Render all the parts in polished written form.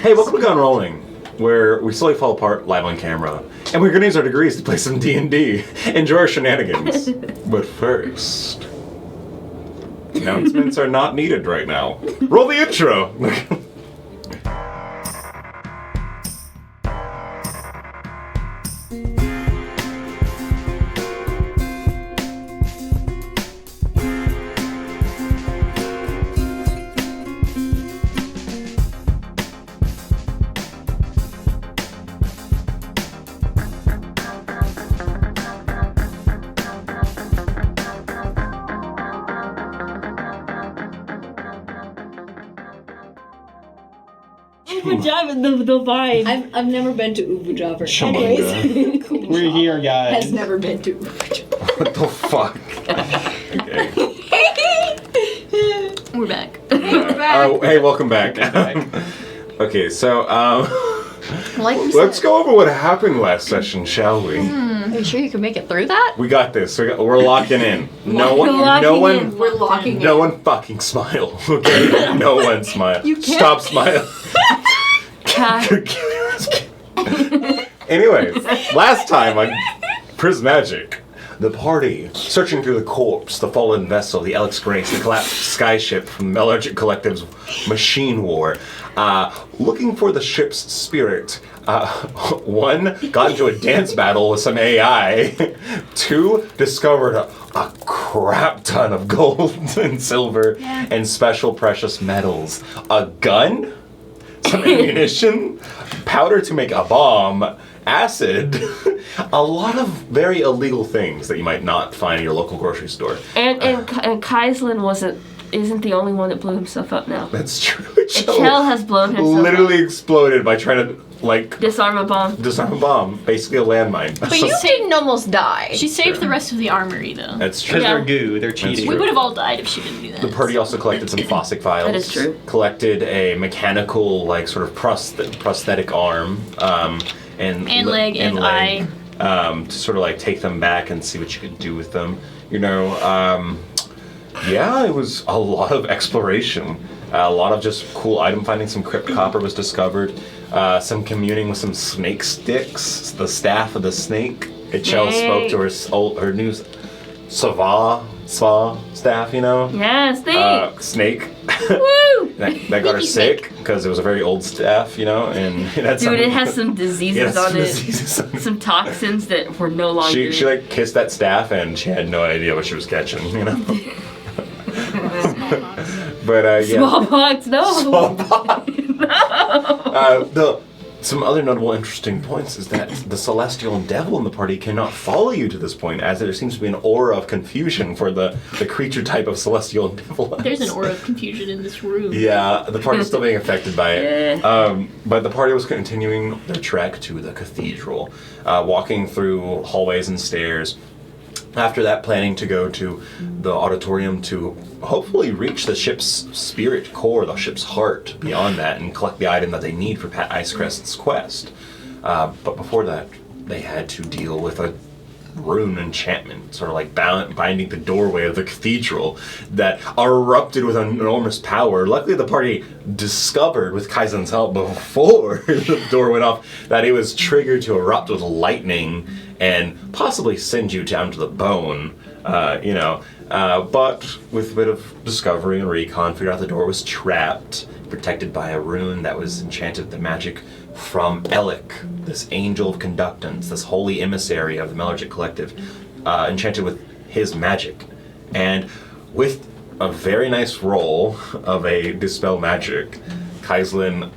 Hey, welcome to Rollin, where we slowly fall apart live on camera, and we're gonna use our degrees to play some D&D. Enjoy our shenanigans. But first, announcements are not needed right now. Roll the intro. The vibe. I've never been to Ubujava. Anyways, cool we're here, guys. Has never been to Ubujava. what the fuck? Okay. We're back. Hey, welcome back. Okay, so Like we let's said. go over what happened last session, shall we? Are you sure you can make it through that? We got this. We're locking in. No one We're locking No in. one fucking smile. Okay? No one smile. You can't. Stop smiling. Anyways, last time on Prismagik, the party, searching through the corpse, the fallen vessel, the Alex Grace, the collapsed skyship from the Melargic Collective's machine war, looking for the ship's spirit. One, got into a dance battle with some AI. Two, discovered a crap ton of gold and silver and special precious metals. A gun? Some ammunition, powder to make a bomb, acid, a lot of very illegal things that you might not find in your local grocery store. And Kaislin isn't the only one that blew himself up now. That's true. Chell has blown himself literally up. exploded by trying to Disarm a bomb. disarm a bomb, basically a landmine. But you didn't almost die. She saved the rest of the armory, though. That's true. Because Yeah. they're goo, they're cheating. We would have all died if she didn't do that. The party also collected some Fossick vials. That is true. Collected a mechanical, sort of prosthetic arm, and leg and eye. to sort of take them back and see what you could do with them. You know, yeah, it was a lot of exploration. A lot of just cool item finding. Some crypt copper was discovered. Some communing with some snake sticks. The staff of the snake. Chell spoke to her new Sva staff, you know? Yeah, Snake. Woo! that got her sick because it was a very old staff, you know, and it had Dude, it has some diseases on it. Diseases. Some toxins that were no longer... She kissed that staff and she had no idea what she was catching, you know? But yeah. Smallpox, no! Smallpox. No! Some other notable interesting points is that the celestial devil in the party cannot follow you to this point, as there seems to be an aura of confusion for the creature type of celestial devil. There's an aura of confusion in this room. Yeah, the party's still being affected by it. Yeah. But the party was continuing their trek to the cathedral, walking through hallways and stairs. After that, planning to go to the auditorium to hopefully reach the ship's spirit core, the ship's heart, beyond that, and collect the item that they need for Pat Icecrest's quest. But before that, they had to deal with a rune enchantment, sort of binding the doorway of the cathedral that erupted with enormous power. Luckily, the party discovered, with Kaizen's help before the door went off, that it was triggered to erupt with lightning and possibly send you down to the bone, but with a bit of discovery and recon, figured out the door was trapped, protected by a rune that was enchanted with the magic from Elik, this angel of conductance, this holy emissary of the Melargic Collective, enchanted with his magic. And with a very nice roll of a Dispel Magic, Kaislin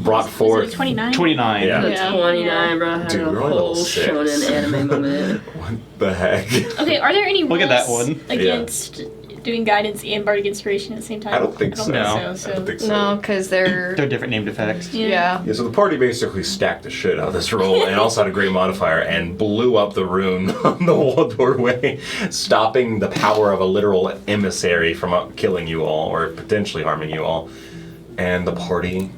brought forth... Was it 29? 29. Yeah. Yeah. 29, bro. Had Dude, a we're only level whole 6. shonen anime moment. What the heck? Okay, are there any Look rules at that one. against doing guidance and bardic inspiration at the same time? I don't think so. No. I don't think so. No, because they're... They're different named effects. Yeah. Yeah, so the party basically stacked the shit out of this roll and also had a great modifier and blew up the rune on the wall doorway, stopping the power of a literal emissary from killing you all or potentially harming you all. And the party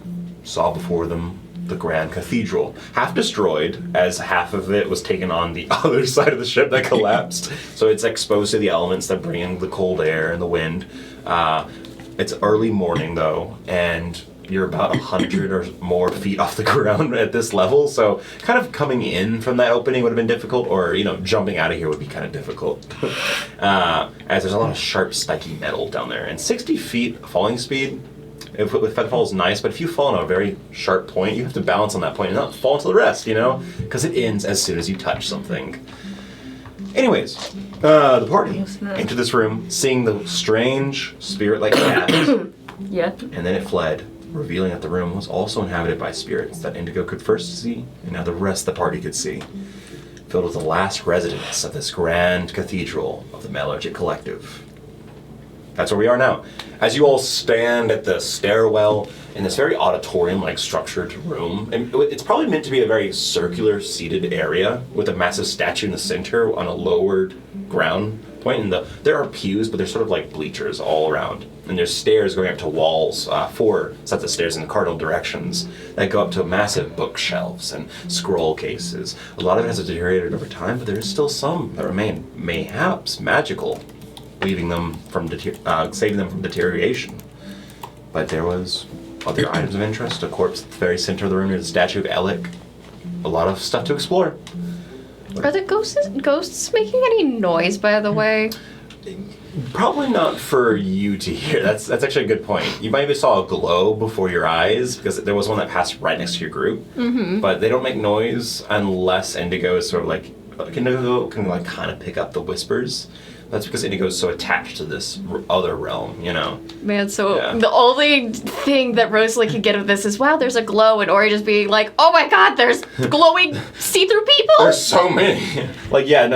saw before them the Grand Cathedral, half destroyed, as half of it was taken on the other side of the ship that collapsed. So it's exposed to the elements that bring in the cold air and the wind. It's early morning, though, and you're about 100 or more feet off the ground at this level, so kind of coming in from that opening would have been difficult, or, jumping out of here would be kind of difficult. As there's a lot of sharp, spiky metal down there. And 60 feet falling speed, with Featherfall is nice, but if you fall on a very sharp point, you have to balance on that point and not fall to the rest, because it ends as soon as you touch something. Anyways, the party entered this room, seeing the strange spirit-like cat, Yeah. and then it fled, revealing that the room was also inhabited by spirits that Indigo could first see, and now the rest of the party could see, filled with the last residents of this grand cathedral of the Metallurgic Collective. That's where we are now. As you all stand at the stairwell in this very auditorium-like structured room, and it's probably meant to be a very circular seated area with a massive statue in the center on a lowered ground point. And there are pews, but they're sort of like bleachers all around. And there's stairs going up to walls, 4 sets of stairs in the cardinal directions that go up to massive bookshelves and scroll cases. A lot of it has deteriorated over time, but there is still some that remain, mayhaps magical, saving them from deterioration. But there was other items of interest, a corpse at the very center of the room near the statue of Alec. A lot of stuff to explore. Are the ghosts making any noise, by the way? Probably not for you to hear. That's actually a good point. You maybe saw a glow before your eyes because there was one that passed right next to your group. Mm-hmm. But they don't make noise unless Indigo is sort of like Indigo can like kind of pick up the whispers. That's because Indigo is so attached to this other realm, Man, so Yeah. the only thing that Rosalie could get of this is, wow, there's a glow, and Ori just being like, oh my god, there's glowing see-through people! There's so many.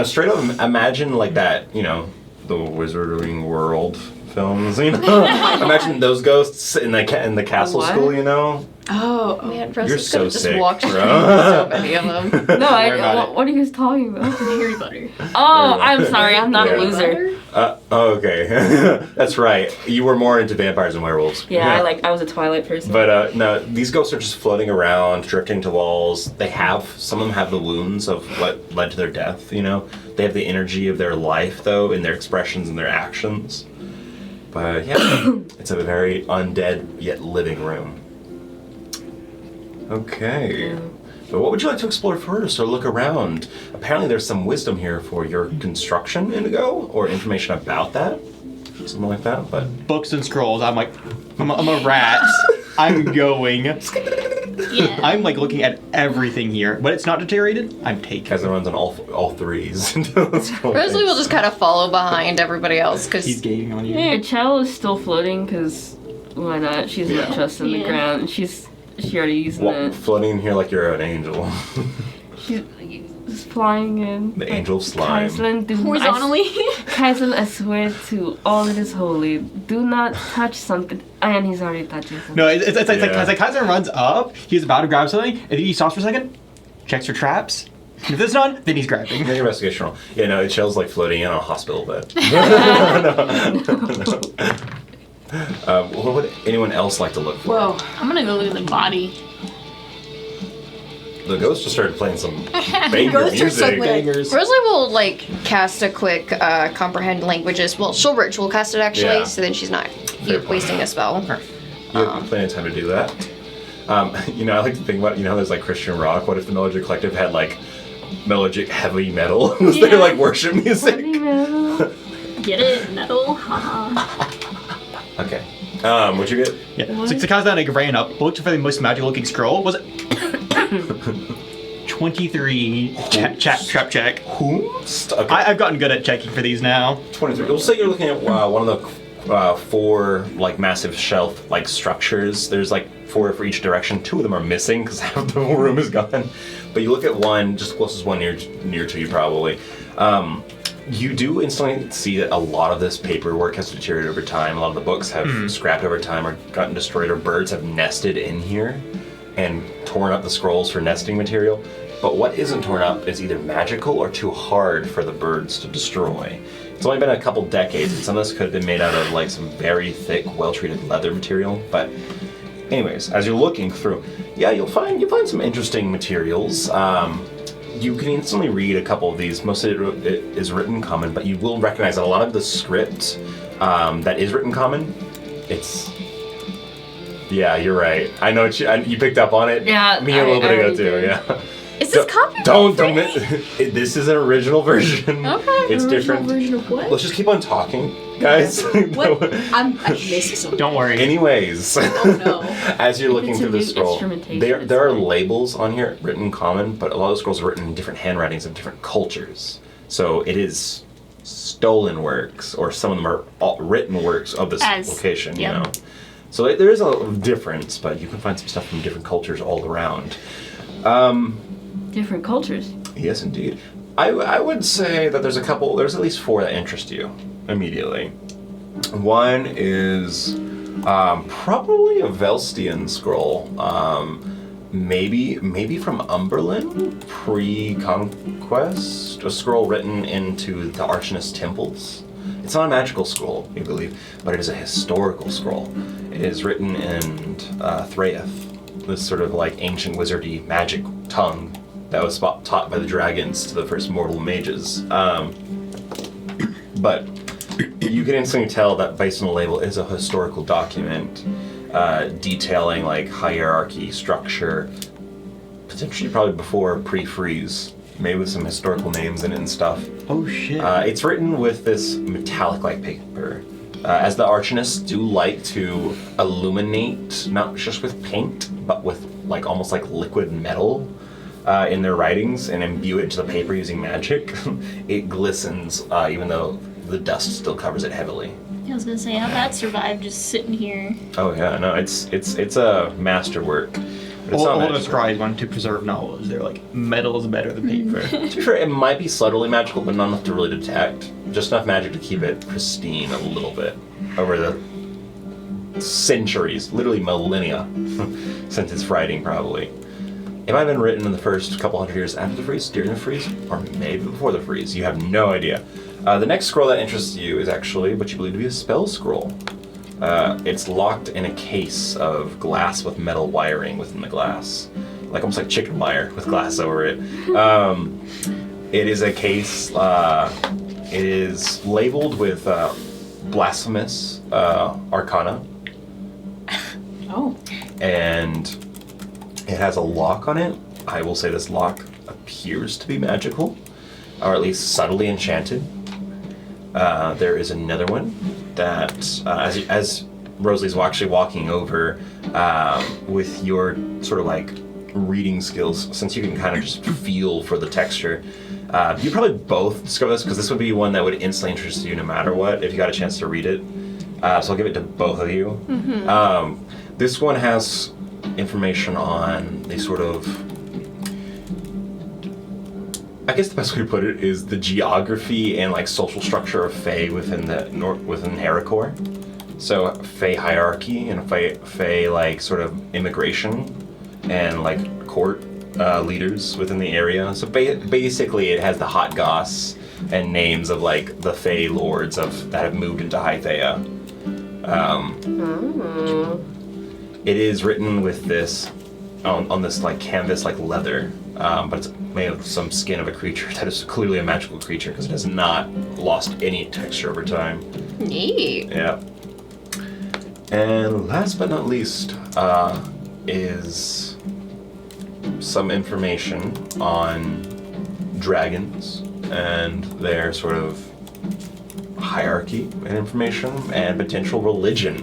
Straight up imagine like that, the Wizarding World films, Imagine those ghosts in the castle What? school, Oh, man, You're Rosalie's so gonna just sick, walk bro. through so many of them. No, worry about what are you guys talking about? Harry Potter. Oh, I'm sorry, I'm not a Yeah. loser. Okay. That's right. You were more into vampires and werewolves. Yeah, I was a Twilight person. But no, these ghosts are just floating around, drifting to walls. Some of them have the wounds of what led to their death, They have the energy of their life, though, in their expressions and their actions. But yeah, it's a very undead yet living room. Okay. So what would you like to explore first or look around? Apparently there's some wisdom here for your construction, Indigo, or information about that. Something like that, but... Books and scrolls. I'm a rat. I'm going. Yeah. I'm looking at everything here, but it's not deteriorated. I'm taking. As it runs on all threes. Rosalie will just kind of follow behind everybody else, because He's gaining on you. Your cello is still floating, because why not? She's not just in the Yeah. ground, and she already using it. Floating in here like you're an angel. She's flying in. The angel slime. Horizontally. Kaizen, I swear to all that is holy, do not touch something. And he's already touching something. No, it's like Yeah. Kaiser runs up. He's about to grab something, and then he stops for a second, checks for traps. And if there's none, then he's grabbing. Make an investigation roll. Yeah, no, it chills like floating in on a hospital bed. What would anyone else like to look for? Whoa. I'm gonna go look at the body. The ghost just started playing some banger Ghosts are music. suddenly- Bangers. Rosalie will cast a quick comprehend languages. Well, she'll ritual cast it actually, Yeah. so then she's not Fair point. wasting a spell. You have plenty of time to do that. I like to think about, there's like Christian rock. What if the Metallurgic Collective had like Metallurgic heavy metal? Was Yeah. their like worship music? Get it? Metal? Haha. Okay. What'd you get? Yeah. So Kaiser ran up, looked for the most magical looking scroll. Was it 23 trap check? Okay. I've gotten good at checking for these now. 23. We'll say you're looking at one of the 4 like massive shelf like structures. There's like 4 for each direction. 2 of them are missing because half the whole room is gone. But you look at one, just closest one near to you probably. You do instantly see that a lot of this paperwork has deteriorated over time. A lot of the books have scrapped over time or gotten destroyed, or birds have nested in here and torn up the scrolls for nesting material. But what isn't torn up is either magical or too hard for the birds to destroy. It's only been a couple decades, and some of this could have been made out of like some very thick, well-treated leather material. But anyways, as you're looking through, yeah, you'll find some interesting materials. You can instantly read a couple of these. Most of it is written common, but you will recognize that a lot of the script that is written common, it's Yeah, you're right. I know you picked up on it. Yeah, Me a little bit I ago already too. did. Yeah. Is this copyright? Don't. free? This is an original version. Okay. It's Original different. version of what? Let's just keep on talking, guys. What? I missed something. Don't worry. Anyways, Oh no. as you're looking it's a through the new scroll, instrumentation, there it's are like- labels on here written in common, but a lot of the scrolls are written in different handwritings of different cultures. So it is stolen works, or some of them are written works of this location. Yep. You know, so there is a difference, but you can find some stuff from different cultures all around. Different cultures. Yes, indeed. I would say that there's at least 4 that interest you immediately. One is probably a Velstian scroll. Maybe from Umberland, pre-conquest. A scroll written into the Archinist temples. It's not a magical scroll, you believe, but it is a historical scroll. It is written in Thraeth, this sort of like ancient wizardy magic tongue that was taught by the dragons to the first mortal mages. But you can instantly tell that based on the label, it is a historical document detailing like hierarchy, structure, potentially probably before pre-freeze, maybe with some historical names in it and stuff. Oh shit. It's written with this metallic-like paper. As the Archonists do like to illuminate, not just with paint, but with like almost like liquid metal in their writings and imbue it into the paper using magic, it glistens even though the dust still covers it heavily. I was gonna say, how that survived just sitting here? Oh yeah, no, it's a masterwork. But it's not All the magical. scribes want to preserve knowledge. They're like, metal is better than paper. To be fair, it might be subtly magical, but not enough to really detect. Just enough magic to keep it pristine a little bit over the centuries, literally millennia, since its writing probably. It might have been written in the first couple hundred years after the freeze, during the freeze, or maybe before the freeze. You have no idea. The next scroll that interests you is actually what you believe to be a spell scroll. It's locked in a case of glass with metal wiring within the glass. Like almost like chicken wire with glass over it. It is a case, it is labeled with blasphemous arcana. Oh. And it has a lock on it. I will say this lock appears to be magical, or at least subtly enchanted. There is another one that, as Rosalie's actually walking over, with your sort of like reading skills, since you can kind of just feel for the texture, you probably both discover this, because this would be one that would instantly interest you no matter what, if you got a chance to read it. So I'll give it to both of you. Mm-hmm. This one has information on the sort of, I guess the best way to put it is the geography and like social structure of Fae within within Harricore. So Fae hierarchy and Fae like sort of immigration and like court leaders within the area. So basically it has the hot goss and names of like the Fae lords that have moved into Hythea. It is written with this on this like canvas like leather, but it's made of some skin of a creature that is clearly a magical creature because it has not lost any texture over time. Neat. Yeah. And last but not least is some information on dragons and their sort of hierarchy and information and potential religion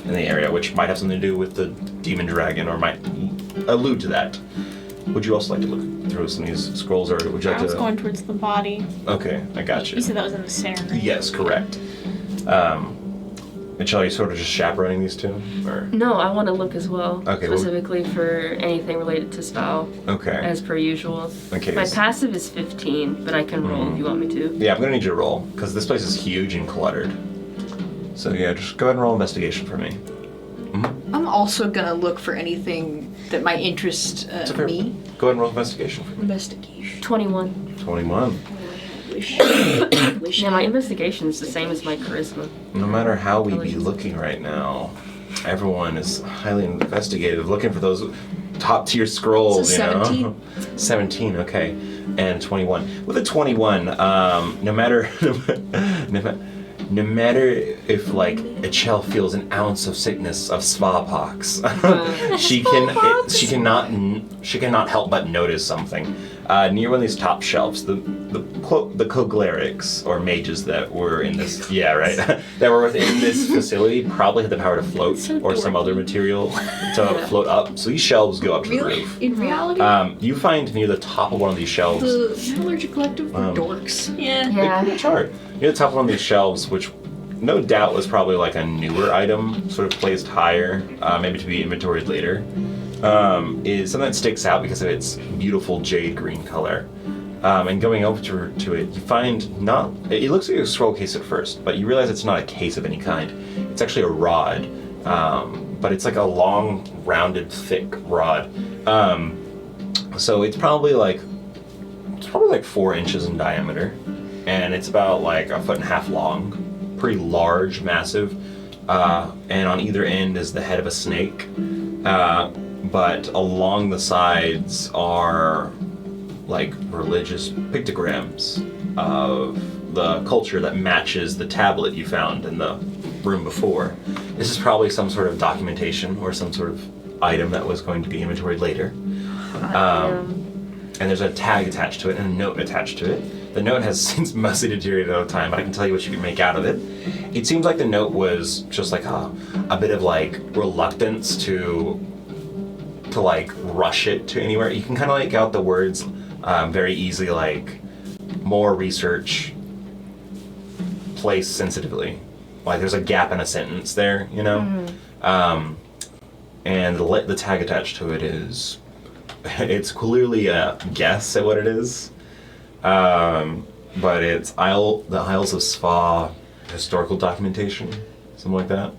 in the area, which might have something to do with the demon dragon or might allude to that. Would you also like to look through some of these scrolls, or would you like I was to? going towards the body. Okay, I got you. You said that was in the center, right? Yes, correct. And shall you sort of just chaperoning these two, or? No, I want to look as well. Okay, well- Specifically for anything related to spell, Okay. as per usual. Okay. My passive is 15, but I can roll if you want me to. Yeah, I'm gonna need you to roll because this place is huge and cluttered. So yeah, just go ahead and roll investigation for me. I'm also gonna look for anything that might interest It's a fair- me. Go ahead and roll investigation for me. Investigation. 21. 21. Wish. Yeah, my investigation is the same as my charisma. No matter how we be Intelligence. looking right now, everyone is highly investigative, looking for those top tier scrolls. So 17? You know? 17. Okay, and 21. With a 21, no matter no matter if like a shell feels an ounce of sickness of smallpox, she cannot help but notice something. Near one of these top shelves, the Koglerics, or mages that were in this, that were within this facility probably had the power to float or some other material to float up. So these shelves go up to the roof. In reality, You find near the top of one of these shelves. the Metallurgic Collective were dorks. Yeah. Yeah. It's hard. Near the top of one of these shelves, which no doubt was probably like a newer item, sort of placed higher, maybe to be inventoried later, is something that sticks out because of its beautiful jade green color. And going over to it, you find it looks like a scroll case at first, but you realize it's not a case of any kind. It's actually a rod, but it's like a long, rounded, thick rod. So it's probably like 4 inches in diameter, and it's about like 1.5 feet long. Pretty large, massive, and on either end is the head of a snake, but along the sides are like religious pictograms of the culture that matches the tablet you found in the room before. This is probably some sort of documentation or some sort of item that was going to be inventoried later. And there's a tag attached to it and a note attached to it. The note has since mostly deteriorated over time, but I can tell you what you can make out of it. It seems like the note was just like a bit of like reluctance to like rush it to anywhere. You can kind of make out the words very easily, like more research, place sensitively. Like there's a gap in a sentence there, you know? And the tag attached to it is, it's clearly a guess at what it is. But it's the Isles of Sva historical documentation, something like that.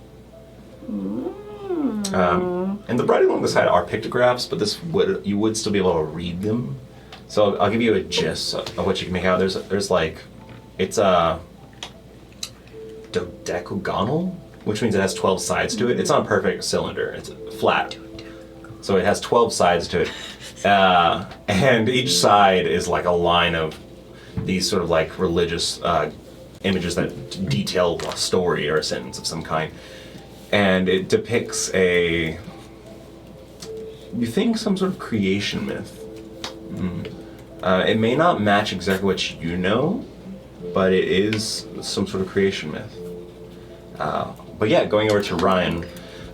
And the writing along the side are pictographs, but you would still be able to read them. So I'll give you a gist of what you can make out. There's like, it's a dodecagonal, which means it has 12 sides to it. It's not a perfect cylinder. It's flat. So it has 12 sides to it. And each side is like a line of these sort of like religious images that detail a story or a sentence of some kind. And it depicts you think some sort of creation myth. It may not match exactly what you know, but it is some sort of creation myth. But yeah, going over to Ryan.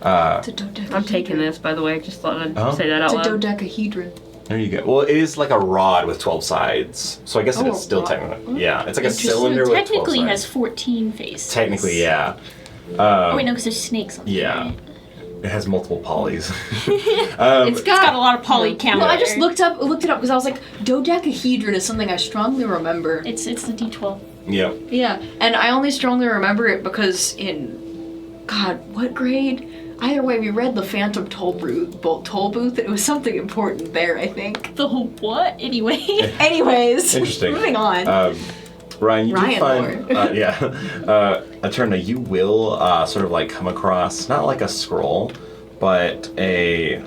I'm taking this, by the way. Just thought I'd say that out It's a loud. dodecahedron. There you go. Well, it is like a rod with 12 sides, so I guess it is still rod. technically. Yeah, it's like a Interesting. cylinder with 12 sides. Technically has 14 faces. Technically, yeah. Oh wait, no, because there's snakes on it. Yeah. Right? It has multiple polys. It's Got a lot of poly count. Well, I just looked it up because I was like, dodecahedron is something I strongly remember. It's the D12. Yeah. Yeah, and I only strongly remember it because in, God, what grade? Either way, we read the Phantom Toll Booth. It was something important there, I think. The whole what? Anyway. Anyways, Interesting. moving on. Ryan, you do Ryan find, Eterna, you will sort of like come across, not like a scroll, but near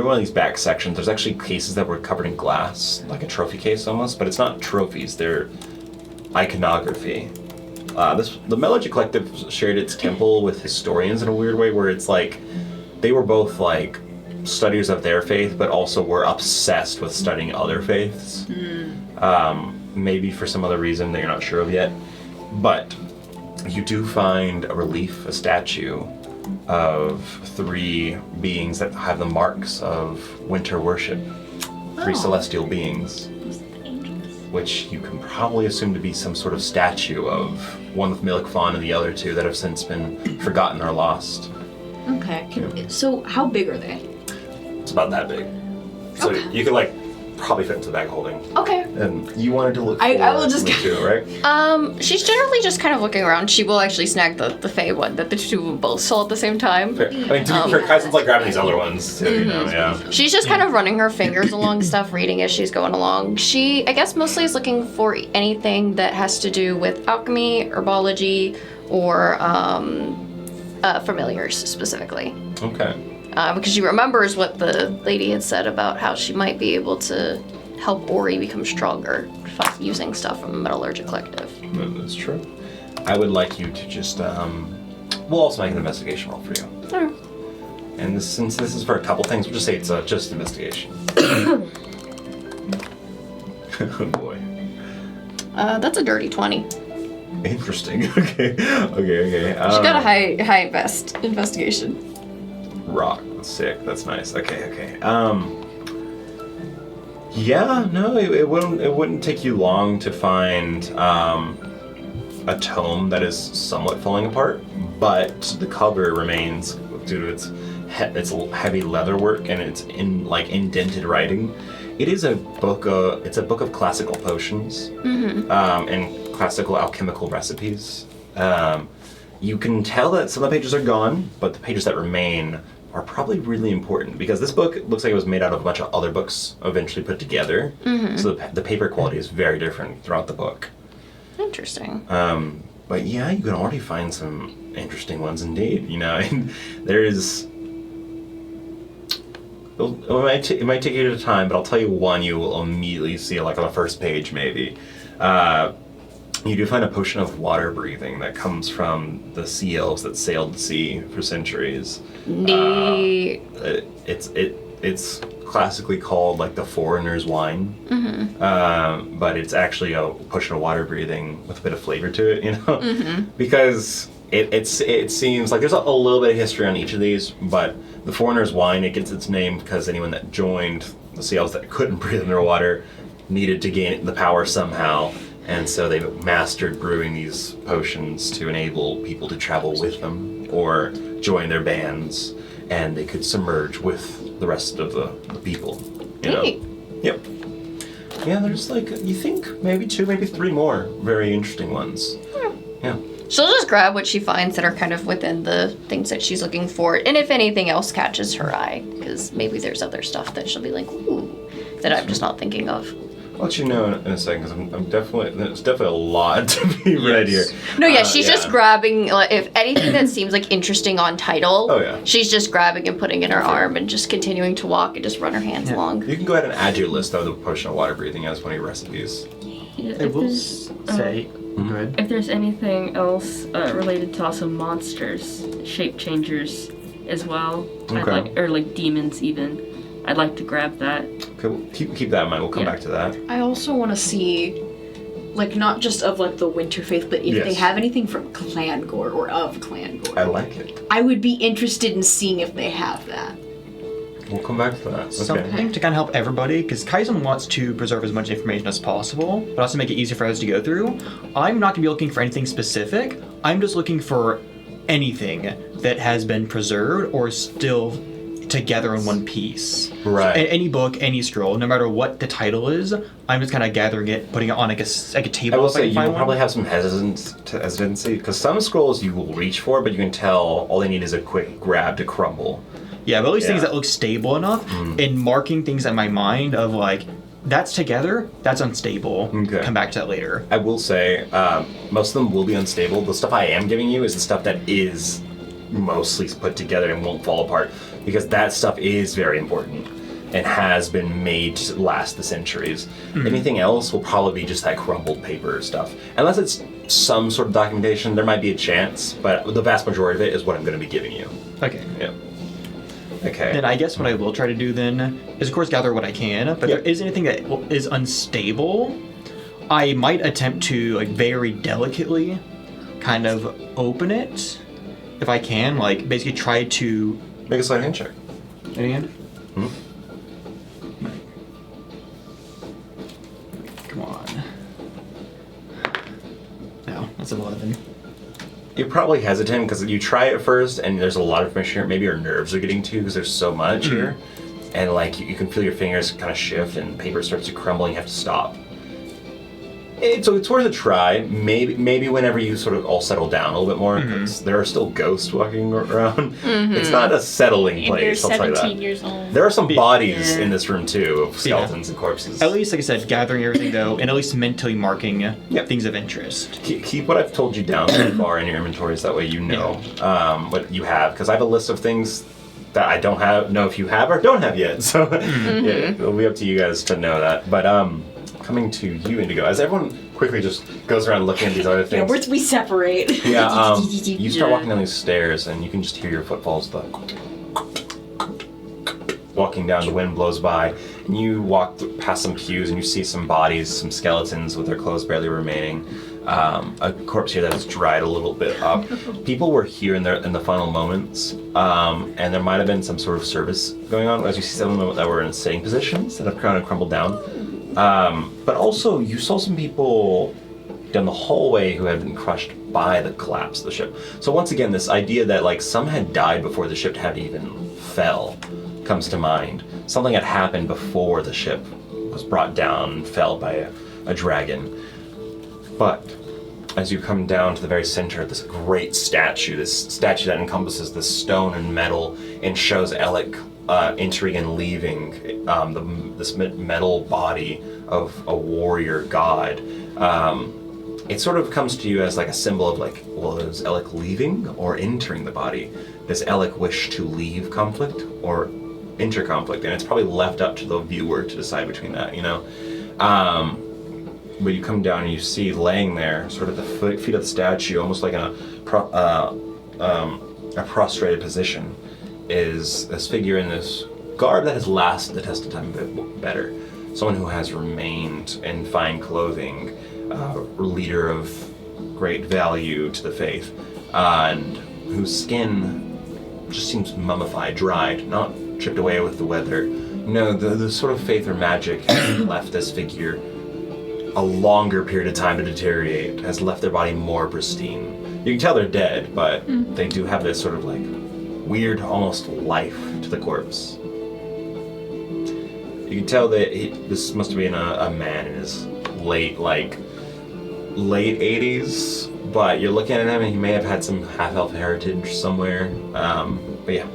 one of these back sections, there's actually cases that were covered in glass, like a trophy case almost, but it's not trophies, they're iconography. The Metallurgy Collective shared its temple with historians in a weird way, where it's like, they were both like studiers of their faith, but also were obsessed with studying other faiths. Maybe for some other reason that you're not sure of yet. But you do find a relief, a statue of 3 beings that have the marks of winter worship. 3 celestial beings, which you can probably assume to be some sort of statue of one with Milik-Fon and the other 2 that have since been forgotten or lost. Okay, so how big are they? It's about that big. So you could probably fit into the bag holding. Okay. And you wanted to look for I will just me too, right? She's generally just kind of looking around. She will actually snag the Fey one that the 2 of them both saw at the same time. Fair. I mean, to be fair, Kaisen's grabbing these other ones too, you know, yeah. She's just kind of running her fingers along stuff, reading as she's going along. She, I guess, mostly is looking for anything that has to do with alchemy, herbology, or familiars specifically. Okay. Because she remembers what the lady had said about how she might be able to help Ori become stronger using stuff from the Metallurgic Collective. That's true. I would like you to just, we'll also make an investigation roll for you. Sure. And since this is for a couple things, we'll just say it's just investigation. Oh boy. That's a dirty 20. Interesting. Okay. She got a high investigation. Rock. That's sick. That's nice. Okay. Yeah, no, it wouldn't take you long to find a tome that is somewhat falling apart, but the cover remains due to its heavy leather work and its indented writing. It is a book. It's a book of classical potions and classical alchemical recipes. You can tell that some of the pages are gone, but the pages that remain are probably really important because this book looks like it was made out of a bunch of other books eventually put together. So the paper quality is very different throughout the book. Interesting. But yeah, you can already find some interesting ones indeed. And there's. It might take you a time, but I'll tell you one you will immediately see, like on the first page, maybe. You do find a potion of water breathing that comes from the sea elves that sailed the sea for centuries. Neat. It's classically called like the foreigner's wine, but it's actually a potion of water breathing with a bit of flavor to it, because it seems like there's a little bit of history on each of these, but the foreigner's wine, it gets its name because anyone that joined the sea elves that couldn't breathe underwater needed to gain the power somehow. And so they mastered brewing these potions to enable people to travel with them or join their bands, and they could submerge with the rest of the people. Neat. Yep. Yeah, there's you think maybe 2, maybe 3 more very interesting ones. Yeah. She'll just grab what she finds that are kind of within the things that she's looking for, and if anything else catches her eye, because maybe there's other stuff that she'll be like, ooh, that I'm just not thinking of. I'll let you know in a second, because there's definitely a lot to be read here. No, yeah, she's just grabbing, if anything that seems like interesting on title, she's just grabbing and putting in her arm and just continuing to walk and just run her hands along. You can go ahead and add to your list, though, the potion of water breathing as one of your recipes. I will say, go ahead. If there's anything else related to also monsters, shape changers as well, or like demons even, I'd like to grab that. Okay, well, keep that in mind. We'll come back to that. I also want to see, not just of the Winter Faith, but if they have anything from Clan Gore or of Clan Gore. I like it. I would be interested in seeing if they have that. We'll come back to that. Okay. Something to kind of help everybody, because Kaizen wants to preserve as much information as possible, but also make it easier for us to go through. I'm not going to be looking for anything specific. I'm just looking for anything that has been preserved or still together in one piece. Right. So, any book, any scroll, no matter what the title is, I'm just kind of gathering it, putting it on a table. I will say you will probably have some hesitancy, because some scrolls you will reach for, but you can tell all they need is a quick grab to crumble. Yeah, but at least things that look stable enough, and marking things in my mind of that's together, that's unstable. Okay. Come back to that later. I will say, most of them will be unstable. The stuff I am giving you is the stuff that is mostly put together and won't fall apart, because that stuff is very important and has been made to last the centuries. Anything else will probably be just that crumbled paper stuff. Unless it's some sort of documentation, there might be a chance, but the vast majority of it is what I'm going to be giving you. Okay. Yeah. Okay. Then I guess what I will try to do then is, of course, gather what I can, but if there is anything that is unstable, I might attempt to, very delicately kind of open it, if I can, basically try to... Make a sleight of hand check. Any hand? Come on. No, that's 11. You're probably hesitant because you try it first and there's a lot of information here. Maybe your nerves are getting to you because there's so much here. And you can feel your fingers kind of shift and paper starts to crumble and you have to stop. So it's worth a try. Maybe whenever you sort of all settle down a little bit more, because there are still ghosts walking around. It's not a settling place. You're I'll tell you 17 that. years old. There are some bodies in this room too, of skeletons and corpses. At least, like I said, gathering everything though, and at least mentally marking things of interest. Keep what I've told you down so far in your inventories. That way you know what you have. Because I have a list of things that I don't know if you have or don't have yet. So it'll be up to you guys to know that. But coming to you, Indigo, as everyone quickly just goes around looking at these other Yeah, things. we separate. Yeah, you start Yeah. walking down these stairs, and you can just hear your footfalls. Walking down, the wind blows by, and you walk past some pews, and you see some bodies, some skeletons with their clothes barely remaining. A corpse here that has dried a little bit up. People were here in the final moments, and there might have been some sort of service going on. As you see some of them that were in sitting positions that have kind of crumbled down. But also, you saw some people down the hallway who had been crushed by the collapse of the ship. So once again, this idea that like some had died before the ship had even fell comes to mind. Something had happened before the ship was brought down and fell by a dragon. But as you come down to the very center of this great statue, that encompasses the stone and metal and shows Alec entering and leaving this metal body of a warrior god, it sort of comes to you as like a symbol of like, well, is Alec leaving or entering the body? Does Alec wish to leave conflict or enter conflict? And it's probably left up to the viewer to decide between that, you know? But you come down and you see laying there, sort of the feet of the statue, almost like in a prostrated position, is this figure in this garb that has lasted the test of time a bit better. Someone who has remained in fine clothing, leader of great value to the faith, and whose skin just seems mummified, dried, not chipped away with the weather. No, the sort of faith or magic has left this figure a longer period of time to deteriorate, has left their body more pristine. You can tell they're dead, but they do have this sort of like weird, almost life to the corpse. You can tell that this must have been a man in his late 80s, but you're looking at him and he may have had some half-elf heritage somewhere. But yeah.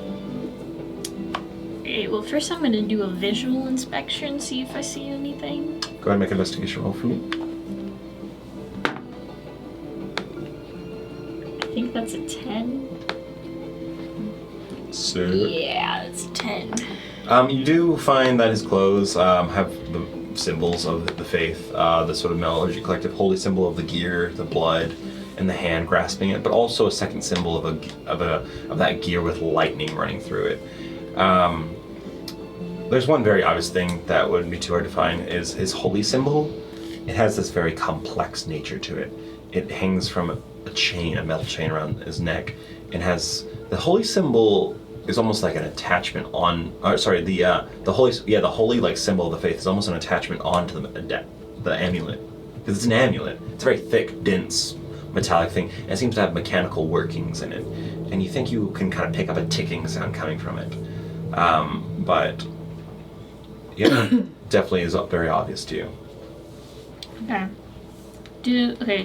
Okay, well, first I'm gonna do a visual inspection, see if I see anything. Go ahead and make an investigation roll for me. I think that's a 10. So, Yeah, it's a 10. you do find that his clothes have the symbols of the faith, the sort of Metallurgy Collective holy symbol of the gear, the blood, and the hand grasping it, but also a second symbol of that gear with lightning running through it. There's one very obvious thing that wouldn't be too hard to find is his holy symbol. It has this very complex nature to it. It hangs from a metal chain around his neck, and has the holy symbol is almost like an attachment on. The holy like symbol of the faith is almost an attachment onto the amulet, because it's an amulet. It's a very thick, dense, metallic thing, and it seems to have mechanical workings in it. And you think you can kind of pick up a ticking sound coming from it, but yeah, definitely is very obvious to you. Okay.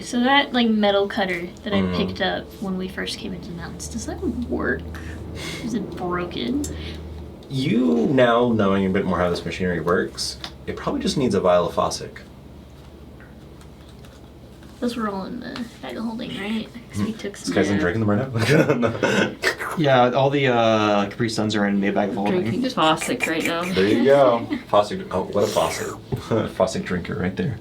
So that like metal cutter that I picked up when we first came into the mountains, does that work? Is it broken? You now knowing a bit more how this machinery works, it probably just needs a vial of Fossick. Those were all in the bag of holding, right? Because we took This some. guy's drinking them right now. Yeah, all the Capri Suns are in the bag of holding. Drinking Fossick right now. There you go. Fossick. Oh, what a Fossick. Fossick drinker right there.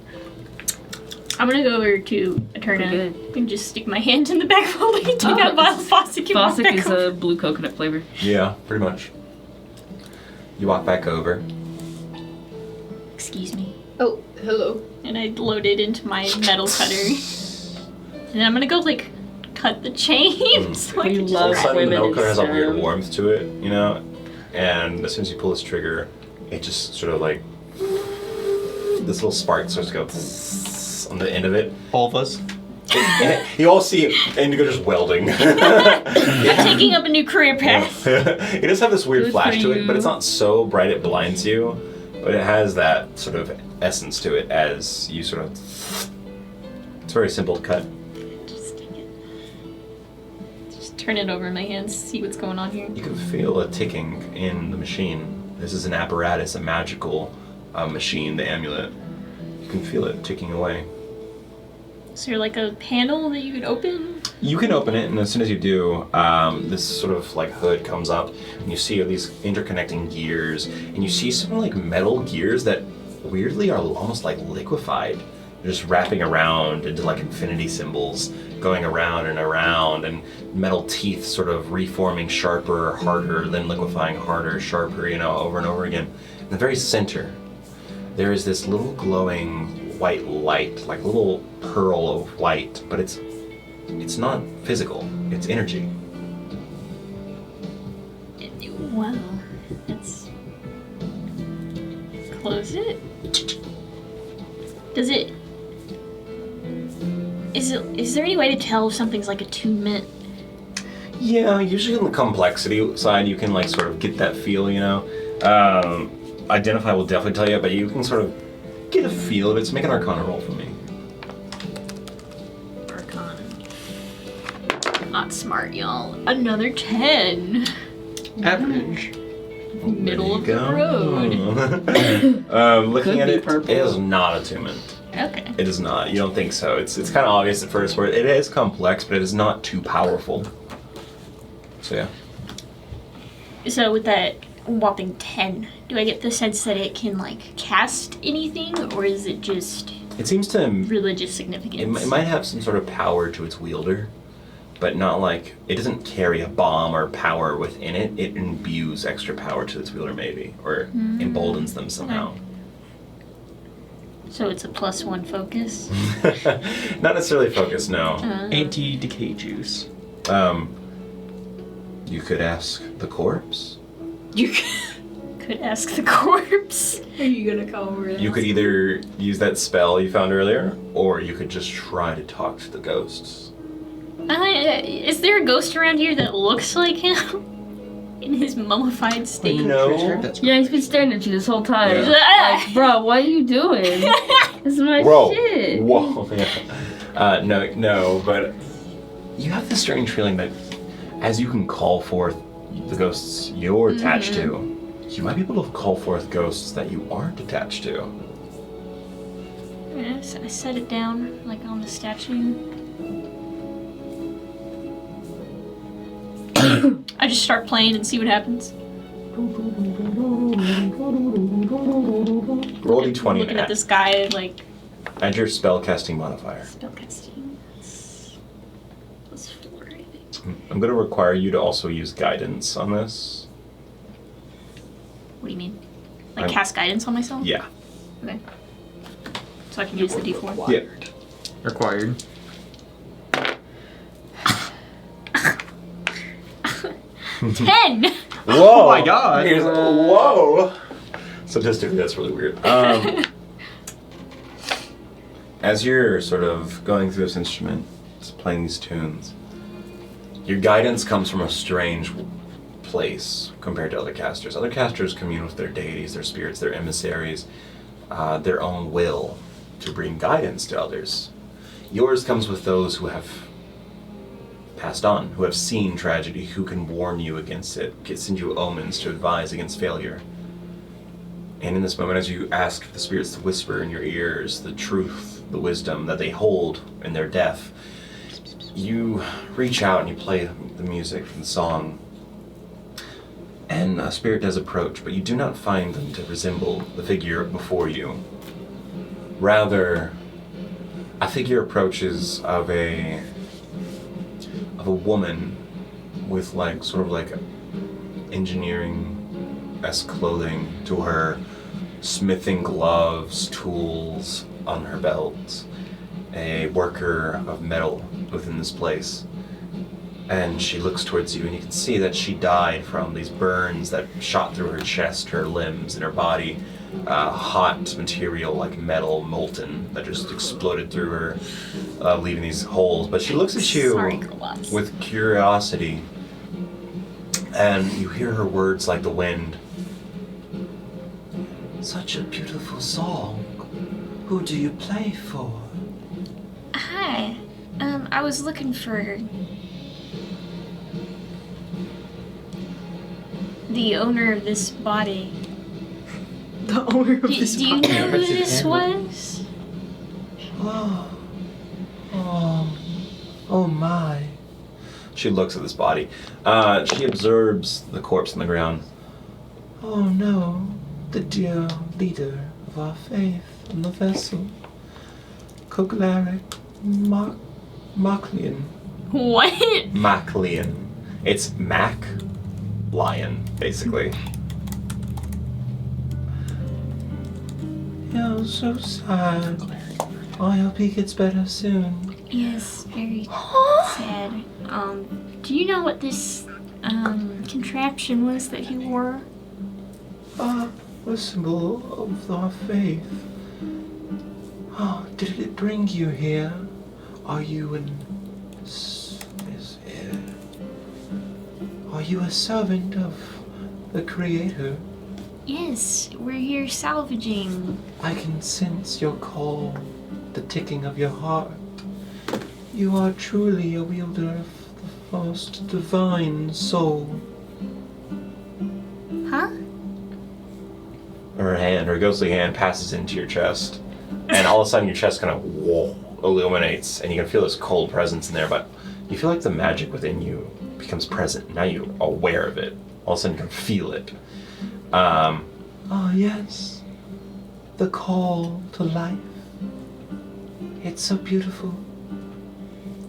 I'm gonna go over to Eterna Good. and just stick my hand in the bag of holding and take out vial of Fossick and walk Fossick back is over. a blue coconut flavor. Yeah, pretty much. You walk back over. Excuse me. Oh, hello. And I load it into my metal cutter. And I'm gonna go like cut the chain. So I We can just love All of a sudden, the women metal in cutter has a weird STEM. warmth to it, you know? And as soon as you pull this trigger, it just sort of like. This little spark starts to go on the end of it. All of us. You all see Indigo just welding. I'm taking up a new career path. It does have this weird Good flash for to it, but you. it's not so bright it blinds you. But it has that sort of essence to it as you sort of. It's very simple to cut. Just take it. Just turn it over in my hands, see what's going on here. You can feel a ticking in the machine. This is an apparatus, a magical machine, the amulet. You can feel it ticking away. Is there like a panel that you could open? You can open it, and as soon as you do, this sort of like hood comes up, and you see these interconnecting gears, and you see some like metal gears that weirdly are almost like liquefied just wrapping around into like infinity symbols, going around and around, and metal teeth sort of reforming sharper, harder, then liquefying harder, sharper, over and over again. In the very center, there is this little glowing white light, like a little pearl of light, but it's not physical, it's energy. Wow. That's... Close it? Does it... Is there any way to tell if something's like attunement? Yeah, usually on the complexity side, you can like sort of get that feel, Identify will definitely tell you, but you can sort of get a feel of it. So make an Arcana roll for me. Arcana. Not smart, y'all. Another 10. Average. Middle of the There road. you go. Looking Could at be it, purple. it is not attunement. Okay. It is not. You don't think so. It's kind of obvious at first, where it is complex, but it is not too powerful. So yeah. So with that whopping 10, do I get the sense that it can like cast anything, or is it just It seems to. religious significance? It might have some sort of power to its wielder, but not like it doesn't carry a bomb or power within it. It imbues extra power to its wielder, maybe, or emboldens them somehow. So it's a +1 focus. Not necessarily focus, no. Anti-decay juice. You could ask the corpse. You Could ask the corpse. are you gonna come over there? You could either use that spell you found earlier, or you could just try to talk to the ghosts. Is there a ghost around here that looks like him? In his mummified state? No. That's Yeah, he's been staring at you this whole time. Yeah. Like, bro, what are you doing? This is my Whoa. shit. Whoa. Yeah. No, but you have this strange feeling that as you can call forth the ghosts you're attached to, you might be able to call forth ghosts that you aren't attached to. I set it down, like on the statue. I just start playing and see what happens. Roll d20 Looking at this guy, like, add your spellcasting modifier. spellcasting. That's +4, I think. I'm going to require you to also use guidance on this. What do you mean? Like I'm- cast guidance on myself? Yeah. Okay. So I can use the D4? Yeah. required. 10! Whoa! Oh my god! Whoa! Statistically, that's really weird. As you're sort of going through this instrument, playing these tunes, your guidance comes from a strange place compared to other casters. Other casters commune with their deities, their spirits, their emissaries, their own will to bring guidance to others. Yours comes with those who have passed on, who have seen tragedy, who can warn you against it, send you omens to advise against failure. And in this moment, as you ask the spirits to whisper in your ears the truth, the wisdom that they hold in their death, you reach out and you play the music and the song. And a spirit does approach, but you do not find them to resemble the figure before you. Rather, a figure approaches of a woman with like sort of like engineering-esque clothing to her, smithing gloves, tools on her belt, a worker of metal within this place. And she looks towards you, and you can see that she died from these burns that shot through her chest, her limbs, and her body. Hot material like metal, molten, that just exploded through her, leaving these holes. But she looks at you Sorry, Girlbots. with curiosity, and you hear her words like the wind. Such a beautiful song. Who do you play for? Hi. I was looking for the owner of this body. The owner of Do this you body. know who this was? Oh my. She looks at this body. She observes the corpse on the ground. Oh no, the dear leader of our faith and the vessel. Coglaric Maclean. What? Maclean. It's Mac Lion, basically. You're so sad. I hope he gets better soon. Yes, very sad. Do you know what this contraption was that he wore? A symbol of our faith. Did it bring you here? Are you Are you a servant of the Creator? Yes, we're here salvaging. I can sense your call, the ticking of your heart. You are truly a wielder of the most divine soul. Huh? Her ghostly hand passes into your chest, and all of a sudden your chest kind of illuminates, and you can feel this cold presence in there, but you feel like the magic within you becomes present. Now you're aware of it. All of a sudden you can feel it. Yes. The call to life. It's so beautiful.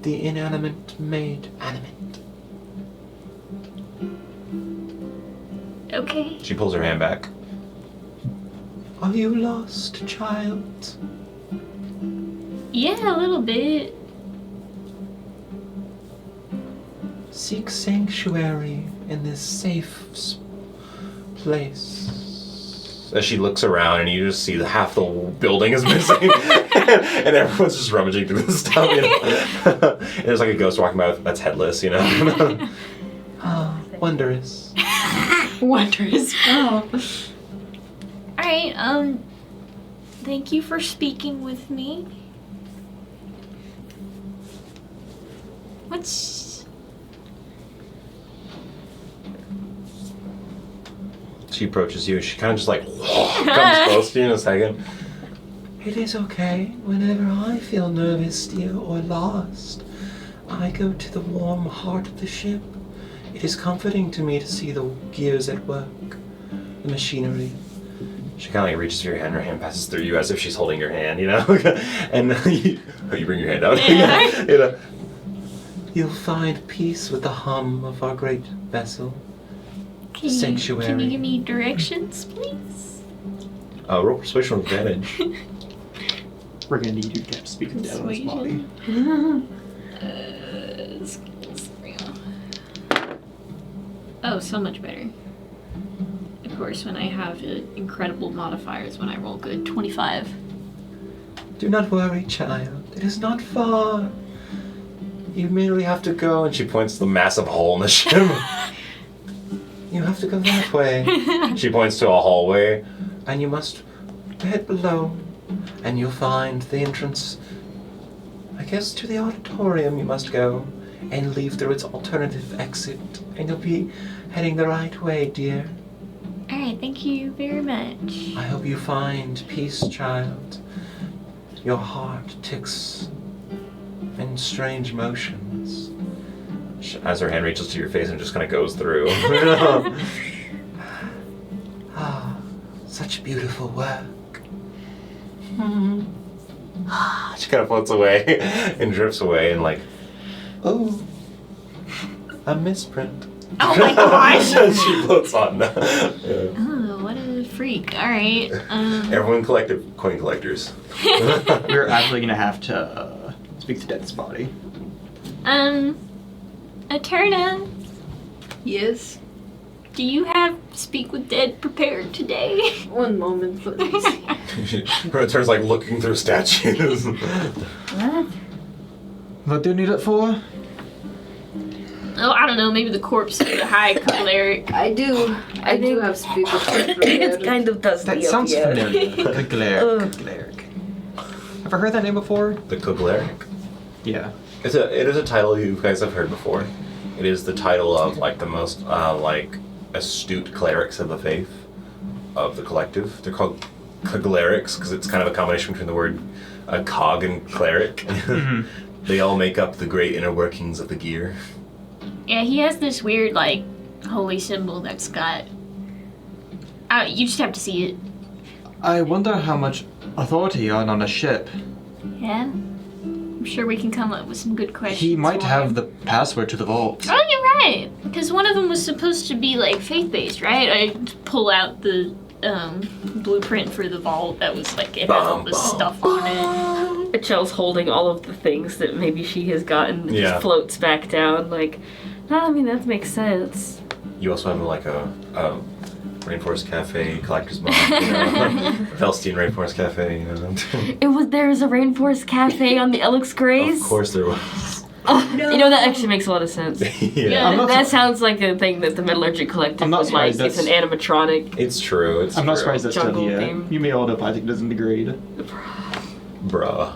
The inanimate made animate. Okay. She pulls her hand back. Are you lost, child? Yeah, a little bit. Seek sanctuary in this safe place. As she looks around, and you just see that half the building is missing, and everyone's just rummaging through the stuff. You know? And there's like a ghost walking by that's headless, you know. Wondrous. Wondrous. Oh. Alright, thank you for speaking with me. What's... She approaches you. She kind of just like comes close to you in a second. It is okay. Whenever I feel nervous, dear, or lost, I go to the warm heart of the ship. It is comforting to me to see the gears at work, the machinery. She kind of like reaches for your hand. Her hand passes through you as if she's holding your hand, you know. And you bring your hand out. Yeah. You know. You'll find peace with the hum of our great vessel. Sanctuary. Can you give me directions, please? Roll persuasion with advantage. We're gonna need you to speak of death on this body. Skills. Oh, so much better. Of course, when I have incredible modifiers when I roll good. 25. Do not worry, child. It is not far. You merely have to go, and she points to the massive hole in the ship. You have to go that way. She points to a hallway, and you must head below, and you'll find the entrance, I guess, to the auditorium you must go, and leave through its alternative exit, and you'll be heading the right way, dear. Alright, thank you very much. I hope you find peace, child. Your heart ticks in strange motions. As her hand reaches to your face and just kind of goes through. Such beautiful work. She kind of floats away and drifts away and like, oh, a misprint. Oh my gosh! She floats on. Yeah. Oh, what a freak. Alright. Everyone collective coin collectors. We're actually gonna have to speak to Death's body. Eterna, Yes. do you have Speak with Dead prepared today? One moment, please. Her turns like looking through statues. What? What do you need it for? Oh, I don't know, maybe the corpse of the High Cleric. I do have speak with Trevor. It kind of does That the sounds yeah. familiar. The Cleric. Ever heard that name before? The Coglaric. Yeah. It is a title you guys have heard before. It is the title of like the most like astute clerics of the faith of the collective. They're called Coglarics because it's kind of a combination between the word cog and cleric. Mm-hmm. They all make up the great inner workings of the gear. Yeah, he has this weird, like, holy symbol that's got... you just have to see it. I wonder how much authority you are on a ship. Yeah. I'm sure we can come up with some good questions. He might for have him. the password to the vault. Oh, you're right. Because one of them was supposed to be like faith-based, right? I pull out the blueprint for the vault that was like it has all this stuff on it. Michelle's holding all of the things that maybe she has gotten that Yeah. just floats back down. Like, I mean, that makes sense. You also have like a Rainforest Cafe collector's mug, you know, Velstein Rainforest Cafe, you know. There's a Rainforest Cafe on the Alex Grays. Of course there was. Oh, you know, that actually makes a lot of sense. Yeah. I'm not That su- sounds like a thing that the Metallurgic Collective I'm not would like. surprised It's an animatronic. It's true. It's I'm not true. surprised that's still Jungle here. theme. You may autopilot doesn't degrade. Bruh.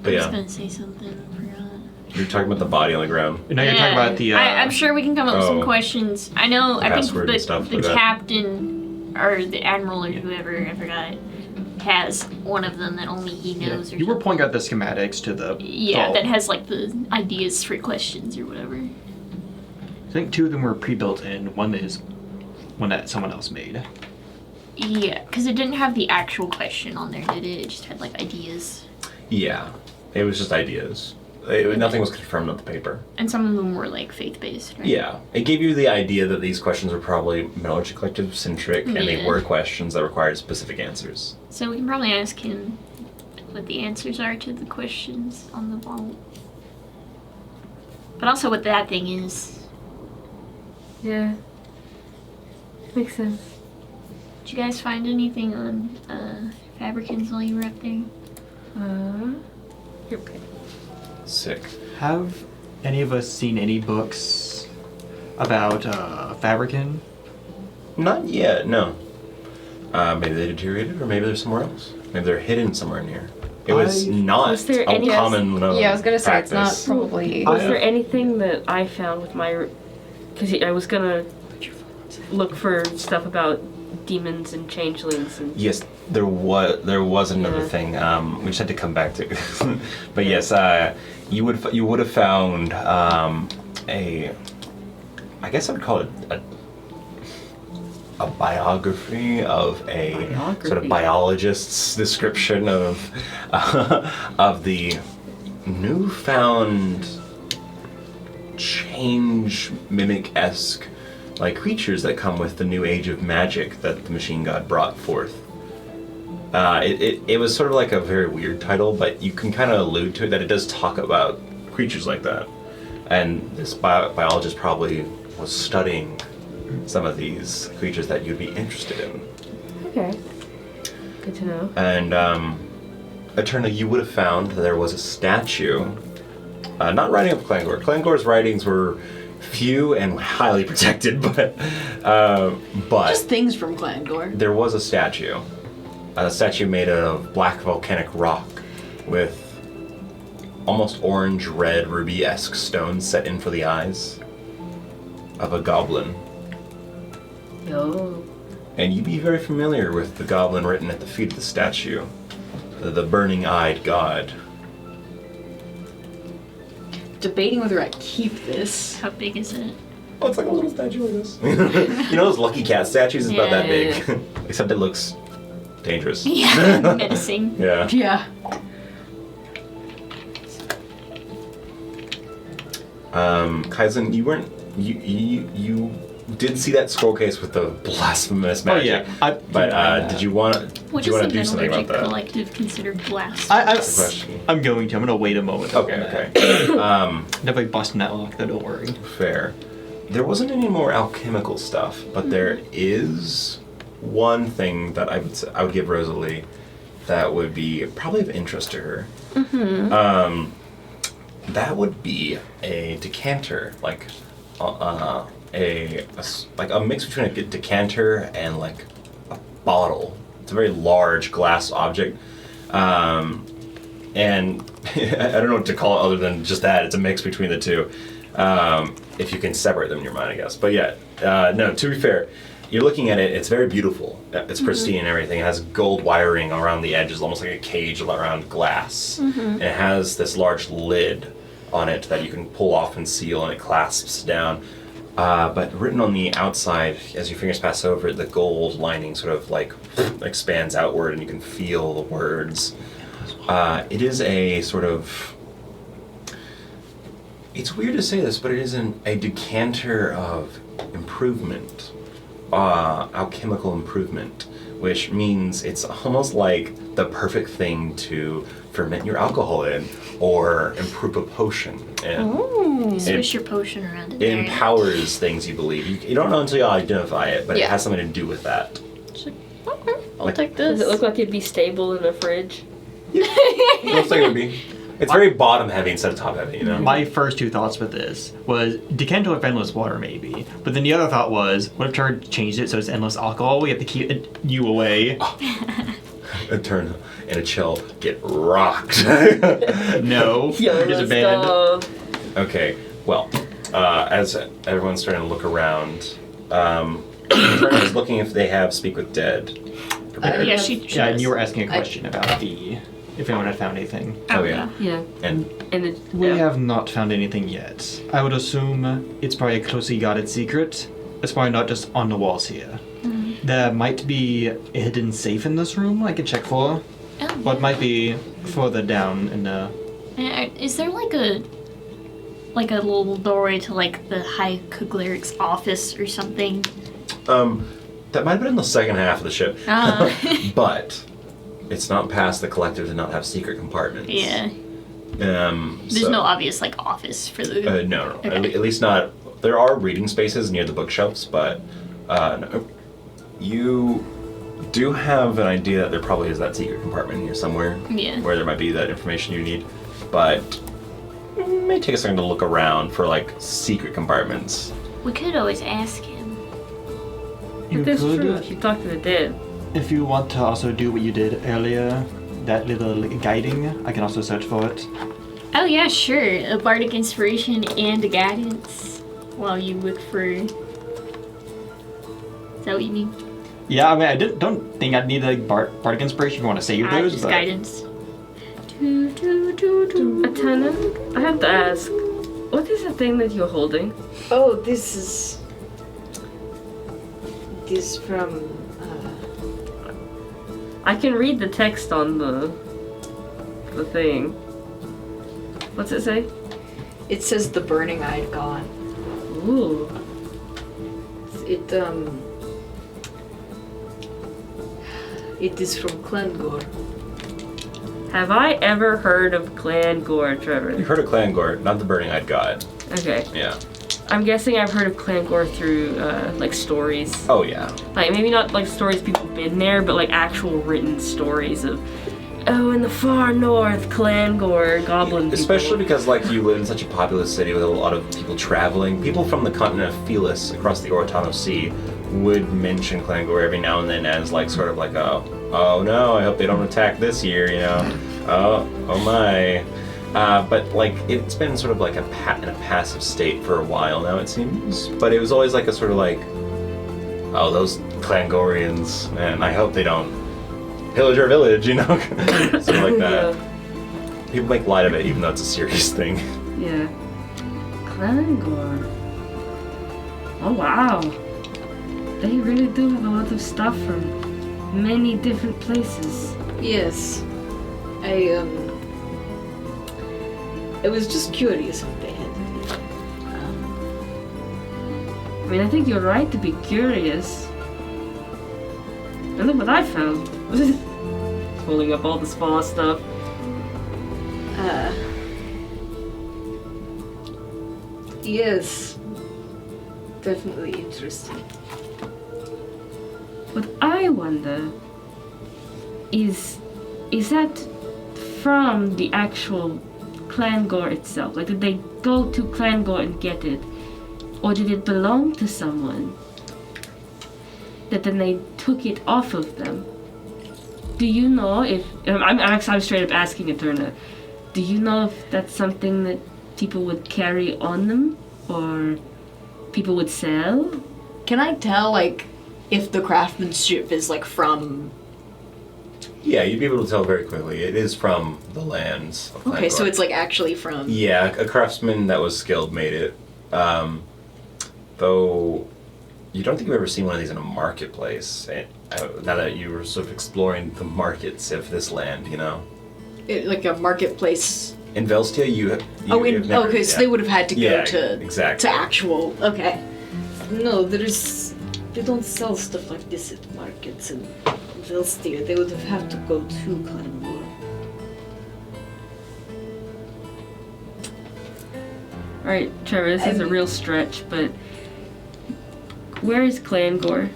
But I was yeah, gonna say something. I forgot. you're talking about the body on the ground. Now you're talking about the. I'm sure we can come up with some oh. questions. I know. I think Password and stuff the like that. captain or the admiral or whoever, I forgot, has one of them that only he Yeah. knows. Or You were something. pointing out the schematics to the. Yeah, vault. that has like the ideas for questions or whatever. I think 2 of them were pre-built in. One is one that someone else made. Yeah, because it didn't have the actual question on there, did it? It just had like ideas. Yeah, it was just ideas. Nothing was confirmed on the paper. And some of them were like faith-based, right? Yeah, it gave you the idea that these questions were probably Metallurgic Collective centric, and they Yeah. were questions that required specific answers. So we can probably ask him what the answers are to the questions on the vault. But also what that thing is. Yeah. Makes sense. Did you guys find anything on Fabricants while you were up there? You're okay. Sick. Have any of us seen any books about Fabricant? Not yet, no. Maybe they deteriorated, or maybe they're somewhere else. Maybe they're hidden somewhere in here. It was not Was there a any- common Yeah, I was gonna say practice. it's not probably. Was there anything that I found with my... Because I was gonna look for stuff about demons and changelings and... Yes, there was another Yeah. thing. We just had to come back to. But yes, you would have found a. I guess I would call it a biography of a sort Biography. of biologist's description of of the newfound change mimic-esque like creatures that come with the new age of magic that the machine god brought forth. It was sort of like a very weird title, but you can kind of allude to it that it does talk about creatures like that. And this biologist probably was studying some of these creatures that you'd be interested in. Okay. Good to know. And Eterna, you would have found that there was a statue, not writing of Clangor. Clangor's writings were few and highly protected, but Just things from Clangor. there was a statue made of black volcanic rock with almost orange, red, ruby-esque stones set in for the eyes of a goblin. Oh. And you'd be very familiar with the goblin written at the feet of the statue, the burning-eyed god. Debating whether I keep this. How big is it? Oh, it's like a little statue like this. You know those Lucky Cat statues? It's about that Yeah, big. Except it looks dangerous. Yeah, menacing. Yeah. Yeah. Kaizen, you did see that scroll case with the blasphemous magic. But did you want What to does the do something about Metallurgic that? Collective consider blast? That's the question. I'm going to. I'm going to wait a moment. Okay. Definitely busting that lock, though, don't worry. Fair. There wasn't any more alchemical stuff, but there is one thing that I would give Rosalie that would be probably of interest to her. Mm-hmm. That would be a decanter, like a mix between a decanter and like a bottle. It's a very large glass object, and I don't know what to call it other than just that. It's a mix between the two. If you can separate them in your mind, I guess. But yeah, no, to be fair, you're looking at it, it's very beautiful. It's pristine and everything. It has gold wiring around the edges, almost like a cage around glass. And it has this large lid on it that you can pull off and seal, and it clasps down. But written on the outside, as your fingers pass over it, the gold lining sort of like expands outward, and you can feel the words It is a sort of... It's weird to say this, but it is a decanter of improvement. Alchemical improvement, which means it's almost like the perfect thing to ferment your alcohol in or improve a potion. And Swish your potion around in it there. empowers things you believe. You don't know until you identify it, but it Yeah. has something to do with that. Okay, I'll Like- take Does this. it look like it'd be stable in a fridge? Looks like it would be. It's very bottom heavy instead of top heavy, you know? My first two thoughts with this was decanter of endless water, maybe. But then the other thought was, what if Trevor changed it so it's endless alcohol? We have to keep you away. A turn and a chill get rocked. No, Yo, it is a band. Okay, well, as everyone's starting to look around, Turner is looking if they have Speak with Dead prepared. Yeah, she Yeah, and you were does. asking a question about if anyone had found anything. Oh, yeah. Yeah. And And it, We yeah. have not found anything yet. I would assume it's probably a closely guarded secret. It's probably not just on the walls here. There might be a hidden safe in this room I could check for. Oh, But it might be further down in the... Is there like a little doorway to like the High Kugleric's office or something? that might have been in the second half of the ship. Ah. But it's not past the collective to not have secret compartments. Yeah. There's So- no obvious like office for the. No. Okay. At least not. There are reading spaces near the bookshelves, but no. You do have an idea that there probably is that secret compartment here somewhere. Yeah. Where there might be that information you need, but it may take a second to look around for like secret compartments. We could always ask him. You That's could, true. If you talk to the dead. if you want to also do what you did earlier, that little guiding, I can also search for it. Oh yeah, sure. A bardic inspiration and a guidance while you look for. Is that what you need? Yeah, I mean, don't think I'd need a bardic inspiration if you want to save those, Just but... guidance. Atana, I have to ask, what is the thing that you're holding? Oh, this is. This from. I can read the text on the thing. What's it say? It says the burning eyed god. Ooh. It It is from Klengor. Have I ever heard of Clan Gore, You've Trevor? heard of Klangor, not the Burning-Eyed God. Okay. Yeah. I'm guessing I've heard of Clan Gore through, like, stories. Oh yeah. Like, maybe not, like, stories people have been there, but, like, actual written stories of, oh, in the far north, Clan Gore, goblin people. Especially because like you live in such a populous city with a lot of people traveling. People from the continent of Felis across the Orotano Sea would mention Klangor every now and then as like sort of like a, oh no, I hope they don't attack this year, you know. Oh my. But like it's been sort of like in a passive state for a while now, it seems. But it was always like a sort of like, oh, those Klangorians, man, I hope they don't pillage our village, you know, sort of like that. People make light of it, even though it's a serious thing. Yeah. Clan Gore. Oh, wow. They really do have a lot of stuff from many different places. Yes. I was just curious what they had to do. I mean, I think you're right to be curious. And look what I found. Pulling up all the spa stuff. Yes. Definitely interesting. What I wonder is that from the actual Clan Gore itself? Like, did they go to Clan Gore and get it? Or did it belong to someone? That then they took it off of them? Do you know if... I'm straight up asking Eterna. Do you know if that's something that people would carry on them? Or people would sell? Can I tell, like, if the craftsmanship is, like, from... Yeah, you'd be able to tell very quickly. It is from the lands of Okay, so Klangor. it's, like, actually from... Yeah, a craftsman that was skilled made it. Though, you don't think you've ever seen one of these in a marketplace. Now that you were sort of exploring the markets of this land, you know? like a marketplace. In Velstia, you've never, okay, so they would have had to go to exactly. to actual. Okay. No, they don't sell stuff like this at markets in Velstia. They would have to go to Clanmore. Alright, Trevor, this is a real stretch, but where is Clangor?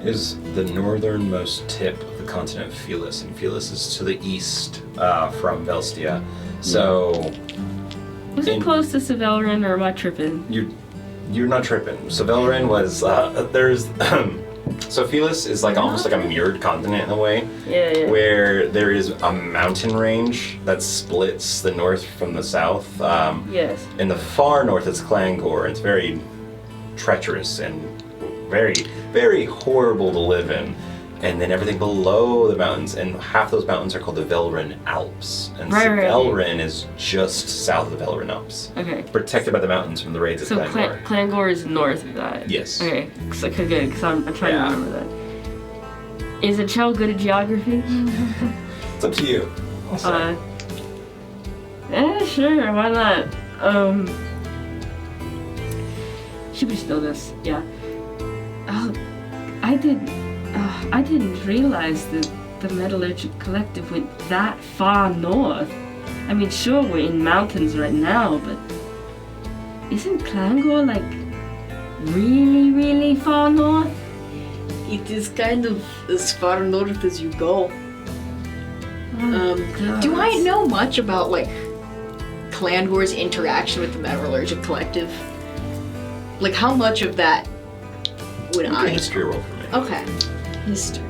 Is the northernmost tip of the continent of Felis, and Felis is to the east from Velstia. So Was it close to Sevelrin, or am I tripping? you're not tripping. Sevelrin was there's so Felis is like almost like a mirrored continent in a way, Yeah. where there is a mountain range that splits the north from the south. Yes. In the far north, it's Clangor. It's very treacherous and very, very horrible to live in. And then everything below the mountains, and half those mountains are called the Velrin Alps. And Right. Velrin is just south of the Velrin Alps. Okay. Protected by the mountains from the raids of So Clangor. Clangor is north of that? Yes. Okay, so, good, because I'm trying Yeah. to remember that. Is a Chell good at geography? It's up to you. I'll say. Sure, why not? Should we still this? Yeah. Oh, I didn't realize that the Metallurgic Collective went that far north. I mean, sure, we're in mountains right now, but isn't Clangor like really, really far north? It is kind of as far north as you go. God. Do I know much about like Clangor's interaction with the Metallurgic Collective? Like how much of that would Make a I? history roll for me. Okay. History.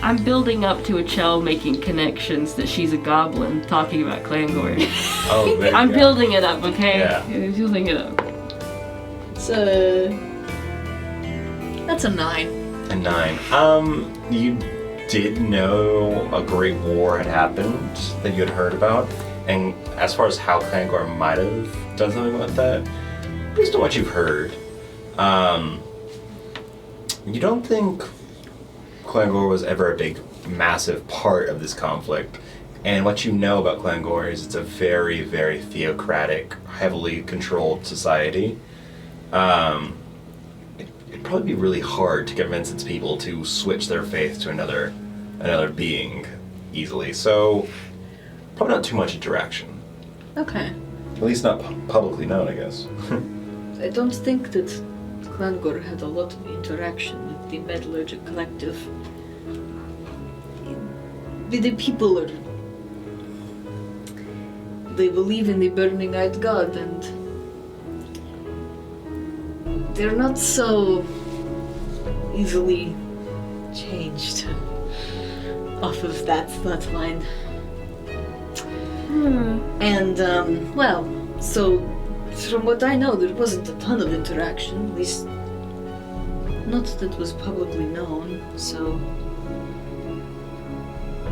I'm building up to a Chell making connections that she's a goblin talking about Clangor. Oh, there you I'm go. building it up, okay? Yeah. I'm building it up. That's a 9. A 9. You did know a great war had happened that you had heard about, and as far as how Clangor might have done something about that, based on what you've heard, you don't think Clangor was ever a big, massive part of this conflict. And what you know about Clangor is it's a very, very theocratic, heavily controlled society. It'd probably be really hard to convince its people to switch their faith to another being easily. So, probably not too much interaction. Okay. At least not publicly known, I guess. I don't think that Clangor had a lot of interaction with the Metallurgic Collective. The people are... They believe in the Burning-Eyed God, and they're not so easily changed off of that line. And, well, so from what I know, there wasn't a ton of interaction, at least not that was publicly known, so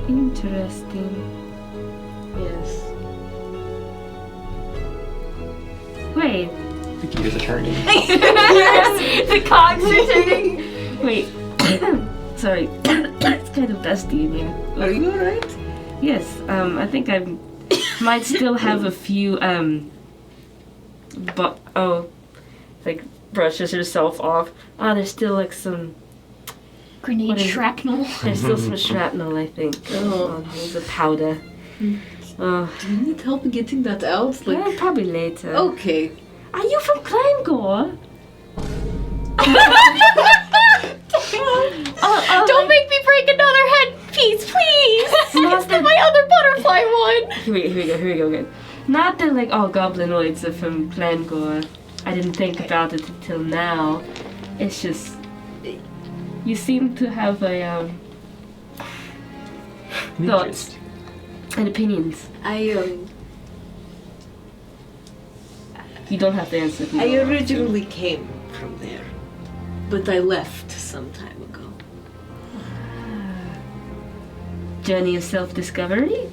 Interesting. yes. Wait. The gears are turning. The cogs are turning. Wait. Sorry. It's kind of dusty in here. Are you alright? Yes, I think I might still have a few, like brushes herself off. There's still like some, Grenade What is it? shrapnel. there's still some shrapnel, I think. There's a powder. Do you need help getting that out? Probably later. Okay. Are you from Clangor? Don't make me break another headpiece, please! It's my other butterfly one! Here we go again. Not that like all goblinoids are from Clangor. I didn't think about it until now. It's just you seem to have a thoughts and opinions. You don't have to answer. if you I don't want to. originally came from there, but I left some time ago. Journey of self-discovery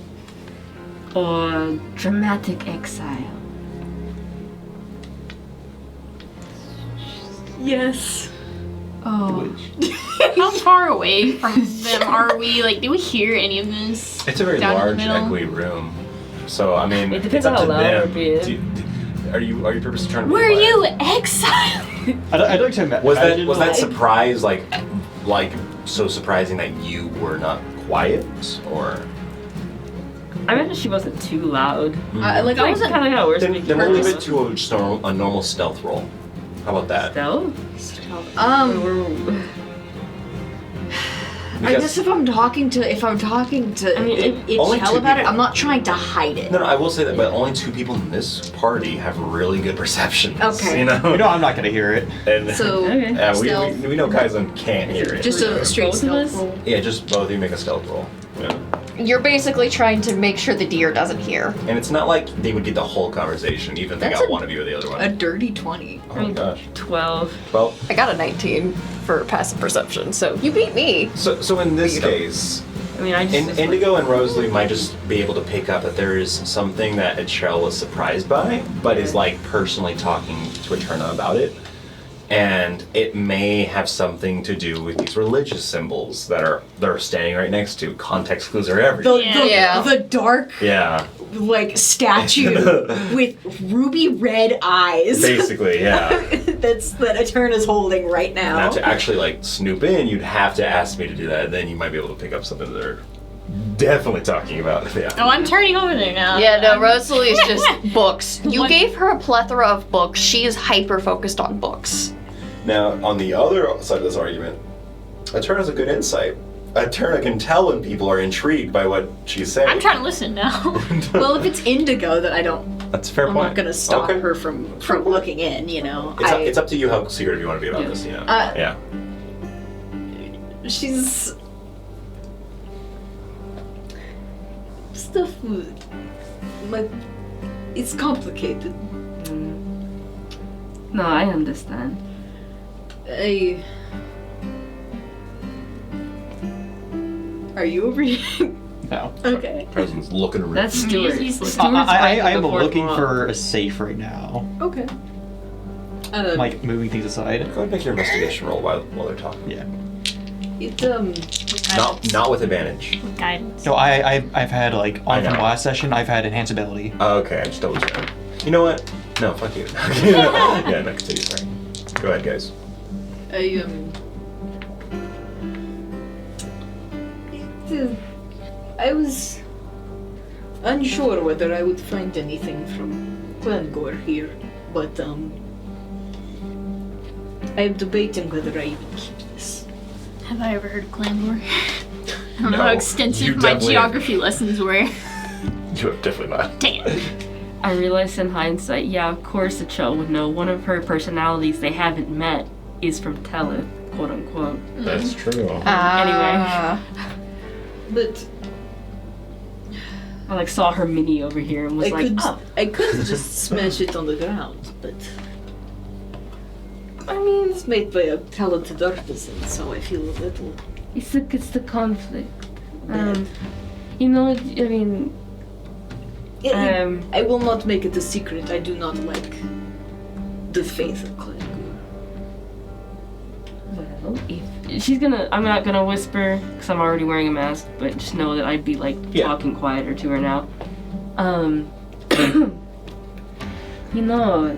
or dramatic exile. Yes. Oh. How far away from them are we? Like, do we hear any of this? It's a very down in the large, middle? echoey room. So I mean, It depends it's up how to loud them. we're being. Are you purposely trying to? be Were quiet? you exiled? I'd like to imagine. Was that surprise like so surprising that you were not quiet, or? I imagine she wasn't too loud. I Like, wasn't. kind of how we're Then speaking. we'll leave it to just a normal stealth roll. How about that? Stealth? I guess if I'm talking to I mean, Only Itchell two about it, people. I'm not trying to hide it. No, I will say that, but only 2 people in this party have really good perceptions. Okay. You know. You know, I'm not gonna hear it. And So Okay. yeah, stealth. we know Kaizen can't hear it. Just a straight Both of stealth us? roll. Yeah, just both of you make a stealth roll. Yeah. You're basically trying to make sure the deer doesn't hear. And it's not like they would get the whole conversation, even if they That's got a- one of you or the other one. A dirty 20. Oh my gosh. 12. Well, I got a 19 for passive perception, so you beat me. so in this case, I mean, I just. Indigo and Rosalie might just be able to pick up that there is something that Itchell was surprised by, but is like personally talking to Eterna about it. And it may have something to do with these religious symbols that they're standing right next to. Context clues are everything. Yeah. The dark Yeah, like statue with ruby red eyes. basically, yeah. that Eterna's holding right now. Now to actually like snoop in, you'd have to ask me to do that, and then you might be able to pick up something that they're definitely talking about. Yeah. Oh, I'm turning over there now. Yeah, no, Rosalie is just books. You What- gave her a plethora of books. She is hyper focused on books. Now, on the other side of this argument, Eterna's a good insight. Eterna can tell when people are intrigued by what she's saying. I'm trying to listen now. Well, if it's Indigo, then That's a fair I'm point. not gonna stop Okay. her from looking in. You know, It's up to you how secretive you want to be about Yeah. this. You know. Uh, yeah. she's stuff. Like it's complicated. No, I understand. Are you over here? No. Okay. President's looking around. That's Stuart. He's- Stuart's I fighting am the fourth looking wall. for a safe right now. Okay. Like moving things aside. Go ahead and make your investigation roll while they're talking. Yeah. Not with advantage. Guidance. No, I've had like I on from know. last session. I've had enhanceability. Okay, I just double checked. You know what? No, fuck you. Yeah, no, continue. Sorry. Go ahead, guys. I was unsure whether I would find anything from Glengore here, but I'm debating whether I even keep this. Have I ever heard of Glengore? I don't know No, how you extensive my definitely- geography lessons were. You have definitely not. Dang it. I realized in hindsight, yeah, of course Itchell would know. One of her personalities they haven't met is from Teleth, quote unquote. That's true. But I like saw her mini over here and was I like, could oh, I could just smash it on the ground, but I mean, it's made by a talented artisan, so I feel a little it's the conflict. You know, I mean, I will not make it a secret. I do not like the faith of Glengore. well, if she's gonna, I'm not gonna whisper because I'm already wearing a mask, but just know that I'd be like Yeah. talking quieter to her now. You know,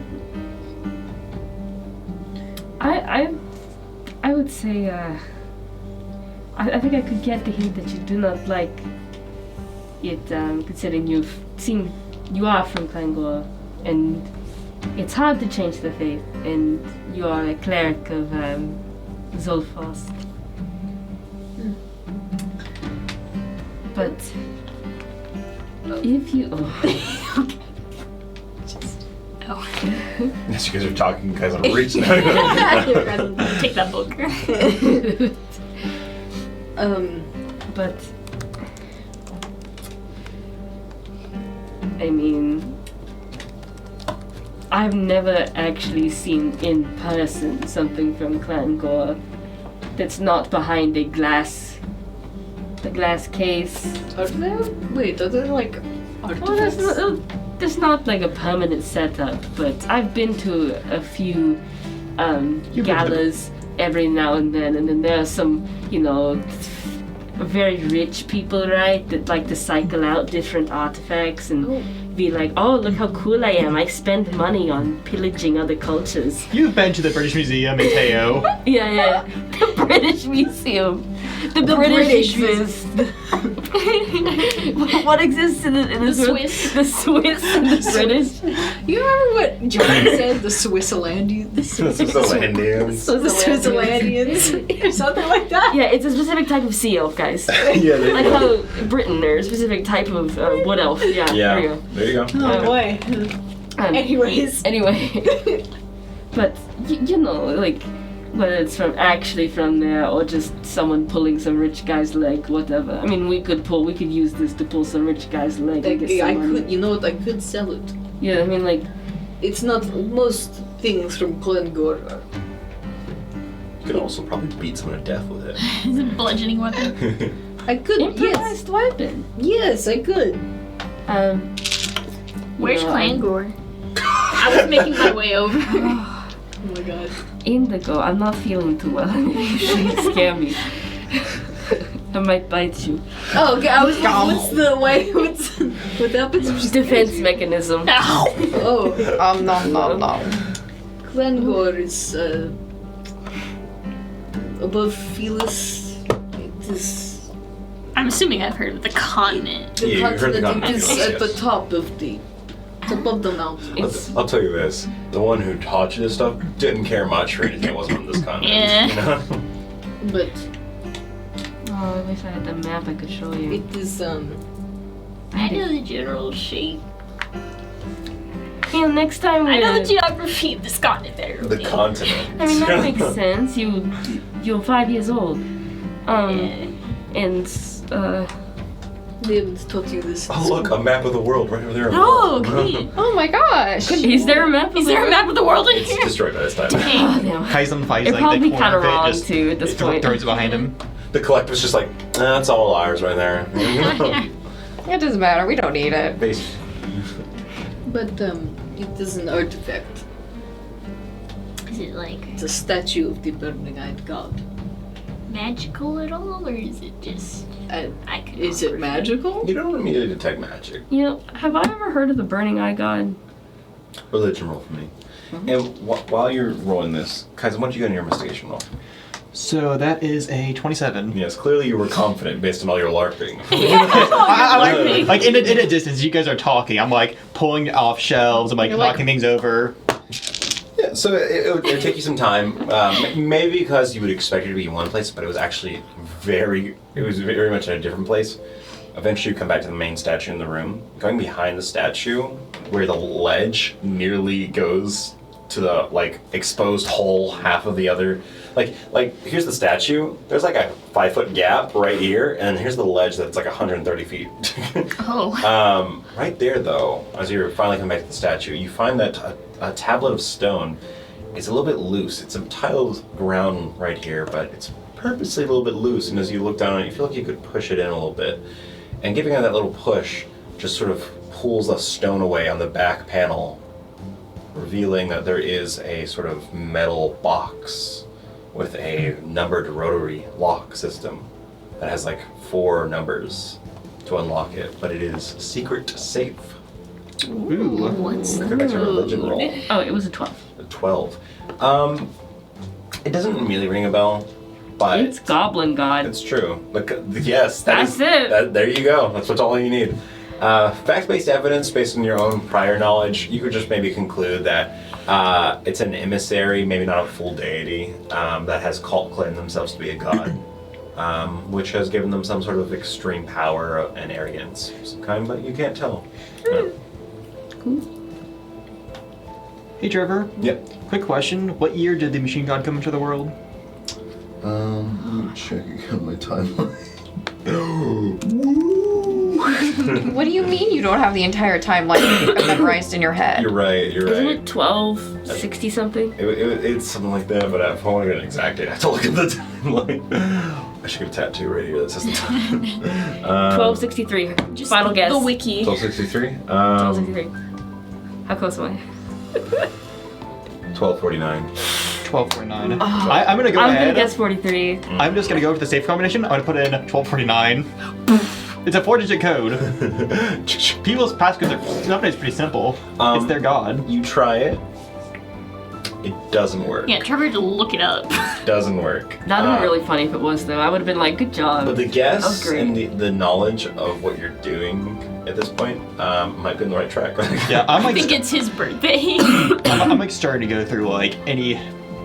I would say, I think I could get the hint that you do not like it, considering you are from Glengore, and it's hard to change the faith, and you are a cleric of Zolfos. But if you, Oh, Yes, you guys are talking, guys. I'm reaching. take that book. but I mean, I've never actually seen in person something from Glengore that's not behind the glass case. Are there? Wait, are there like Well, artifacts? there's not like a permanent setup, but I've been to a few You've been to the- galas every now and then there are some, very rich people, right, that like to cycle out different artifacts and be like, oh, look how cool I am. I spend money on pillaging other cultures. You've been to the British Museum in Teo. Yeah. The British Museum. The British exist. What exists in the Swiss. The Swiss and the British. You remember what John said? The Swissalandians? The Swissalandians. The Swissalandians? Or something like that? Yeah, it's a specific type of sea elf, guys. Yeah, there Like you go. how Britain, they're a specific type of wood elf. Yeah, there you Yeah, go. there you go. Oh boy. Anyways. Anyway. But, like, whether it's from there or just someone pulling some rich guy's leg, whatever. I mean, we could use this to pull some rich guy's leg and get I some money. could, you know what? I could sell it. Yeah, I mean, like, It's not most things from Glengor are. You could also probably beat someone to death with it. It's a bludgeoning weapon. I could. improvised weapon. Yes, I could. Where's you know, Clangor? I was making my way over. Oh my god. Indigo, I'm not feeling too well. You shouldn't scare me. I might bite you. Oh, okay. I was like, what's the way? What happens? Defense mechanism. Ow! Oh, Nom. Glengor is above Felis. It is I'm assuming I've heard of the continent. the Yeah, you heard the continent. It is continent, at the yes. top of the. It's above the mountain. It's I'll tell you this: the one who taught you this stuff didn't care much for anything that wasn't on this continent. Yeah. You know? But oh, I wish I had the map I could show you. it is I know the general shape. Next time I know we're- the geography of this continent better. The continent. I mean, that makes sense. You're 5 years old. Yeah. And they haven't taught you this. Oh look, a map of the world right over there. Oh, okay. Oh my gosh. is there a map? Is there a map of the world in It's here? destroyed by this time. Oh, no. Kaizan fights It'd like probably the be corner kind of of it, wrong just too at this point. throws it behind him. The collective's just like, that's all ours right there. It doesn't matter. We don't need it. Base. But it is an artifact. Is it like It's a statue of the burning-eyed god. magical at all, or is it just I could? Is it magical? You don't immediately detect magic. Have I ever heard of the Burning Eye God? Religion roll for me. And while you're rolling this, Kaizen, what did you get in your investigation roll? So that is a 27. Yes, clearly you were confident based on all your LARPing. I like in a distance, you guys are talking. I'm like pulling off shelves. I'm like You're like- knocking things over. Yeah, so it would take you some time. Maybe because you would expect it to be in one place, but it was actually very much in a different place. Eventually you come back to the main statue in the room. Going behind the statue, where the ledge nearly goes to the like exposed whole half of the other. Like here's the statue. There's like a 5-foot gap right here, and here's the ledge that's like 130 feet. Oh. Right there, though, as you're finally coming back to the statue, you find that a tablet of stone is a little bit loose. It's a tiled ground right here, but it's purposely a little bit loose. And as you look down on it, you feel like you could push it in a little bit. And giving it that little push just sort of pulls the stone away on the back panel, revealing that there is a sort of metal box with a numbered rotary lock system that has like 4 numbers to unlock it, but it is secret safe. Ooh. What's Go back to your religion roll. Oh, it was a 12. A 12. It doesn't really ring a bell, but It's Goblin God. it's true. Yes, That's it. There you go. That's all you need. Fact-based evidence based on your own prior knowledge, you could just maybe conclude that it's an emissary, maybe not a full deity, that has claimed themselves to be a god, which has given them some sort of extreme power and arrogance of some kind, but you can't tell. No. Hey Trevor, Yep. quick question. What year did the machine god come into the world? Let me check again my timeline. What do you mean you don't have the entire timeline memorized in your head? You're right. Isn't it 1260 something? It's something like that, but if I want to get an exact date, I have to look at the timeline. I should get a tattoo right here that says the time. 1263. Just Final guess. the wiki. 1263? 1263. How close am I? 1249. 1249. I'm gonna go I'm ahead. gonna guess 43. I'm just gonna go with the safe combination. I'm gonna put in 1249. It's a 4-digit code. People's passcodes are sometimes pretty simple. It's their god. You try it. It doesn't work. Yeah, Trevor had to look it up. Doesn't work. That'd been really funny if it was, though. I would have been like, good job. But the That guess was great. and the knowledge of what you're doing at this point might be on the right track. Yeah, I'm I like, think it's his birthday. I'm like starting to go through like any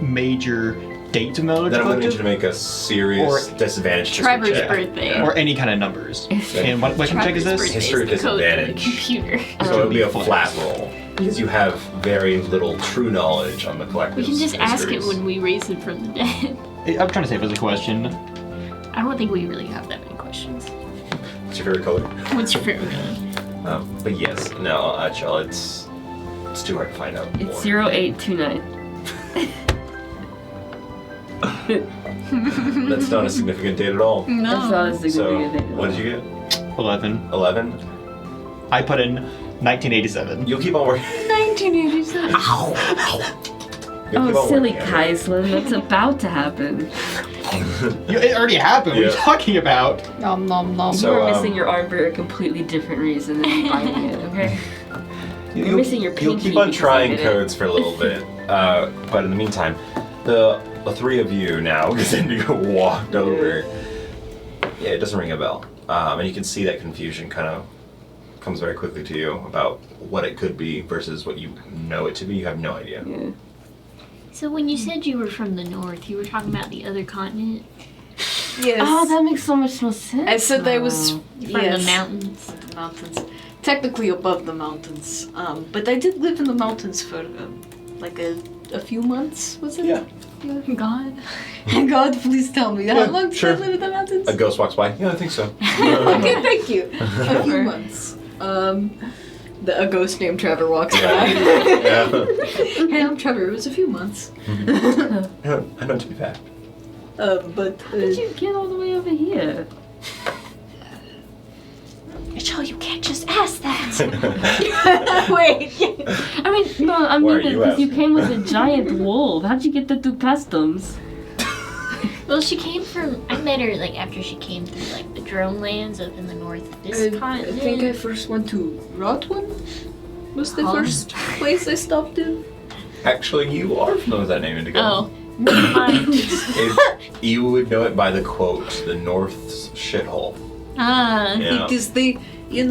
major dates of knowledge Then I'm going to need you collective to make a serious disadvantage history Trevor's check. birthday. or any kind of numbers. And what kind of check is Trevor's this? birthday History is the code to the disadvantage. computer. So it would be a Flat. flat roll. Because you have very little true knowledge on the collective. We can just ask it when we raise it from the dead. I'm trying to save it as a question. I don't think we really have that many questions. What's your favorite color? What's your favorite color? But yes, no, chill. It's too hard to find out. It's more. 0829. That's not a significant date at all. That's not a No. So, significant thing. what did you get? 11. 11? I put in 1987. You'll keep on working. 1987. You'll keep Oh, on silly working at it. Kaislin, that's about to happen. It already happened. What are you Yeah. talking about? Nom nom nom. So, You're missing your arm for a completely different reason than buying it, okay? You're missing your You'll pinky keep on because I trying did it. codes for a little bit, but in the meantime, the three of you now continue to walk over. Yeah, it doesn't ring a bell, and you can see that confusion kind of comes very quickly to you about what it could be versus what you know it to be. You have no idea. Yeah. So when you said you were from the north, you were talking about the other continent? Yes. Oh, that makes so much more sense. I said I was now. From the mountains? The mountains. Technically above the mountains. But I did live in the mountains for like a few months, was it? Yeah. God. God, please tell me. How Yeah, long did sure. I live in the mountains? A ghost walks by. Yeah, I think so. Okay, thank you. A few months. A ghost named Trevor walks by. Yeah. Hey, I'm Trevor. It was a few months. I know to be fact. But How did you get all the way over here? Mitchell, you can't just ask that. wait. I mean, no, I Where mean are you because you at? came with a giant wolf. How'd you get that through customs? Well, she came from. I met her like after she came through like the drone lands up in the north of this I continent. think I first went to Rotwin. Was the Huh? first place I stopped in? Actually, you are familiar with that name, Indigo. Oh, never mind. You would know it by the quote, the North's shithole. Ah, Yeah. It is the, the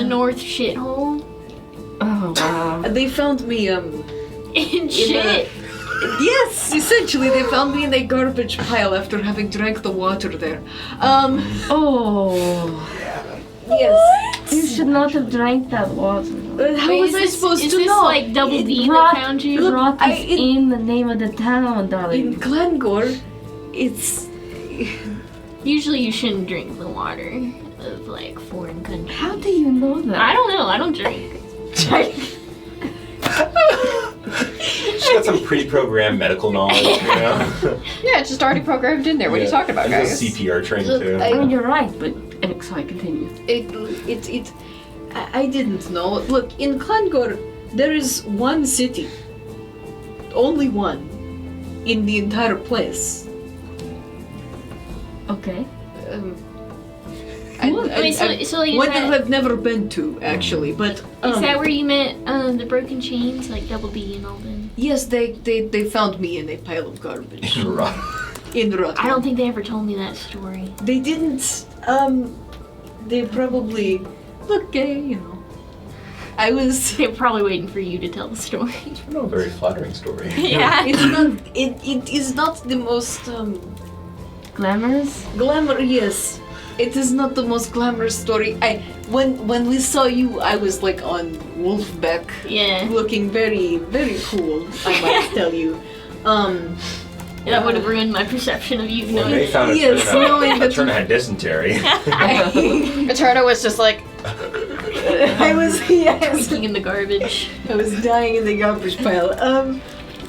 north shithole. Oh wow. they found me And shit. Yes, essentially they found me in a garbage pile after having drank the water there. Oh, Yes. you should not have drank that water. How Wait, was is I this- supposed is to this know? like Double D Rot- that found you? Look, Rot I- is it- in the name of the town, In darling. Glengor, it's Usually you shouldn't drink the water of like foreign countries. How do you know that? I don't know. I don't drink. She's got some pre-programmed medical knowledge, you know? Yeah, it's just already programmed in there. What are you talking about, and guys? she's CPR trained Look, too. I mean, you're right, but sorry, continue. I didn't know. Look, in Glengor, there is one city. Only one. In the entire place. Okay. Wait, so like, One that I've never been to, actually, but is that where you met the broken chains, like Double D and all them? yes, they found me in a pile of garbage Right. in Rot. I don't think they ever told me that story. They didn't. They probably look gay, you know. I was. They were probably waiting for you to tell the story. No, a very flattering story. Yeah. It's not. It is not the most Glamorous? glamour. Yes, it is not the most glamorous story. When we saw you, I was like on Wolfbeck, Yeah. looking very very cool. I might tell you. That would have ruined my perception of you. When knowing they found Yes, knowing a that Turner had dysentery. Eterna was just like, I was yes. Thinking in the garbage. I was dying in the garbage pile.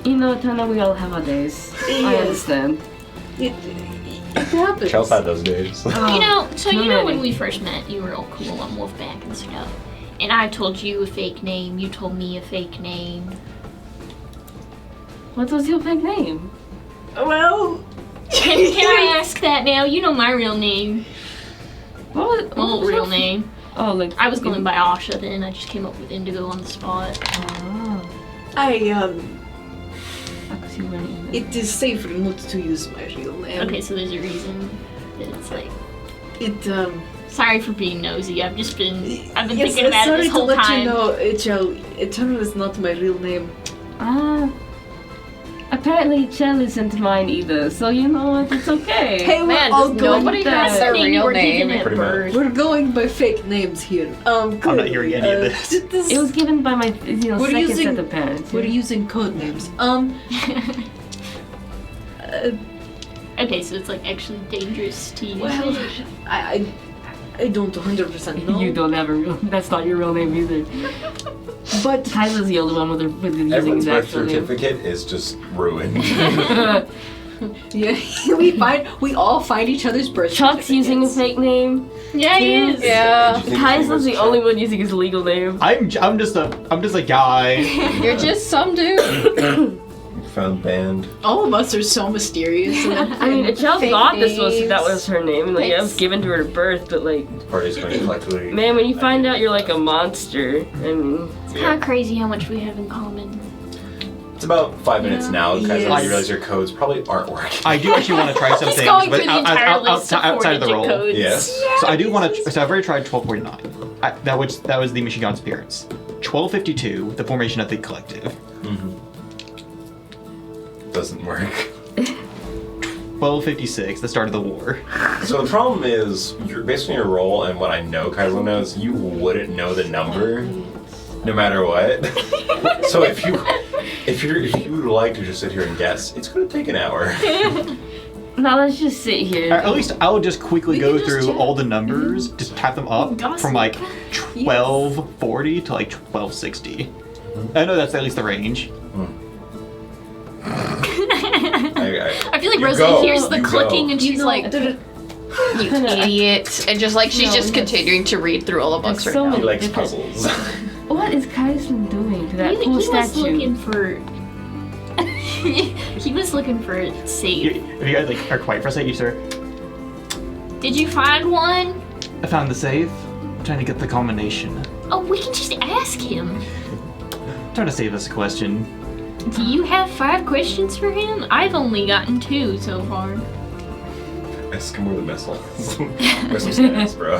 You know, Tana, we all have our days. I Yes. understand. It happens. Chelsea had those days. You know, so you know when Alrighty. we first met, you were all cool on Wolfpack and stuff. And I told you a fake name, you told me a fake name. What was your fake name? Well, Can I ask that now? You know my real name. What Well, was real your- name. Oh, like I was going by Asha then. I just came up with Indigo on the spot. Oh, I because you weren't even. it is safer not to use my real name. Okay, so there's a reason that it's like. It Sorry for being nosy. I've been yes, thinking about it sorry this whole to let time. you know, Eternal is not my real name. Apparently, Chell isn't mine either. So you know what? It's okay. Hey, we're Man, all does going. nobody with has that. their Thing you real were given name? at Pretty much. birth. We're going by fake names here. Good. I'm not hearing any of this. It was given by my, We're second using- set of parents. We're using code names. Okay, so it's like actually dangerous to use Well, it. I don't 100% know. You don't have a real. That's not your real name either. But Tyler's the only one with using Everyone's his birth actual name. certificate is just ruined. yeah, we all find each other's birth Chuck's using a certificates. fake name. Yeah, he is. Yeah. Did you think his name Tyler's was the Chuck? only one using his legal name. I'm just a guy. You're just some dude. Found band. All of us are so mysterious. I mean, Chell Fake thought names. that was her name. Like, it was Fakes. given to her at birth, but like, Party's going to collectively. man, when you find out you're like a monster, I mean, It's kind of crazy how much we have in common. It's about 5 minutes now, because Yes. you realize your codes probably aren't working. I do actually want to try some He's things, going but through the entire list of outside of the 4-digit roll. codes. Yes. So I do want to. So I've already tried 1249. That was the Machine God's appearance. 1252, the formation of the collective. Doesn't work. 1256, the start of the war. So the problem is, based on your role and what I know Kaizo knows, you wouldn't know the number, no matter what. So if you would like to just sit here and guess, it's going to take an hour. now let's just sit here. At least I'll just quickly We go can just through chat. all the numbers, just tap them up Gossip. from like 1240 to like 1260. I know that's at least the range. I feel like You Rosie go. hears the You clicking go. and she's like, You idiot. And just like she's just continuing to read through all the books There's right so now. He many likes different- puzzles. What is Kaizen doing to that he poor was statue? looking for. He was looking for a safe. If you guys like are quiet for a second, you sir. Did you find one? I found the safe. I'm trying to get the combination. Oh, we can just ask him. Trying to save us a question. Do you have 5 questions for him? I've only gotten 2 so far. Ask him where the missiles. Where's some snacks, bro?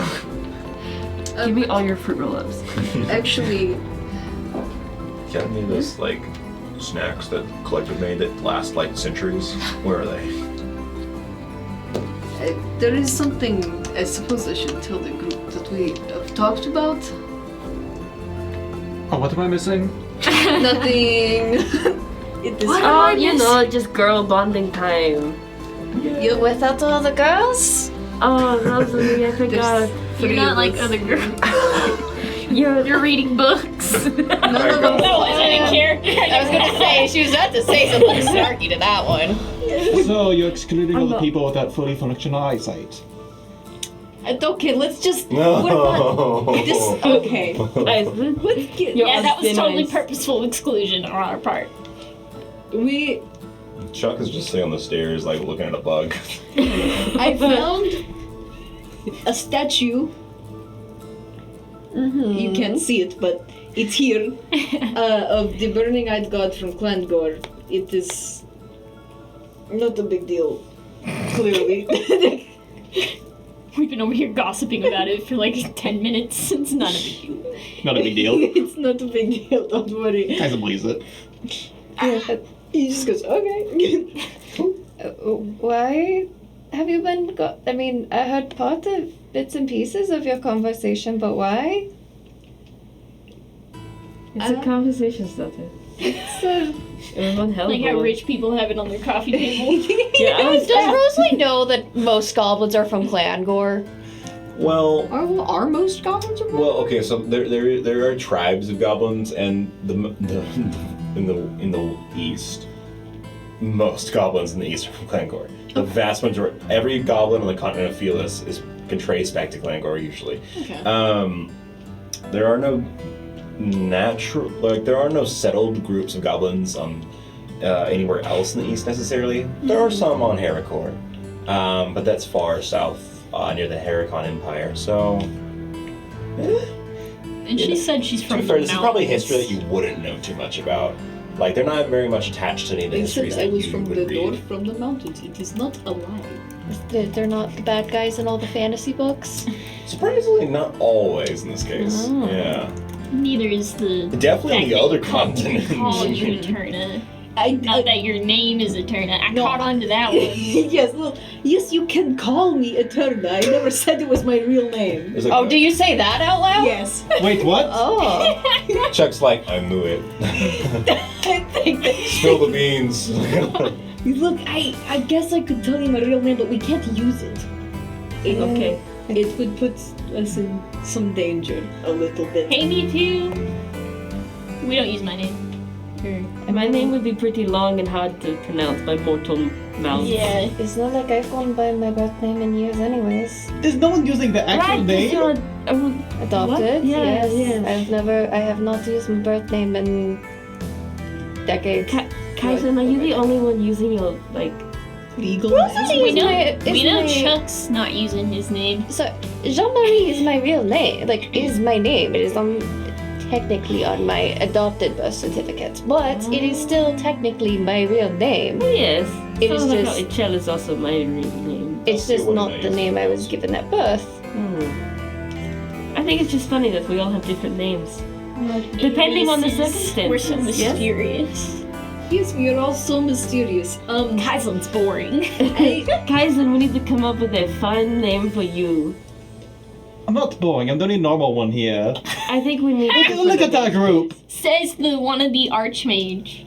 Give me all your fruit roll-ups. Actually, Got any of those like snacks that Collective made that last like centuries? Where are they? there is something I suppose I should tell the group that we have talked about. Oh, what am I missing? Nothing. It is Oh, you know, just girl bonding time. Yep. Without all the girls? Oh, Rosalie, I forgot. You're not like other girls. You're reading books. None of God. them. That wasn't in character. I was gonna say, she was about to say something snarky to that one. So you're excluding I'm all the not- people without fully functional eyesight. Okay, let's just. No. What about this? Okay. Guys, Let's get. Yeah, that was Austin totally eyes. purposeful exclusion on our part. We. Chuck is just sitting on the stairs, like looking at a bug. I found a statue. You can't see it, but it's here. Of the burning-eyed god from Klangor. It is not a big deal, clearly. We've been over here gossiping about it for like 10 minutes. It's not a big deal. Not a big deal. It's not a big deal. Don't worry. Guys believes it. He just goes, okay. Why have you been I mean, I heard part of bits and pieces of your conversation, but why? it's a conversation starter. It's It was one hell of Like a how one. rich people have it on their coffee table. Yeah, I was, Does Rosalie know that most goblins are from Klangor? Well, Are most goblins or well, okay. So there are tribes of goblins, and in the east, most goblins in the east are from Klangor. The vast majority, every goblin on the continent of Felis can trace back to Klangor usually. Okay. There are no settled groups of goblins anywhere else in the east necessarily. There are some on Heracor, but that's far south near the Heracon Empire. So, And she said she's to from be the fair, this is probably mountains. history that you wouldn't know too much about. Like, they're not very much attached to any of the They said histories I that was you from would the read. north, from the mountains. It is not a lie. They're not the bad guys in all the fantasy books. Surprisingly, not always in this case. Oh. Yeah. Neither is the Definitely on fact the that other you call continents. you Eterna. I Not that your name is Eterna. I No. caught on to that one. yes, well, yes, you can call me Eterna. I never said it was my real name. There's like Oh, do you say that out loud? Yes. Wait, what? Oh. Chuck's like, I knew it. I think that. Spill the beans. Look, I guess I could tell you my real name, but we can't use it. Okay. It would put us in some danger a little bit. Hey, me too. We don't use my name. And my name would be pretty long and hard to pronounce by mortal mouths. Yeah. It's not like I've gone by my birth name in years anyways. There's no one using the actual Right, 'cause name? you're Adopted? What? Yeah, yes. yeah. I have not used my birth name in decades. Kaisen, are you the only one using your, like... Legal We know, my- we is know my- Chuck's not using his name. So, Jean-Marie is my real name. Like, is my name. It is technically on my adopted birth certificate. But it is still technically my real name. Yes. It is Sounds like just- how Ichel is also my real name. It's That's just your not name. the name I was given at birth. I think it's just funny that we all have different names. Depending on the circumstances. We're so yes? mysterious. Yes, we are all so mysterious. Kaisen's boring. Kaisen, we need to come up with a fun name for you. I'm not boring, I'm the only normal one here. I think we need to Look at that group! Says the wannabe archmage.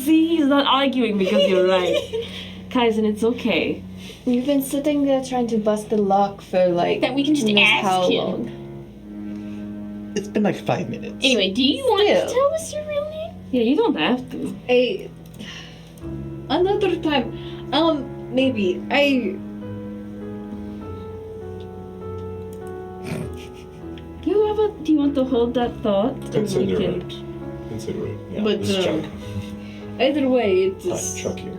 See, he's not arguing because you're right. Kaisen, it's okay. You've been sitting there trying to bust the lock for like That we can just who knows ask how him. long. It's been like 5 minutes. Anyway, do you want to Still. tell us your real name? Yeah, you don't have to. Another time. Maybe. Do you want to hold that thought? And we Consider can- it. Consider it. Yeah, But, this is Chuck. Either way, it Hi, is. Chuck here.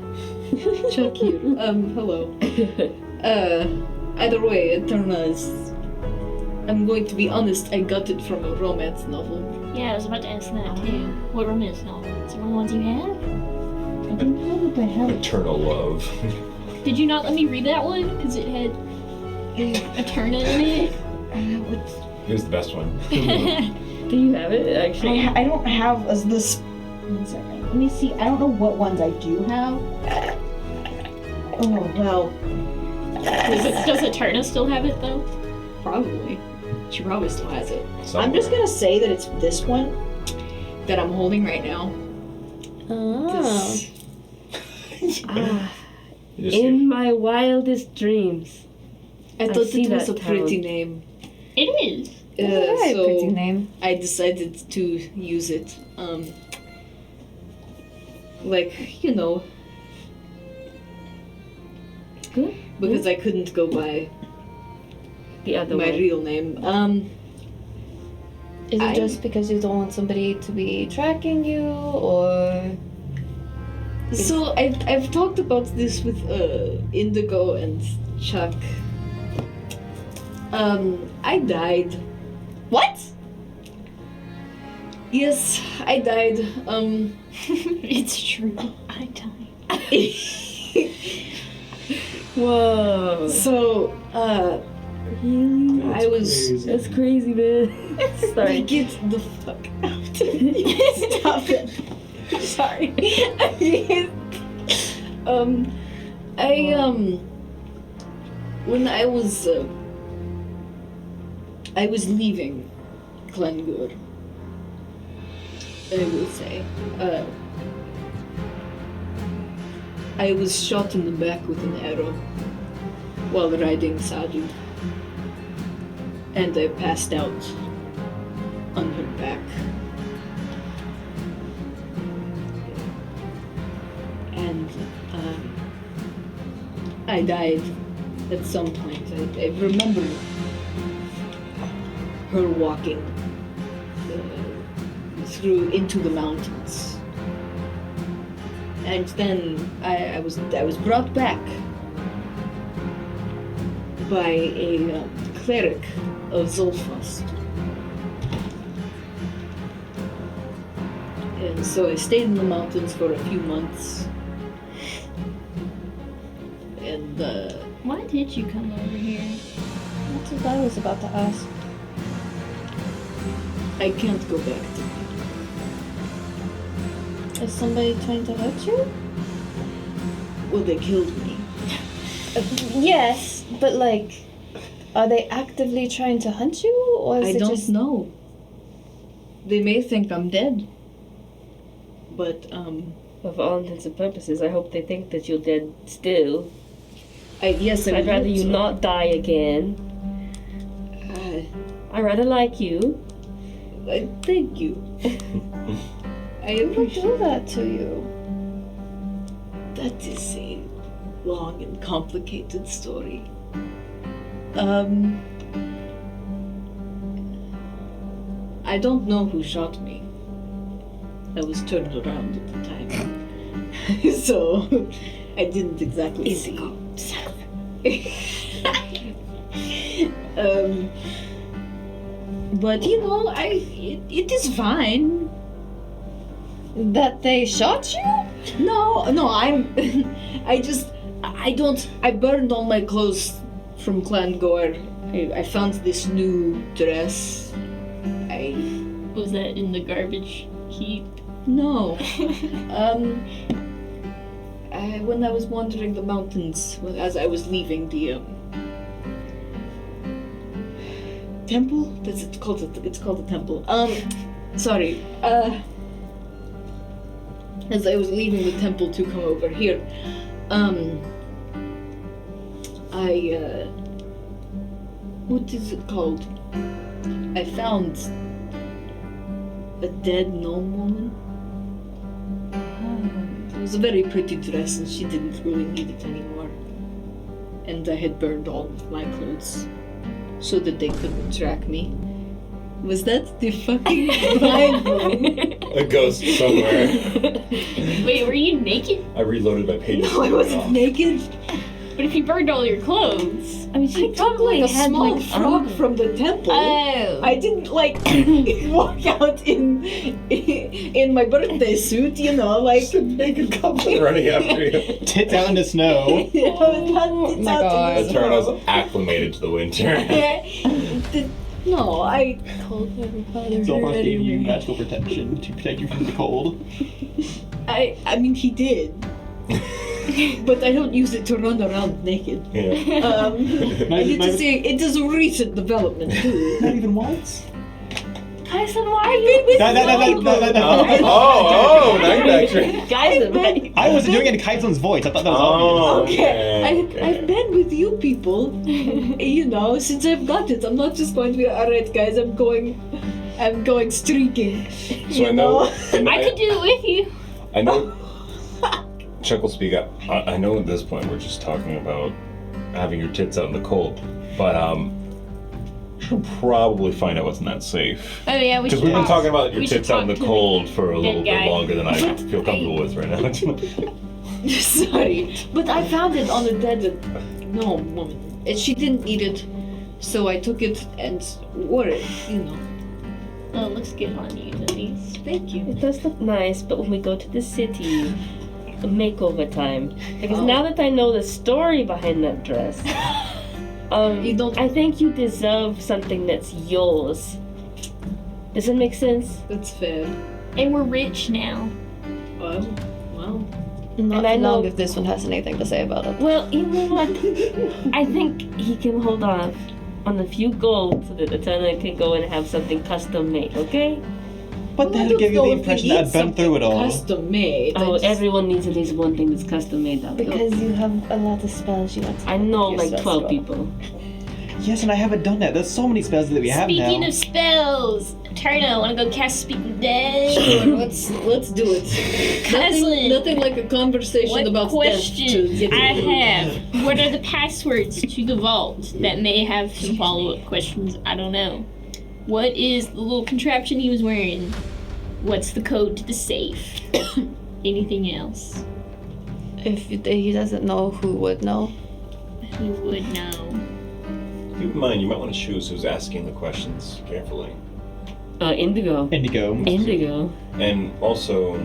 Chuck here. Hello. Either way, Eterna is. I'm going to be honest, I got it from a romance novel. Yeah, I was about to ask that too. What romance novel? Is it one of the ones you have? I don't know what I have. Eternal love. Did you not let me read that one? Because it had Eterna in it? Here's the best one. Do you have it, actually? I don't have as this. One second. Let me see. I don't know what ones I do have. Oh well, Does Eterna still have it though? Probably. She probably still has it. I'm just gonna say that it's this one. That I'm holding right now. Oh. In my wildest dreams. I thought see it was a that pretty town. name. It is. Very So pretty name. I decided to use it. Like, you know, Good. because I couldn't go by The other my way. real name. Is it I- just because you don't want somebody to be tracking you, or So I've talked about this with Indigo and Chuck. I died. what? Yes, I died. It's true. I died. Whoa. So Really? I was. That's crazy, man. Sorry. Get the fuck out. Stop it. Sorry. When I was leaving Glengur, I will say, I was shot in the back with an arrow while riding Sadu, and I passed out on her back. And I died at some point. I remember her walking through into the mountains And then I was brought back by a cleric of Zolfast. And so I stayed in the mountains for a few months. And Why did you come over here? That's what I was about to ask. I can't go back to Is somebody trying to hurt you? Well, they killed me. Yes, but like, are they actively trying to hunt you, or is I it don't just know. They may think I'm dead. But, For all intents and purposes, I hope they think that you're dead still. yes, I I'd rather hope you so. not die again. I rather like you. Thank you. I who would appreciate do that to you? that. Is a long and complicated story. I don't know who shot me. I was turned around at the time. So, I didn't exactly see. But you know, it is fine. That they shot you? No, I burned all my clothes from Clan Gore. I found this new dress. Was that in the garbage heap? No. When I was wandering the mountains, as I was leaving the temple. It's called a temple. Sorry. As I was leaving the temple to come over here, what is it called? I found a dead gnome woman. It was a very pretty dress, and she didn't really need it anymore. And I had burned all of my clothes so that they couldn't track me. Was that the fucking vibe? A ghost somewhere. Wait, were you naked? I reloaded my pages. No, I wasn't naked. But if you burned all your clothes. I mean, she I took probably like a had small like frog armor. from the temple. Oh. I didn't like walk out in my birthday suit, you know, like Naked couple running after you. Tits out in the snow. Oh my God. That's right, I was acclimated to the winter. No, I Told her father. Zolfar gave you magical protection to protect you from the cold. mean he did. But I don't use it to run around naked. Yeah. I need to say it is a recent development too. Not even once? Tyson, why are you? Oh, now you're back. Guys, are right. I wasn't doing it in Kaizun's voice. I thought that was obvious. Okay, I've been with you people, you know, since I've got it. I'm not just going to be alright, guys. I'm going streaking. So I know. I could do it with you. I know. Chuck will speak up. I know at this point we're just talking about having your tits out in the cold, but should probably find out what's in that safe. Oh yeah, we should. Because we've been talking about your we tits should out in the talk to cold for a little guy. bit longer than I feel comfortable with right now. Sorry, but I found it on a dead gnome woman, and she didn't need it, so I took it and wore it. You know. Oh, it looks good on you, Denise. Thank you. It does look nice, but when we go to the city, a makeover time. Because Oh. now that I know the story behind that dress, You don't. I think you deserve something that's yours. Does it make sense? That's fair. And we're rich now. Well. Not And I for long know- if this one has anything to say about it. Well, you know what? I think he can hold off on a few gold so that the tenant can go and have something custom made, okay? But that'll give you the impression that I've been through it all. Custom made. Oh, everyone needs at least one thing that's custom made though. Because you have a lot of spells you want to I know your like spells 12 go. people. Yes, and I haven't done that. There's so many spells that we have Speaking now. of spells, Turno, wanna go cast Speak of Dead? Sure, let's do it. Cousin, Nothing like a conversation what about questions death to get I through. have? What are the passwords to the vault that may have some follow-up questions? I don't know. What is the little contraption he was wearing? What's the code to the safe? Anything else? If he doesn't know, who would know? Who would know? Keep in mind, you might want to choose who's asking the questions carefully. Indigo. Indigo. Indigo. And also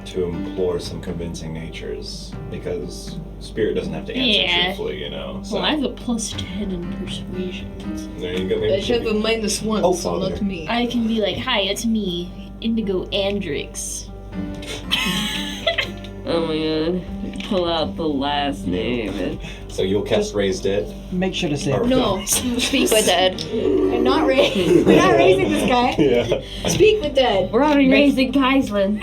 to implore some convincing natures, because Spirit doesn't have to answer Yeah. truthfully, you know. So Well, I have a +10 in persuasion. there you go. I Maybe have a -1, Oh, so Father. not me. I can be like, hi, it's me, Indigo Andrix. Oh my god. Pull out the last name. So you'll cast Raise Dead. Make sure to say. Or- No, Speak with dead. I'm not raising. We're not raising this guy. Yeah. Speak with dead. We're already raising Kaislin.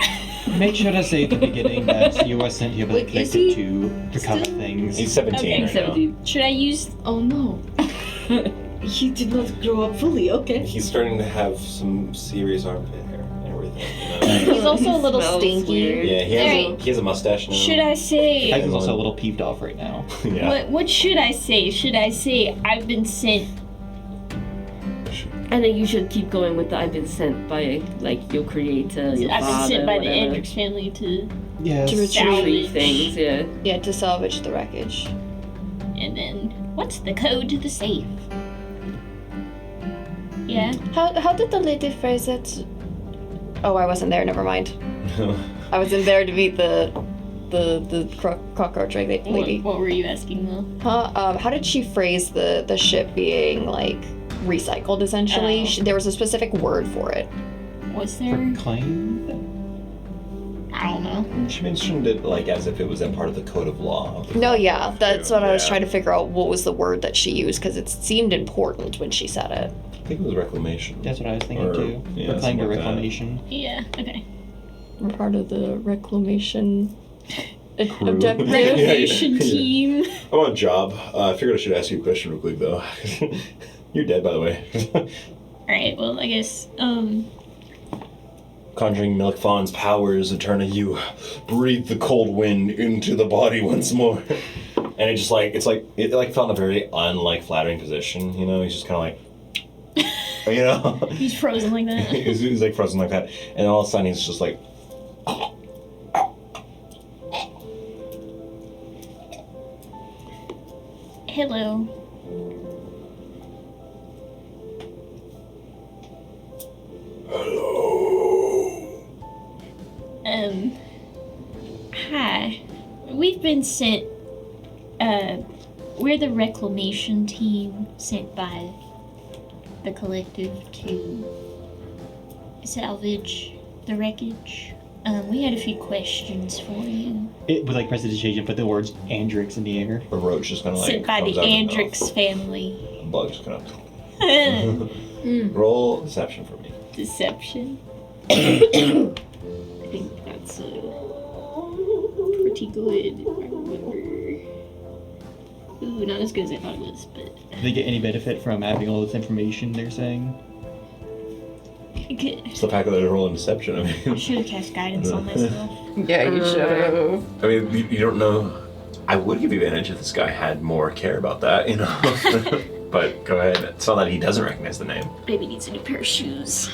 Make sure to say at the beginning that you were sent here by the Wait, is collective he to recover things. He's 17 Okay, right now. 17. Should I use... Oh no. He did not grow up fully. Okay. He's starting to have some serious armpit hair and everything. You know? He's also a little Smells stinky. weird. Yeah, Alright. he has a mustache now. Should I say... Kaisen's also a little peeved off right now. Yeah. What should I say? Should I say I've been sent... I think you should keep going with the I've been sent by, like, your creator, your I've been father, sent by the whatever. Andrix family to... Yes. To Retrieve salvage. things, yeah. Yeah, to salvage the wreckage. And then, what's the code to the safe? Yeah? How did the lady phrase it? Oh, I wasn't there. Never mind. I wasn't there to meet the cockroach lady. What were you asking though? Huh? How did she phrase the ship being like recycled? Essentially, Oh. there was a specific word for it. Was there? Proclaim? I don't know. She mentioned it like as if it was a part of the code of law. Of the No, yeah, that's what I was Yeah. trying to figure out. What was the word that she used? Because it seemed important when she said it. I think it was reclamation. That's what I was thinking Or- too. yeah, Proclaim something your like that. reclamation. Yeah, okay. We're part of the reclamation Crew. objective. Renovation Yeah. team. I'm on a job. I figured I should ask you a question real quick though. You're dead, by the way. Alright, well, I guess, Conjuring Milk Fawn's powers, Eterna, you breathe the cold wind into the body once more. And it felt in a very unlike flattering position, you know? He's just kind of like, you know? he's frozen like that. he's like frozen like that. And all of a sudden he's just like, Hello. Hi. We've been sent, we're the reclamation team sent by the collective to salvage the wreckage. We had a few questions for you. It was like prestidigitation, put the words Andrix in the air. a roach just kind of like Sent by the comes out of his Andrix mouth. family. A bug just kind of. Roll deception for me. Deception. I think that's pretty good. I remember. Ooh, not as good as I thought it was, but Do they get any benefit from having all this information they're saying? It's the fact that they're rolling deception. I I mean, should have cast guidance on myself. Yeah, you should have. I mean, you don't know. I would give you advantage if this guy had more care about that, you know. But go ahead. It's not that he doesn't recognize the name. Baby needs a new pair of shoes.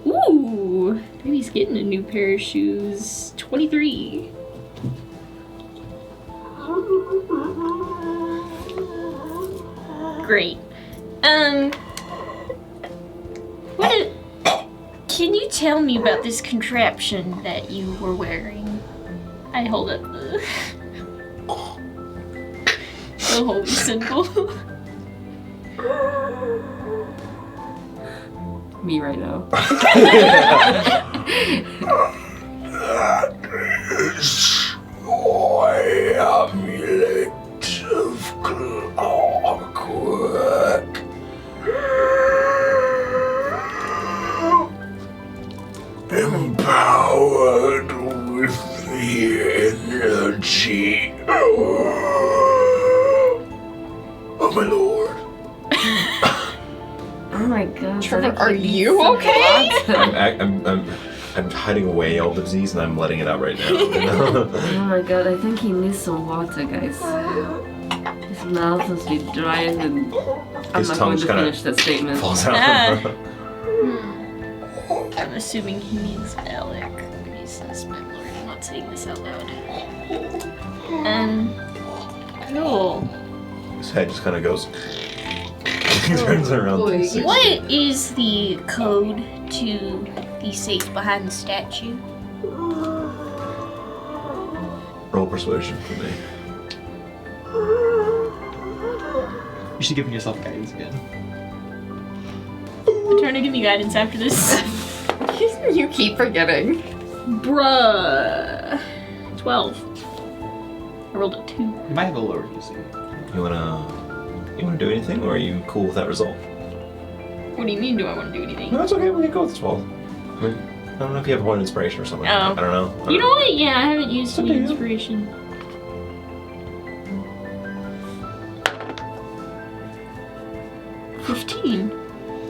Ooh, baby's getting a new pair of shoes. 23. Great. Can you tell me about this contraption that you were wearing? I hold up the holy symbol. Me right now. My amulet of clockwork. Empowered with the energy of my lord. Oh my god. Trevor, are you okay? I'm hiding away all the disease and I'm letting it out right now. You know? Oh my god, I think he needs some water, guys. His mouth must be dry and I'm His not going tongue's to kinda finish that statement. Falls out. Ah. I'm assuming he means Alec. He says, my lord, not to saying this out loud. Cool. His head just kind of goes. He turns around. boy. 360. What is the code to the safe behind the statue? Roll persuasion for me. You should give yourself guidance again. I'm trying to give me guidance after this. You keep forgetting. Bruh. 12. I rolled a 2. You might have a lower DC. You wanna do anything, or are you cool with that result? What do you mean, do I want to do anything? No, it's okay. We can go with 12. I mean, I don't know if you have one inspiration or something. Oh. I don't know. You know what? Yeah, I haven't used any Okay. inspiration.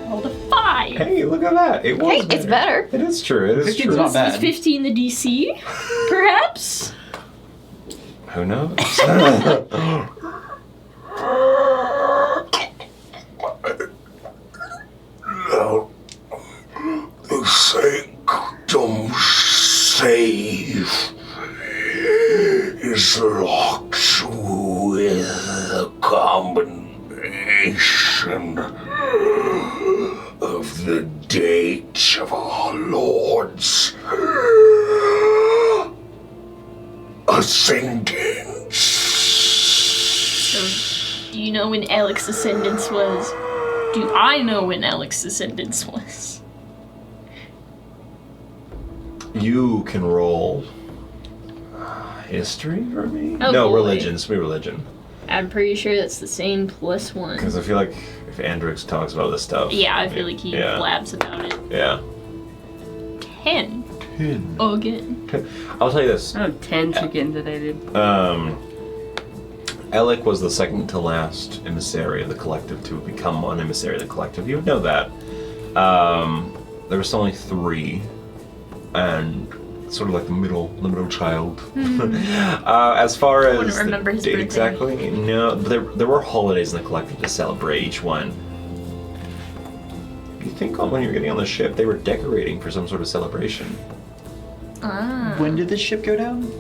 Rolled a 5. Hey, look at that. It was. Hey, it's better. It is true. It is 15's true. not Is bad. 15 the DC? Perhaps? Who knows? Now, the sanctum safe is locked with a combination of the date of our Lord's ascendance. So, do you know when Alex's ascendance was? Do I know when Alex's ascendance was? You can roll history for me? Oh, no, boy. religion. It's be religion. I'm pretty sure that's the same +1. Because I feel like if Andrix talks about this stuff. Yeah, I feel like he Yeah. blabs about it. Yeah. 10. 10. Again. I'll tell you this. Oh, 10 again that I did. Alec was the second to last emissary of the collective to become an emissary of the collective. You would know that. There was only 3, and sort of like the middle child. As far as wouldn't remember his birthday. exactly, no, but there were holidays in the collective to celebrate each one. You think when you were getting on the ship, they were decorating for some sort of celebration. Ah. When did this ship go down?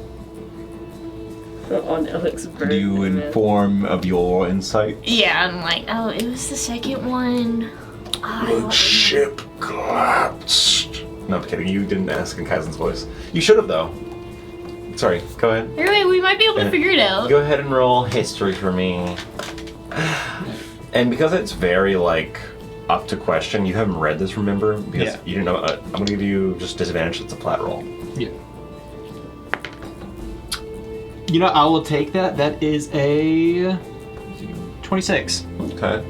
On Alex's birthday. Do you inform of your insight? Yeah, I'm like, oh, it was the second one. Ah, I don't The remember. ship collapsed. No, I'm kidding. You didn't ask in Kaizen's voice. You should have, though. Sorry, go ahead. Anyway, we might be able to figure it out. Go ahead and roll history for me. And because it's very, like, up to question, you haven't read this, remember? Because Yeah. you didn't know. I'm going to give you just disadvantage. It's a flat roll. Yeah. You know, I will take that. That is a 26. Okay.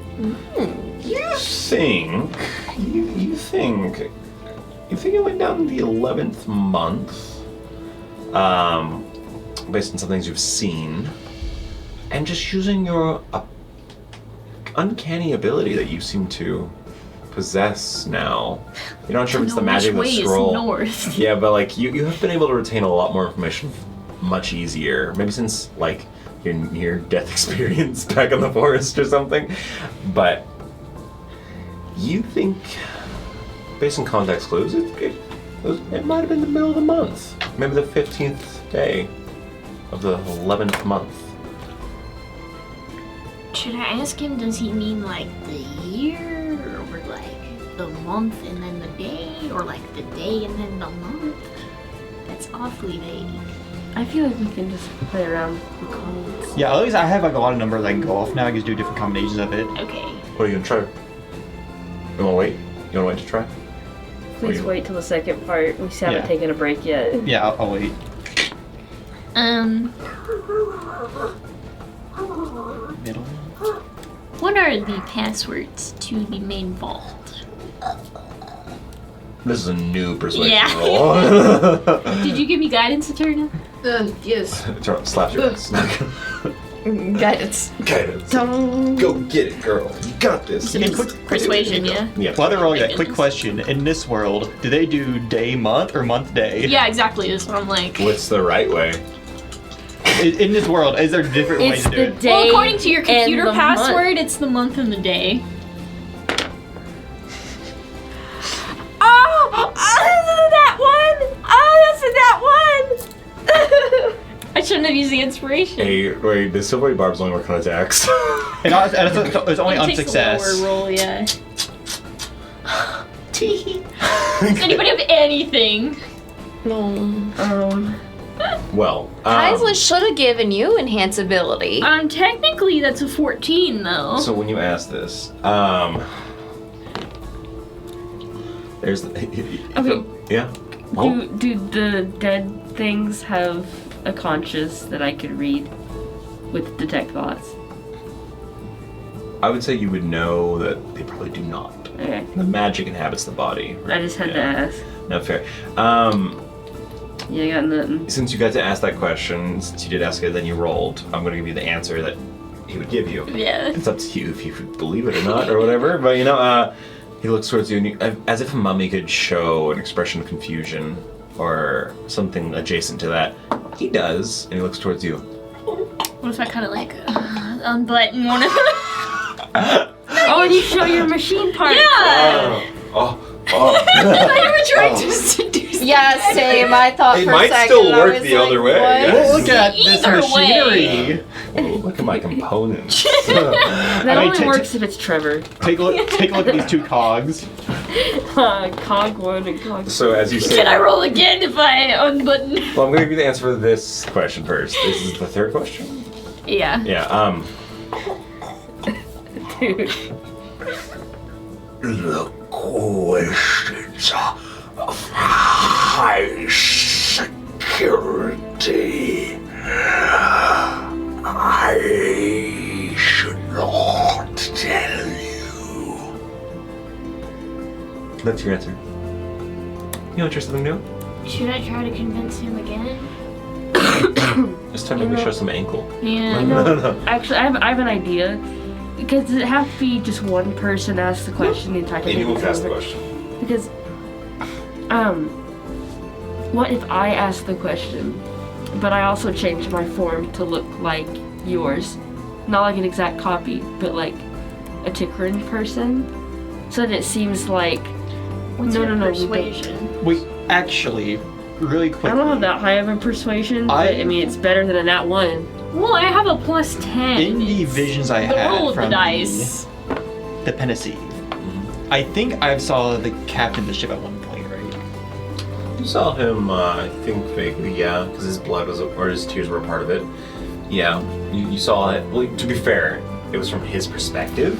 You think it went down in the 11th month, based on some things you've seen, and just using your uncanny ability that you seem to possess now. You're not sure if it's the magic of the Which way scroll. is north? Yeah, but like you have been able to retain a lot more information much easier. Maybe since like your near-death experience back in the forest or something. But you think, based on context clues, it might have been the middle of the month. Maybe the 15th day of the 11th month. Should I ask him, does he mean like the year, or like the month and then the day, or like the day and then the month? That's awfully vague. I feel like we can just play around with codes. Yeah, at least I have like a lot of numbers I can go off now. I can just do different combinations of it. Okay. What are you gonna try? You wanna wait? You wanna wait to try? Please wait till the second part. We haven't Yeah. taken a break yet. Yeah, I'll wait. Middle. What are the passwords to the main vault? This is a new persuasion Yeah. roll. Did you give me guidance, Eterna? Yes. Slap your ass. Guidance. Guidance. Don't. Go get it, girl. You got this. Yeah, quick- Persuasion, yeah? Yeah. While they're rolling that, quick question. In this world, do they do day, month, or month, day? Yeah, exactly. That's what I'm like. What's the right way? In this world, is there different ways It's to do the it? day. Well, according to your and computer the password, month. it's the month and the day. Oh! Oh, that's that one! Oh, that's that one! I shouldn't have used the inspiration. Hey, wait, the silvery barbs only work on attacks. And it's only on It takes success. a lower roll, yeah. Does anybody have anything? No. Well, Kaiser should have given you enhanceability. Technically that's a 14 though. so when you ask this, there's the, Okay. yeah. Oh, Do the dead things have a conscious that I could read with detect thoughts? I would say you would know that they probably do not. Okay. The magic inhabits the body. I just had to ask. No, fair. Yeah, I got nothing. Since you got to ask that question, since you did ask it, then you rolled, I'm going to give you the answer that he would give you. Yeah. It's up to you if you believe it or not, or whatever. But he looks towards you, and as if a mummy could show an expression of confusion or something adjacent to that. He does, and he looks towards you. What if I kind of like unbutton one of Oh, and you show your machine part. Yeah. Oh. I were trying to seduce. Yeah, same. I thought It for might a second. still I work was the like, other way, what? yes. Look at this Either machinery. Oh, look at my components. That I mean, only works if it's Trevor. Take a look at these two cogs. Cog 1 and Cog 2. So as you say, Can I roll again if I unbutton? well, I'm going to give you the answer for this question first. This is the third question. Yeah. Yeah. Dude. The questions of high security. I should not tell you. That's your answer. You want to try something new? Should I try to convince him again? This time maybe show some ankle. Yeah. No. Actually, I have an idea. Because does it have to be just one person ask the question the entire time? Anyone can ask the question. Because, what if I ask the question, but I also change my form to look like yours? Not like an exact copy, but like a Tikrin person? So that it seems like... What's No, your no, no, persuasion? Wait, actually, really quickly. I don't have that high of a persuasion, but I mean, it's better than a nat 1. Well, I have a plus 10. In the visions I the had roll of from the dice. the Penaceve, I think I saw the captain of the ship at one point, right? You saw him, I think vaguely, yeah, because his blood was, or his tears were a part of it. Yeah, you saw it. Well, to be fair, it was from his perspective.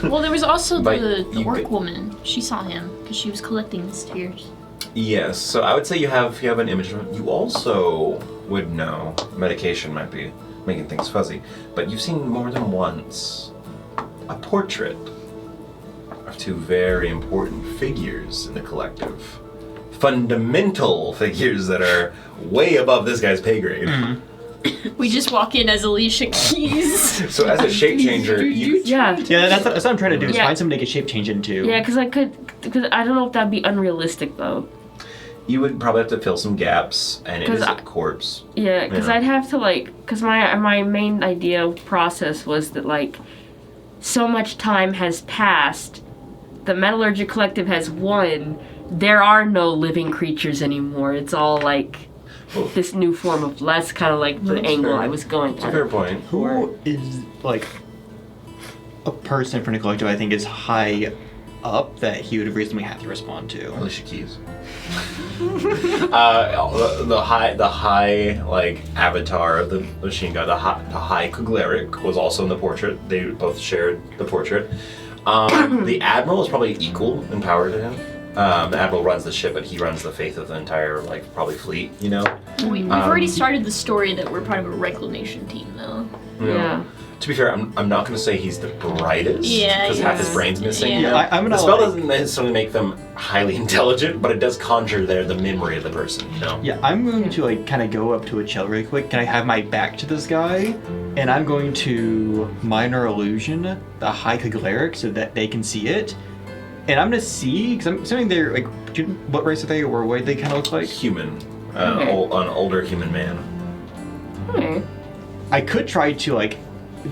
Well, there was also But the you orc could- woman. She saw him because she was collecting his tears. Yes, so I would say you have an image of him. You also would know medication might be making things fuzzy, but you've seen more than once a portrait of two very important figures in the collective. Fundamental figures that are way above this guy's pay grade. We just walk in as Alicia Keys. So as a shape changer, you Yeah. Yeah, that's what I'm trying to do, is Yeah. find somebody to shape change into. Yeah, because I don't know if that'd be unrealistic though. would probably have to fill some gaps, and it 'Cause is a I- corpse. Yeah, because Yeah. I'd have to because my main idea process was that so much time has passed, the Metallurgic Collective has won. There are no living creatures anymore. It's all this new form of that's kind of like the That's angle fair. I was going It's a at. fair point. Who is a person from the collective I think is high up that he would have reasonably had to respond to? Alicia Keys. The high avatar of the machine god, the high Kugleric was also in the portrait. They both shared the portrait. The admiral is probably equal in power to him. The admiral runs the ship, but he runs the faith of the entire probably fleet. You know. We've already started the story that we're part of a reclamation team, though. Yeah. To be fair, I'm not going to say he's the brightest. Yeah, Because half his yeah. brain's missing. Yeah. You know? I'm gonna the spell doesn't necessarily make them highly intelligent, but it does conjure the memory of the person. You know. Yeah, I'm going to kind of go up to a chill really quick. Can I have my back to this guy? And I'm going to minor illusion the high Kugleric so that they can see it. And I'm gonna see, because I'm assuming they're what race are they, or what they kind of look like? Human. Okay. An older human man. Okay. I could try to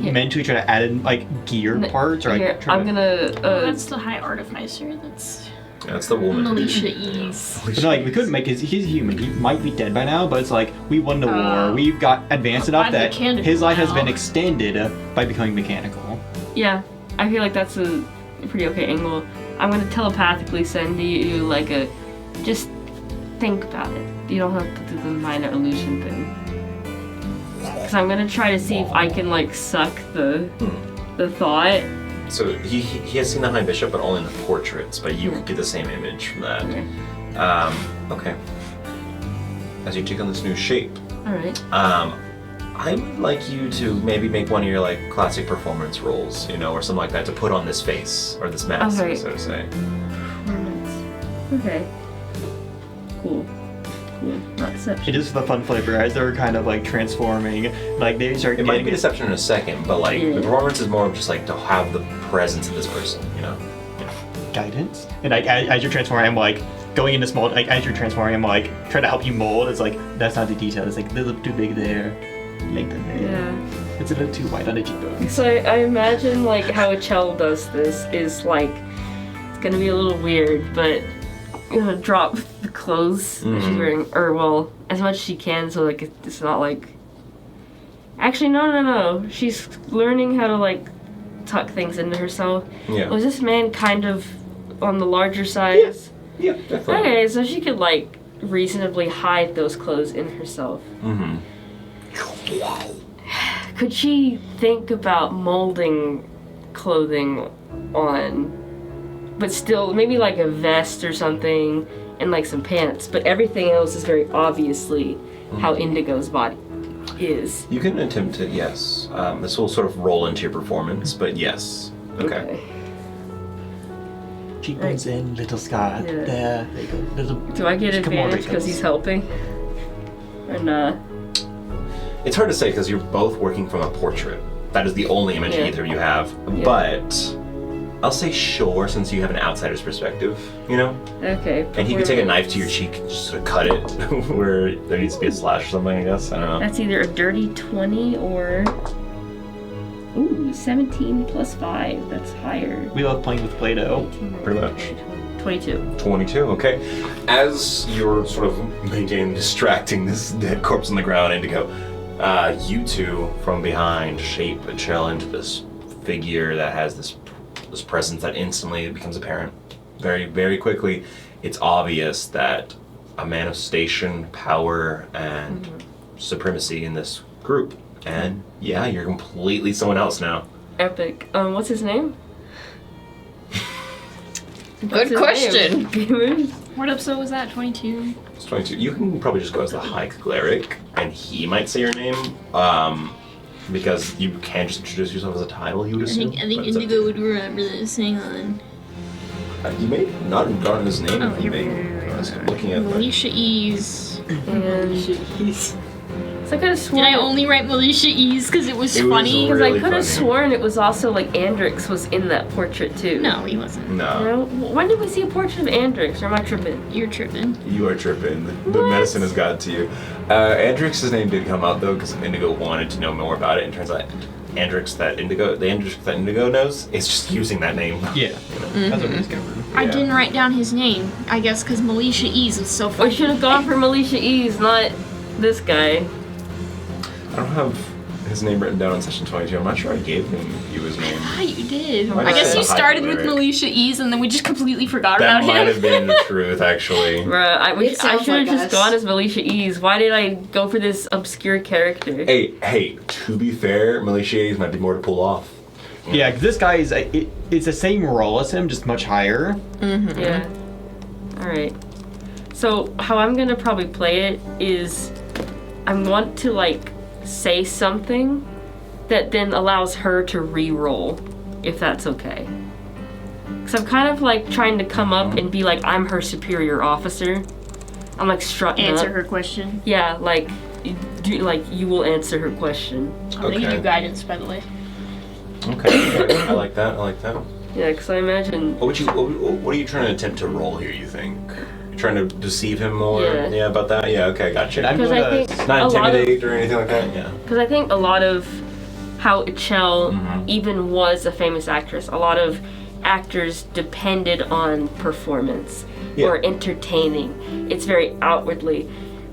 mentally try to add in gear parts, or Here, try I'm to... gonna. Oh, that's the high artificer. That's That's the woman. Militia Ease. But no, like, we couldn't make his. He's human. He might be dead by now, but it's like we won the war. We've got advanced enough I'm that mechanical his life has now. been extended by becoming mechanical. Yeah, I feel like that's a pretty okay angle. I'm gonna telepathically send you like a, just think about it. You don't have to do the minor illusion thing. Cause I'm gonna try to see if I can like suck the thought. So he has seen the High Bishop, but only in the portraits. But you get the same image from that. Okay. Okay. As you take on this new shape, All right. I would like you to maybe make one of your like classic performance roles, you know, or something like that, to put on this face or this mask, Okay. so to say. Okay. Cool. Not deception. It is the fun flavor as they're kind of like transforming. Like they start It might getting be deception in a second, but like Yeah. the performance is more of just like to have the presence of this person, you know. guidance. And like as you're transforming, I'm like going into small. Like as you're transforming, I'm like trying to help you mold. It's like that's not the detail. It's like a little too big there, lengthen there. Yeah. It's a little too wide on the cheekbones. So I imagine like how a Chell does this is like it's gonna be a little weird, but I'm gonna drop the clothes that she's wearing, or well, as much as she can, so like it's not like. Actually, no. She's learning how to like tuck things into herself. Yeah. Was this man kind of on the larger size? Yeah, definitely. Okay, so she could like reasonably hide those clothes in herself. Mm-hmm. Could she think about molding clothing on, but still maybe like a vest or something and like some pants, but everything else is very obviously how Indigo's body is. You can attempt to, yes. This will sort of roll into your performance, but yes. Okay. Cheekbones in, little scar. Yeah. There you go. Little. Do I get Just come on, advantage because wrinkles. he's helping? Or not? It's hard to say because you're both working from a portrait. That is the only image Yeah. either of you have. Yeah. But I'll say sure, since you have an outsider's perspective, you know? Okay. And he could take a knife to your cheek and just sort of cut it where there needs to be a slash or something, I guess. I don't know. That's either a dirty 20 or. Ooh, 17 plus 5. That's higher. We love playing with Play-Doh. Pretty much. 22. 22, okay. As you're sort of maintaining, distracting this dead corpse on the ground, Indigo, you two from behind shape a shell into this figure that has this presence that instantly becomes apparent. Very, very quickly, it's obvious that a man of station, power, and supremacy in this group. And yeah, you're completely someone else now. Epic. What's his name? Good question. What episode was that? 22? It's 22. You can probably just go as the High Cleric, and he might say your name, because you can just introduce yourself as a title, you would assume. I think but it's up to Indigo would remember this. Hang on. you. You may not have gotten his name. Oh, You here may. we I was looking at my... Militia Ease. So I could have Did sworn. I only write Militia Ease because it was It was funny? Because really I could have funny. sworn it was also like Andrix was in that portrait too. No, he wasn't. No, No? When did we see a portrait of Andrix? Or am I tripping? You're tripping. you are tripping. The medicine has got to you. Andrix's name did come out though, because Indigo wanted to know more about it, and turns out the Andrix that Indigo knows is just using that name. Yeah. That's what we discovered. I Yeah. didn't write down his name, I guess, because Militia Ease was so We funny. should have gone for Militia Ease, not this guy. I don't have his name written down in session 22. I'm not sure I gave you his name. Ah, you did. Might I have guess said you the High started with Cleric. Militia Ease and then we just completely forgot That about might him. have been the truth, actually. Bruh, I It sounds should have like just us. gone as Militia Ease. Why did I go for this obscure character? Hey, to be fair, Militia A's might be more to pull off. Yeah, 'cause this guy is it's the same role as him, just much higher. Yeah. Alright. So, how I'm gonna probably play it is I want to, like, say something that then allows her to re-roll, if that's okay. Because I'm kind of, like, trying to come up and be like, I'm her superior officer. I'm, like, strutting Answer up. her question. Yeah, like, you will answer her question. I'm gonna give Okay. you guidance, by the way. Okay, I like that. Yeah, because I imagine... What are you trying to attempt to roll here, you think? You're trying to deceive him more? Yeah. About that? Yeah, okay, gotcha. And I'm Because I gonna think Not a lot of... intimidate or anything like that? Yeah. Because I think a lot of how Chell Mhm. even was a famous actress, a lot of actors depended on performance Yeah. or entertaining. It's very outwardly.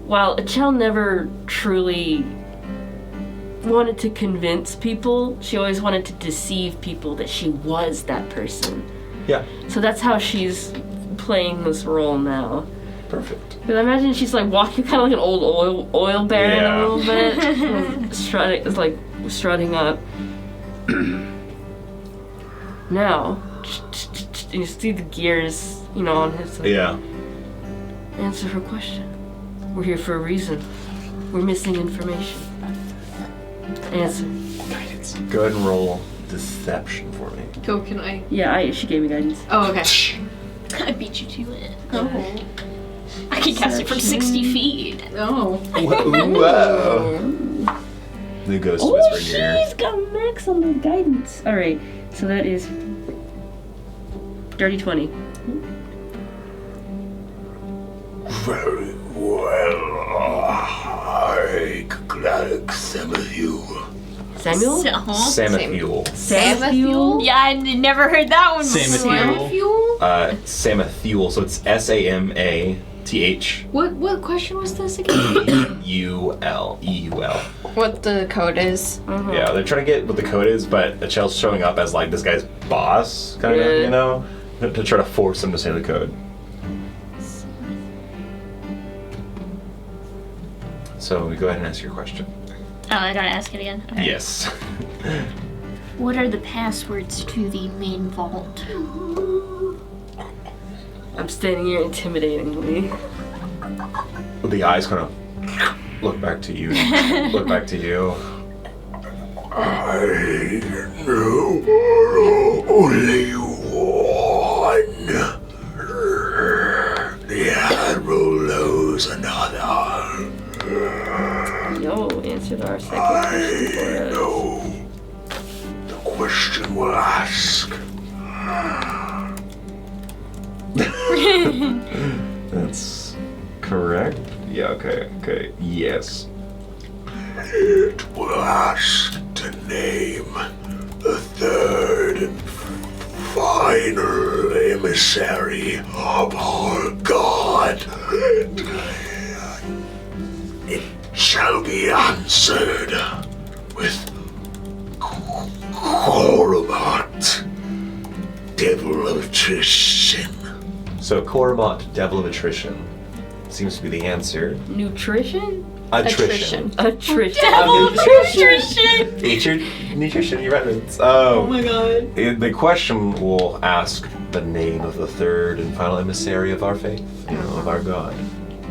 While Achel never truly wanted to convince people, she always wanted to deceive people that she was that person. Yeah. So that's how she's playing this role now. Perfect. But I imagine she's like walking kind of like an old oil baron Yeah. a little bit, strutting up. Now, you see the gears, on his. Yeah. Answer her question. We're here for a reason. We're missing information. Answer. Go ahead and roll deception for me. Go, can I? Yeah, she gave me guidance. Oh, okay. I beat you to it. Oh. I can cast it from 60 feet. Oh. Whoa. The ghost whisper in your ear. She's got max on the guidance. All right, so that is dirty 20. Very well. I glad some of you. Samuel? Samathiel. Samuel? Yeah, I never heard that one before. Samathiel. Samathiel. So it's Samath. What question was this again? EUL. What the code is. Yeah, they're trying to get what the code is, but Achel's showing up as like this guy's boss, kind of, Yeah. to try to force him to say the code. So we go ahead and ask your question. Oh, I gotta ask it again. Okay. Yes. What are the passwords to the main vault? I'm standing here intimidatingly. The eyes kind of look back to you. Look back to you. I know only one. The Admiral knows another. No, answered our second question for us. No. The question will ask. That's correct. Yeah, okay. Yes. It will ask to name the third and final emissary of our God. It shall be answered with Koromat, Devil of Attrition. So Koromat, Devil of Attrition, seems to be the answer. Nutrition? Attrition. Attrition. Devil of Attrition! Nutrition, you're right. Oh my god. The question will ask the name of the third and final emissary of our faith, of our God.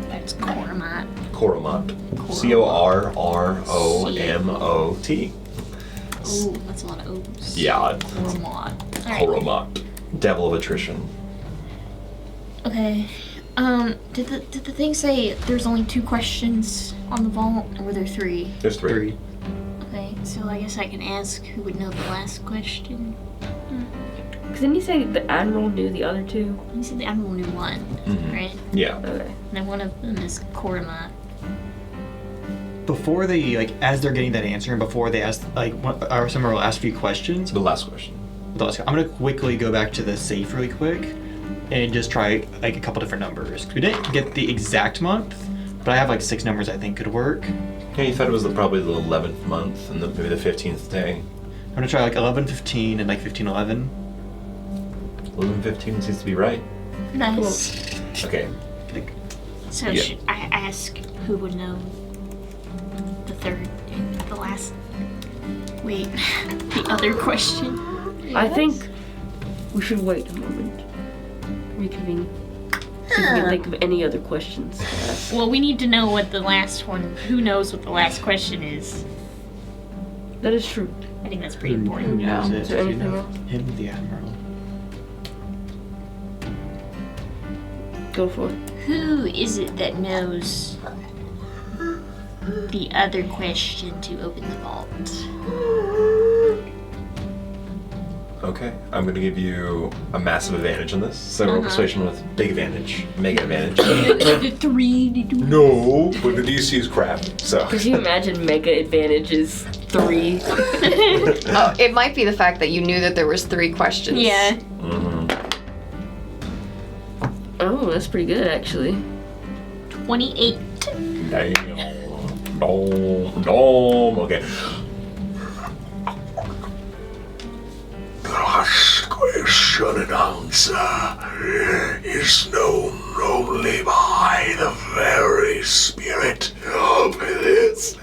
That's Koromat. Koromat. Corromot. Ooh, that's a lot of O's. Yeah. Koromat. Alright. Koromat. Devil of Attrition. Okay. Did the thing say there's only 2 questions on the vault, or were there 3? There's 3. Okay, so I guess I can ask who would know the last question. Because didn't you say the Admiral knew the other 2? You said the Admiral knew 1, right? Yeah. Okay. And then one of them is Koromat. Before they as they're getting that answer, and before they ask our summer will ask a few questions. The last question. I'm gonna quickly go back to the safe really quick, and just try a couple different numbers. We didn't get the exact month, but I have 6 numbers I think could work. Yeah, you thought it was probably the 11th month and maybe the 15th day. I'm gonna try 11:15 and 15:11. 11:15 seems to be right. Nice. Okay. So Yeah. should I ask who would know the third and the last? Wait, the other question? I think we should wait a moment. Reconvene. See if we can think of any other questions to ask. Well, we need to know what the last one, who knows what the last question is. That is true. I think that's pretty Who important. knows it? Is there You anything know, else? him, the Admiral. Go for it. Who is it that knows the other question to open the vault? Okay. I'm going to give you a massive advantage on this. So roll persuasion with big advantage, mega advantage. The 3 to do. No, but the DC is crap. So. Could you imagine mega advantages 3. Oh, it might be the fact that you knew that there was 3 questions. Yeah. Oh, that's pretty good, actually. 28. Damn. No. Okay. The last question and answer is known only by the very spirit of this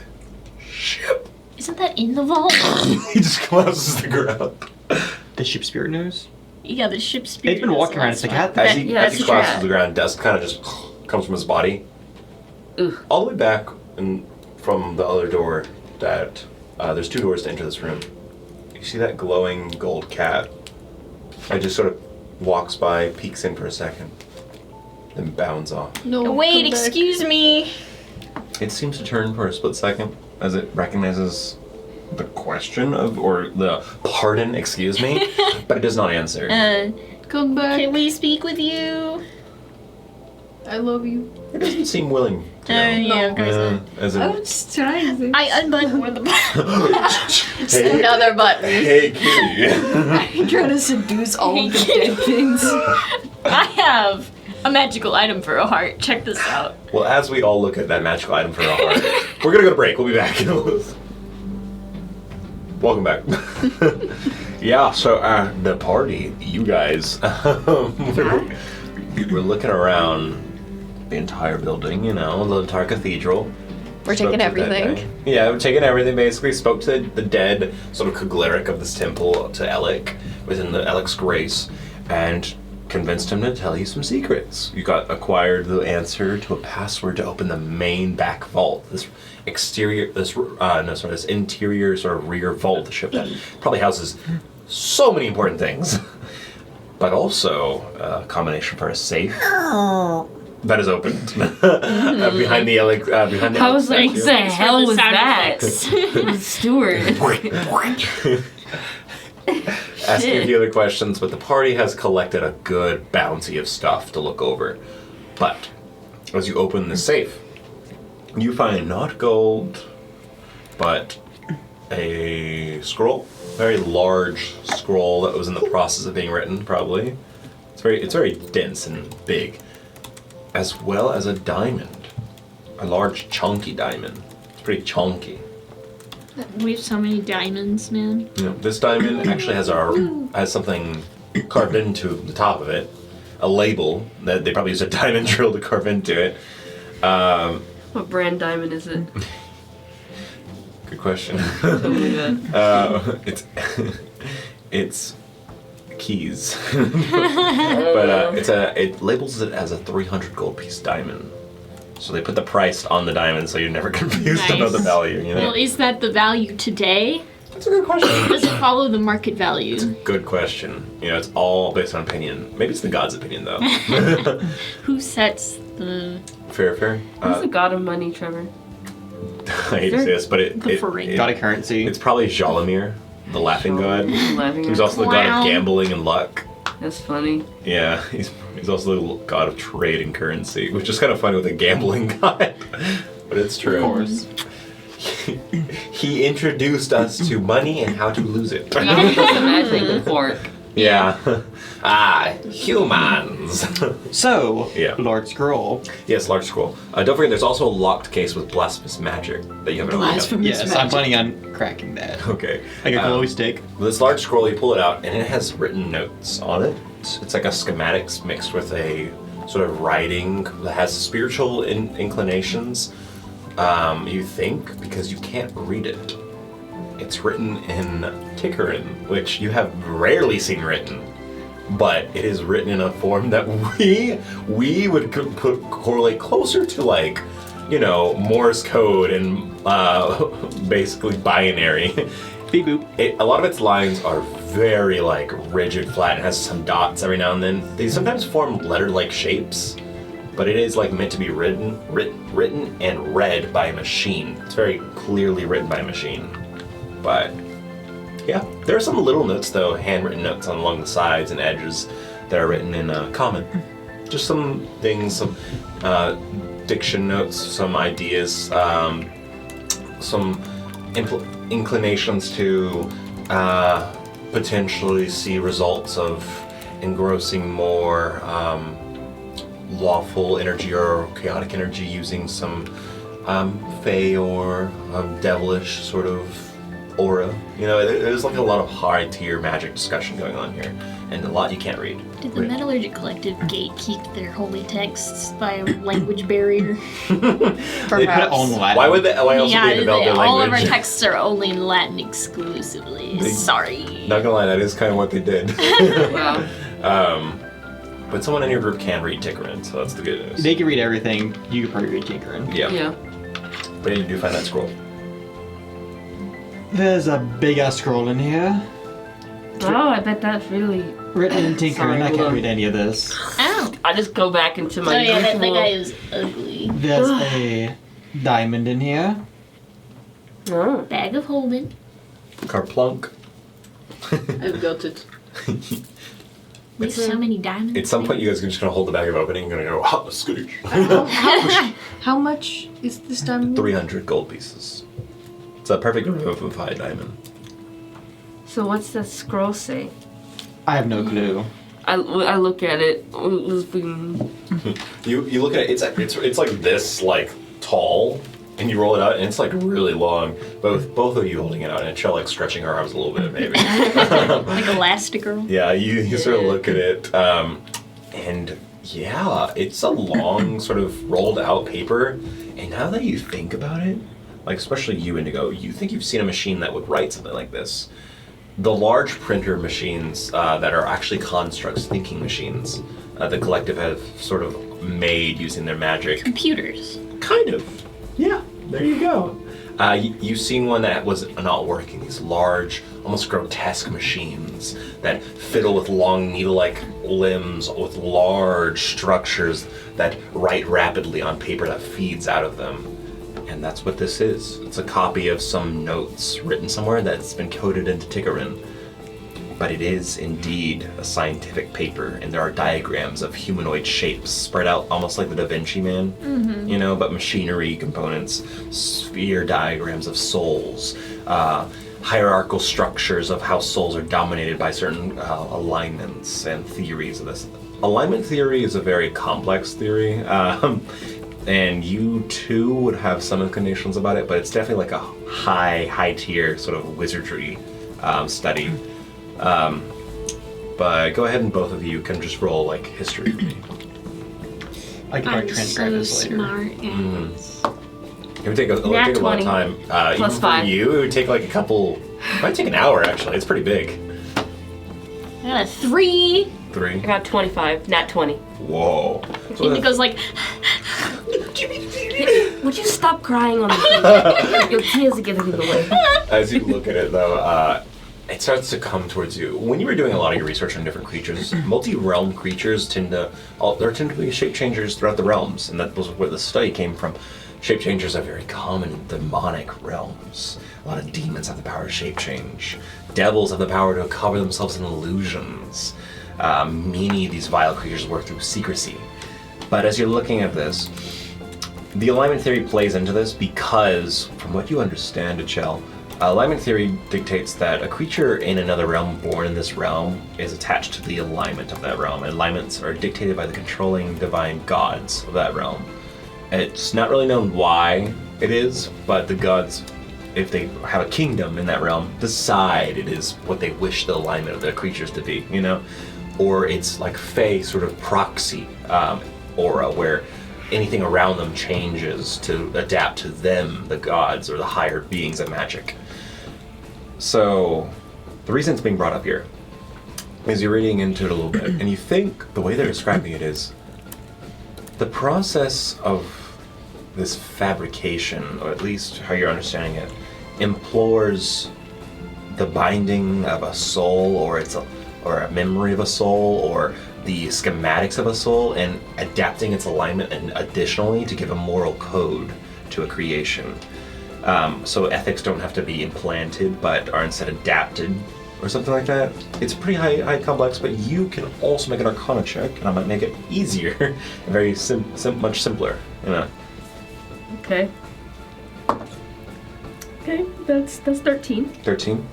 ship. Isn't that in the vault? He just collapses to the ground. The ship spirit knows? Yeah, the ship spirit. It's been walking around. It's like, As he, Yeah, as he that's collapses trap. to the ground, dust kind of just comes from his body. Ugh. All the way back from the other door that there's 2 doors to enter this room. You see that glowing gold cat. It just sort of walks by, peeks in for a second, then bounds off. No. Wait, come back. excuse me. It seems to turn for a split second as it recognizes the question or the pardon, excuse me, but it does not answer. Come back. Can we speak with you? I love you. It doesn't seem willing to. Yeah, of course not. As in, I was just trying to. I unbuttoned one of the buttons. hey, Another button. hey, kitty. I'm trying to seduce all of the dead things. I have a magical item for a heart. Check this out. Well, as we all look at that magical item for our heart, we're gonna go to break. We'll be back. Welcome back. Yeah, so the party, you guys, we're looking around the entire building, you know, the entire cathedral. We're Spoke taking to the dead everything. guy. Yeah, we're taking everything basically. Spoke to the dead sort of cleric of this temple, to Alec, within the Alec's grace, and convinced him to tell you some secrets. You acquired the answer to a password to open the main back vault. This interior sort of rear vault of the ship that probably houses so many important things. But also a combination for a safe. That is opened behind the Alec. Behind the I Alec was like, statue. the hell the was sound that? effects. It was Stuart. Ask you a few other questions, but the party has collected a good bounty of stuff to look over. But as you open the safe, you find not gold, but a scroll, very large scroll that was in the process of being written. Probably, it's very dense and big, as well as a diamond, a large chunky diamond. It's pretty chunky. We have so many diamonds, man. You know, this diamond actually has something carved into the top of it, a label that they probably use a diamond drill to carve into it. What brand diamond is it? Good question. Totally that. It's keys, but it labels it as a 300 gold piece diamond. So they put the price on the diamond, so you're never confused about the Nice. value. You know, Well, is that the value today? that's a good question. Does it follow the market value? Good question. You know, it's all based on opinion. Maybe it's the god's opinion, though. Who sets the Fair. Who's the god of money, Trevor? I hate to say this, but God of currency. it's probably Jalamir, the laughing god. Laughing He's at- also the god of Clown. gambling and luck. That's funny. Yeah, he's also the god of trade and currency, which is kind of funny with a gambling god, but it's true. Of course. He introduced us to money and how to lose it. Just imagining pork. Yeah. Humans. So, Yeah. Lord Scroll. Yes, large scroll. Don't forget, there's also a locked case with blasphemous magic that you haven't opened up. Blasphemous Yes, I'm magic. planning on cracking that. Okay. Like a glowy stick. This large scroll, you pull it out, and it has written notes on it. It's like a schematics mixed with a sort of writing that has spiritual inclinations. You think, because you can't read it. It's written in Tickerin, which you have rarely seen written. But it is written in a form that we would correlate closer to, like, you know, Morse code and basically binary. Beep boop. A lot of its lines are very, like, rigid, flat, and has some dots every now and then. They sometimes form letter-like shapes, but it is, like, meant to be written and read by a machine. It's very clearly written by a machine. But yeah, there are some little notes, though, handwritten notes along the sides and edges that are written in common. Just some things, some diction notes, some ideas, some inclinations to potentially see results of engrossing more lawful energy or chaotic energy using some fey or devilish sort of aura. You know, there's like a lot of high tier magic discussion going on here, and a lot you can't read. Did the Metallurgic Collective gatekeep their holy texts by a language barrier? They put it all in Latin. Why would they? Why else would they develop their all language? of our texts are only in Latin exclusively. Sorry. Not gonna lie, that is kind of what they did. Wow. But someone in your group can read Tinkerin, so that's the good news. They can read everything. You can probably read Tinkerin. Yeah. Yeah. But you do find that scroll. There's a big ass scroll in here. Oh, I bet that's really. Written in Tinkerin. Sorry, I hold can't on. read any of this. Ow. I just go back into Oh my yeah, that usual. guy is ugly. There's a diamond in here. Oh. Bag of holding. Carplunk. I've got it. With so many diamonds. At some point, you guys are just gonna hold the bag of opening and gonna go, "Hot skittish." How much is this diamond? 300 gold pieces. It's a perfect verified diamond. So what's that scroll say? I have no clue. I look at it. You look at it. It's like this tall, and you roll it out, and it's like really long. Both of you holding it out, and it's like stretching her arms a little bit, maybe. Like Elastigirl. Yeah, you sort of look at it, and yeah, it's a long sort of rolled out paper. And now that you think about it, like especially you, Indigo, you think you've seen a machine that would write something like this. The large printer machines that are actually constructs, thinking machines, the collective have sort of made using their magic. Computers. Kind of. Yeah, there you go. You've seen one that was not working. These large, almost grotesque machines that fiddle with long needle-like limbs with large structures that write rapidly on paper that feeds out of them. And that's what this is. It's a copy of some notes written somewhere that's been coded into Tinkerin. But it is indeed a scientific paper, and there are diagrams of humanoid shapes spread out almost like the Da Vinci Man, you know, but machinery components, sphere diagrams of souls, hierarchical structures of how souls are dominated by certain alignments and theories of this. Alignment theory is a very complex theory. And you too would have some inclinations about it, but it's definitely like a high tier sort of wizardry study. But go ahead and both of you can just roll like history for me. I can probably I'm transcribe so this later. smart, guys. It would take a lot of 20. time. Plus even for 5. you, it would take like a couple. It might take an hour actually. It's pretty big. I got a 3. 3. I got 25, not 20. Whoa. So Indigo's like, Would you stop crying on the thing? Your tears are getting in the way. as you look at it though, it starts to come towards you. When you were doing a lot of your research on different creatures, multi-realm creatures tend to be shape changers throughout the realms, and that was where the study came from. Shape changers are very common in demonic realms. A lot of demons have the power to shape change. Devils have the power to cover themselves in illusions. Many of these vile creatures work through secrecy. But as you're looking at this, the alignment theory plays into this because, from what you understand, Achel, alignment theory dictates that a creature in another realm born in this realm is attached to the alignment of that realm, and alignments are dictated by the controlling divine gods of that realm. It's not really known why it is, but the gods, if they have a kingdom in that realm, decide it is what they wish the alignment of their creatures to be, you know? Or it's like Fey sort of proxy aura, where anything around them changes to adapt to them, the gods or the higher beings of magic. So, the reason it's being brought up here is you're reading into it a little bit, and you think the way they're describing it is the process of this fabrication, or at least how you're understanding it, implores the binding of a soul, or a memory of a soul, or the schematics of a soul, and adapting its alignment, and additionally to give a moral code to a creation. So ethics don't have to be implanted, but are instead adapted, or something like that. It's pretty high complex, but you can also make an Arcana check, and I might make it easier, very much simpler. You know. Okay. Okay, that's 13. 13.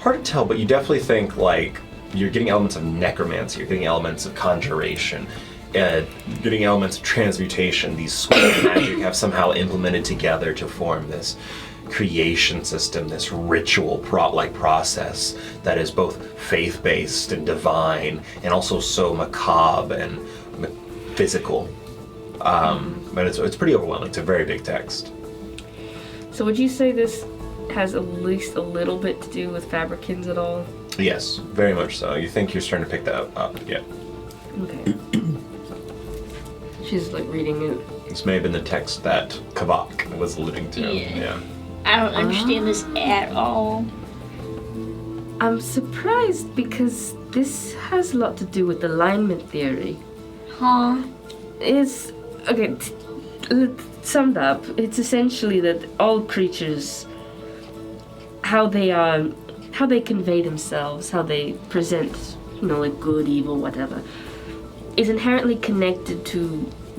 Hard to tell, but you definitely think like you're getting elements of necromancy, you're getting elements of conjuration, getting elements of transmutation. These schools of magic have somehow implemented together to form this creation system, this ritual like process that is both faith-based and divine, and also so macabre and physical. But it's pretty overwhelming. It's a very big text. So would you say this has at least a little bit to do with Fabricans at all? Yes, very much so. You think you're starting to pick that up? Yeah. Okay. She's like reading it. This may have been the text that Kavak was alluding to. Yeah. I don't understand this at all. I'm surprised because this has a lot to do with alignment theory. Huh? It's okay. Summed up, it's essentially that all creatures, how they convey themselves, how they present, like good, evil, whatever, is inherently connected to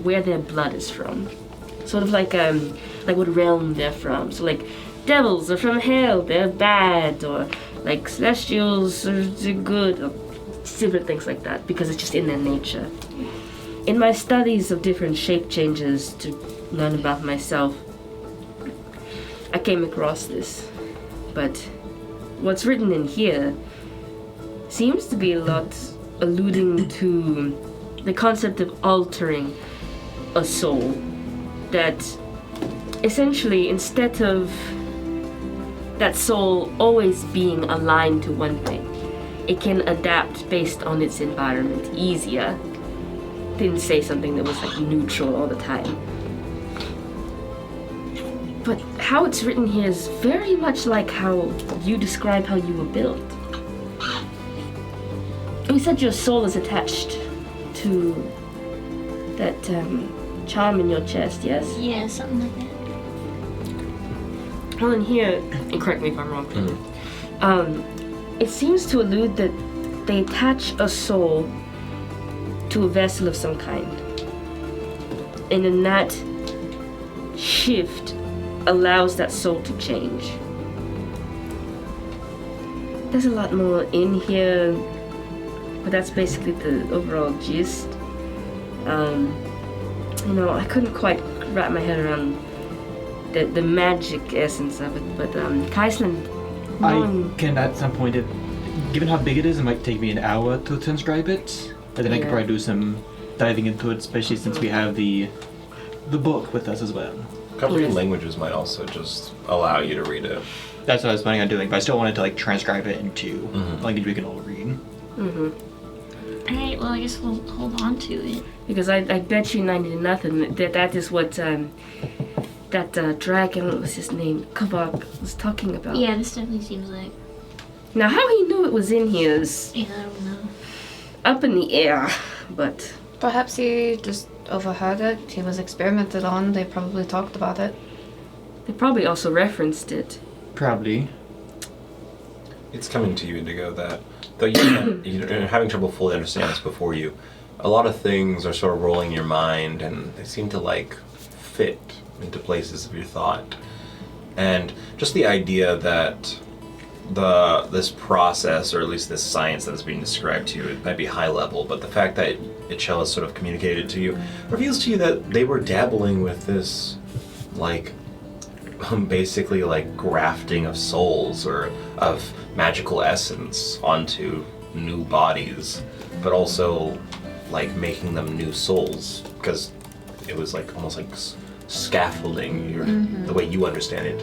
where their blood is from. Sort of like what realm they're from. So like devils are from hell, they're bad, or like celestials are good, or different things like that, because it's just in their nature. In my studies of different shape changes to learn about myself, I came across this. But what's written in here seems to be a lot alluding to the concept of altering a soul. That essentially, instead of that soul always being aligned to one thing, it can adapt based on its environment easier. Didn't say something that was like neutral all the time. But how it's written here is very much like how you describe how you were built. You said your soul is attached to that charm in your chest, yes? Yeah, something like that. Well, in here, and correct me if I'm wrong, it seems to allude that they attach a soul to a vessel of some kind. And in that shift allows that soul to change. There's a lot more in here, but that's basically the overall gist. I couldn't quite wrap my head around the magic essence of it, but Kaislan, I can at some point, given how big it is, it might take me an hour to transcribe it, and then I could probably do some diving into it, especially since we have the book with us as well. Covering languages might also just allow you to read it. That's what I was planning on doing, but I still wanted to transcribe it into a language we can all read. Alright, well I guess we'll hold on to it. Because I bet you 90 to nothing that is what that dragon, what was his name, Kavak, was talking about. Yeah, this definitely seems like... Now how he knew it was in here is Yeah, I don't know. up in the air, but... Perhaps he just overheard it. He was experimented on. They probably talked about it. They probably also referenced it. Probably. It's coming to you, Indigo, that though you're having trouble fully understanding this before you, a lot of things are sort of rolling in your mind, and they seem to fit into places of your thought. And just the idea that this process, or at least this science that is being described to you, it might be high level, but the fact that Itchell has sort of communicated it to you reveals to you that they were dabbling with this, basically grafting of souls or of magical essence onto new bodies, but also making them new souls, because it was almost like scaffolding, the way you understand it.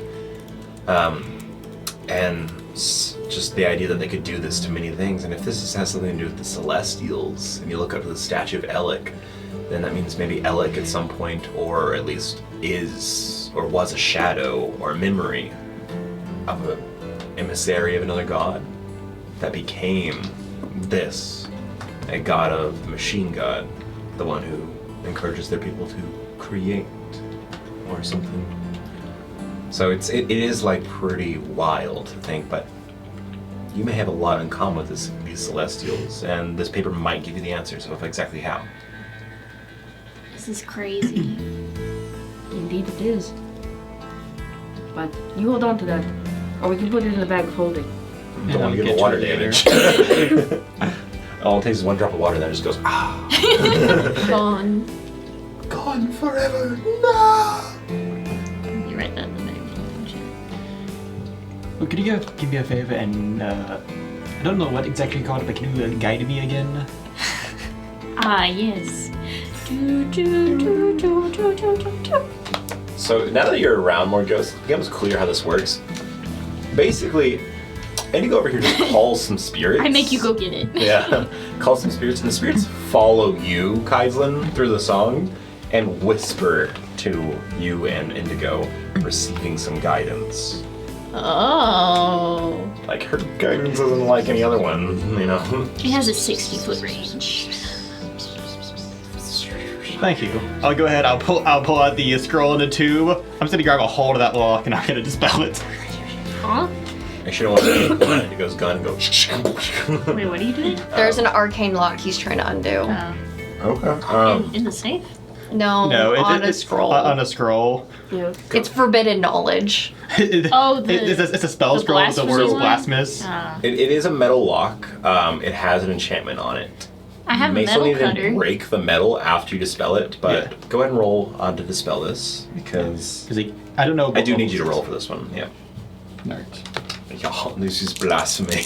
And just the idea that they could do this to many things, and if this has something to do with the Celestials, and you look up to the statue of Elec, then that means maybe Elec at some point, or at least is, or was a shadow, or a memory of an emissary of another god that became this, a god of the machine god, the one who encourages their people to create, or something. So it is pretty wild to think, but you may have a lot in common with these Celestials, and this paper might give you the answers of exactly how. This is crazy. Indeed it is. but you hold on to that, or we can put it in the bag of holding. Don't want to get get to water it later. damage. All it takes is one drop of water, that just goes, ah. Gone. Gone forever. No. You write that in the bag. Well, could you give me a favor and I don't know what exactly you called it, but can you guide me again? Ah, yes. Do, do, do, do, do, do, do, do. So now that you're around more ghosts, it becomes clear how this works. Basically, Indigo over here just calls some spirits. I make you go get it. Yeah, calls some spirits, and the spirits follow you, Kaislin, through the song, and whisper to you and Indigo, receiving some guidance. Oh. Like, her guidance isn't like any other one, you know? It has a 60-foot range. Thank you. I'll go ahead. I'll pull out the scroll in the tube. I'm just gonna grab a hold of that lock and I'm gonna dispel it. Huh? I should have wanted to get Indigo's gun and go. Wait, what are you doing? There's an arcane lock he's trying to undo. Okay. In the safe? No, on a scroll. On a scroll. Yeah. It's forbidden knowledge. Oh, it's a spell the scroll with the words blasphemous one? blasphemous. It is a metal lock. It has an enchantment on it. I have You may a still metal need cutter. to break the metal after you dispel it, but Yeah. go ahead and roll on to dispel this, because Because I don't know. I do need you to roll for this one, yeah. Nerd. Oh, this is blasphemy.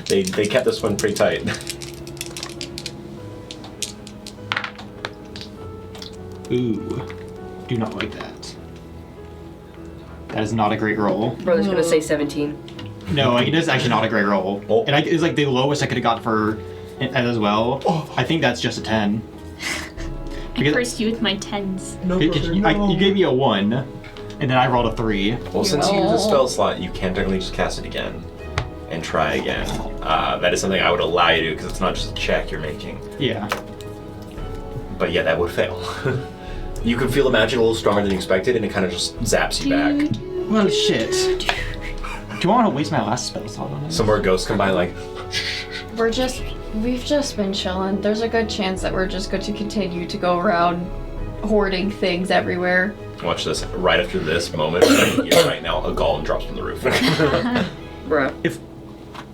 they kept this one pretty tight. Ooh, do not like that. That is not a great roll. Brother's gonna say 17. No, it is actually not a great roll. Oh. And it's like the lowest I could have got for it as well. I think that's just a 10. I cursed you with my 10s. You gave me a 1, and then I rolled a 3. Well, since you use a spell slot, you can technically just cast it again and try again. That is something I would allow you to do, because it's not just a check you're making. Yeah. But yeah, that would fail. You can feel the magic a little stronger than you expected, and it kind of just zaps you back. Well, shit. Do you want to waste my last spell slot on this? Some more ghosts come by like, We've just been chilling. There's a good chance that we're just going to continue to go around hoarding things everywhere. watch this, right after this moment, right now, a golem drops from the roof. Bruh.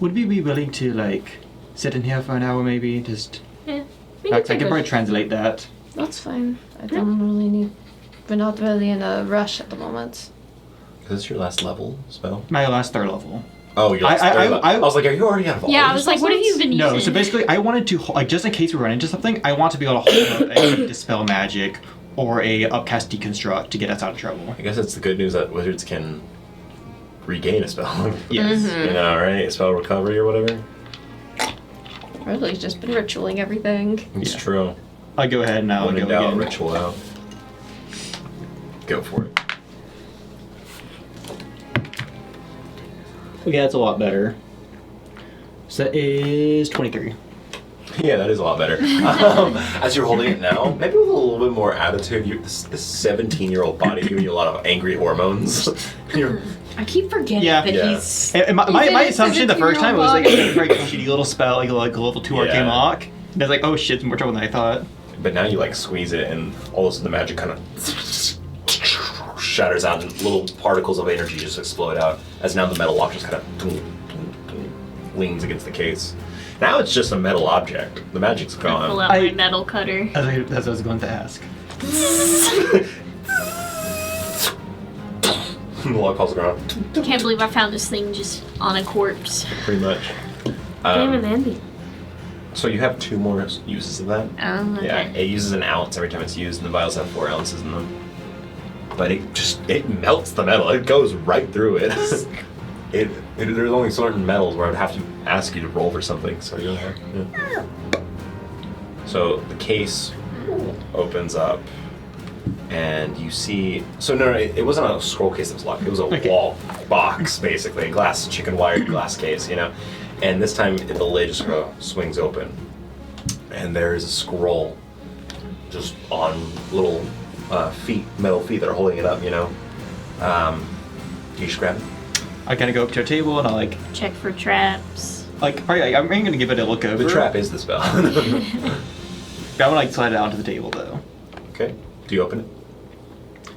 Would we be willing to, like, sit in here for an hour maybe? Just... Yeah. I can probably translate that. That's fine. I don't really need... We're not really in a rush at the moment. Is this your last level spell? My last 3rd level. Oh, your last third level. I was like, are you already out of all Yeah, of I was your like, what have you been using? No, so basically, I wanted to, like, just in case we run into something, I want to be able to hold up a Dispel Magic or a Upcast Deconstruct to get us out of trouble. I guess it's the good news that wizards can regain a spell. Yes. You know, right? Spell recovery or whatever. Ridley's just been ritualing everything. It's Yeah. true. I'll go ahead now When and in go doubt, again. ritual out. Go for it. Okay, that's a lot better. So that is 23. Yeah, that is a lot better. As you're holding it now, maybe with a little bit more attitude, this 17-year-old body giving you a lot of angry hormones. You're, I keep forgetting Yeah. that Yeah. he's. And my assumption the first time was like, body. a very shitty little spell, like a level 2 arcane Yeah. lock. And I was like, oh shit, it's more trouble than I thought. but now you like squeeze it, and all of a sudden the magic kind of shatters out, and little particles of energy just explode out. As now the metal lock just kind of leans against the case. Now it's just a metal object. The magic's Pull gone. out my metal cutter. As I was going to ask. The lock falls around. Can't believe I found this thing just on a corpse. Pretty much. Damn it, Andy. So you have 2 more uses of that. Okay. Yeah, it uses an ounce every time it's used, and the vials have 4 ounces in them. But it melts the metal. It goes right through it. There's only certain metals where I would have to ask you to roll for something. So you have. Yeah. So the case opens up, and you see. So no, it wasn't a scroll case that was locked. It was a wall box, basically, a glass chicken wired glass case, you know. And this time the lid just swings open, and there is a scroll, just on little metal feet that are holding it up, you know. You just grab it. I kind of go up to a table and I like, Check for traps. probably, I'm going to give it a look over. The trap is the spell. I want to like slide it onto the table though. Okay. Do you open it?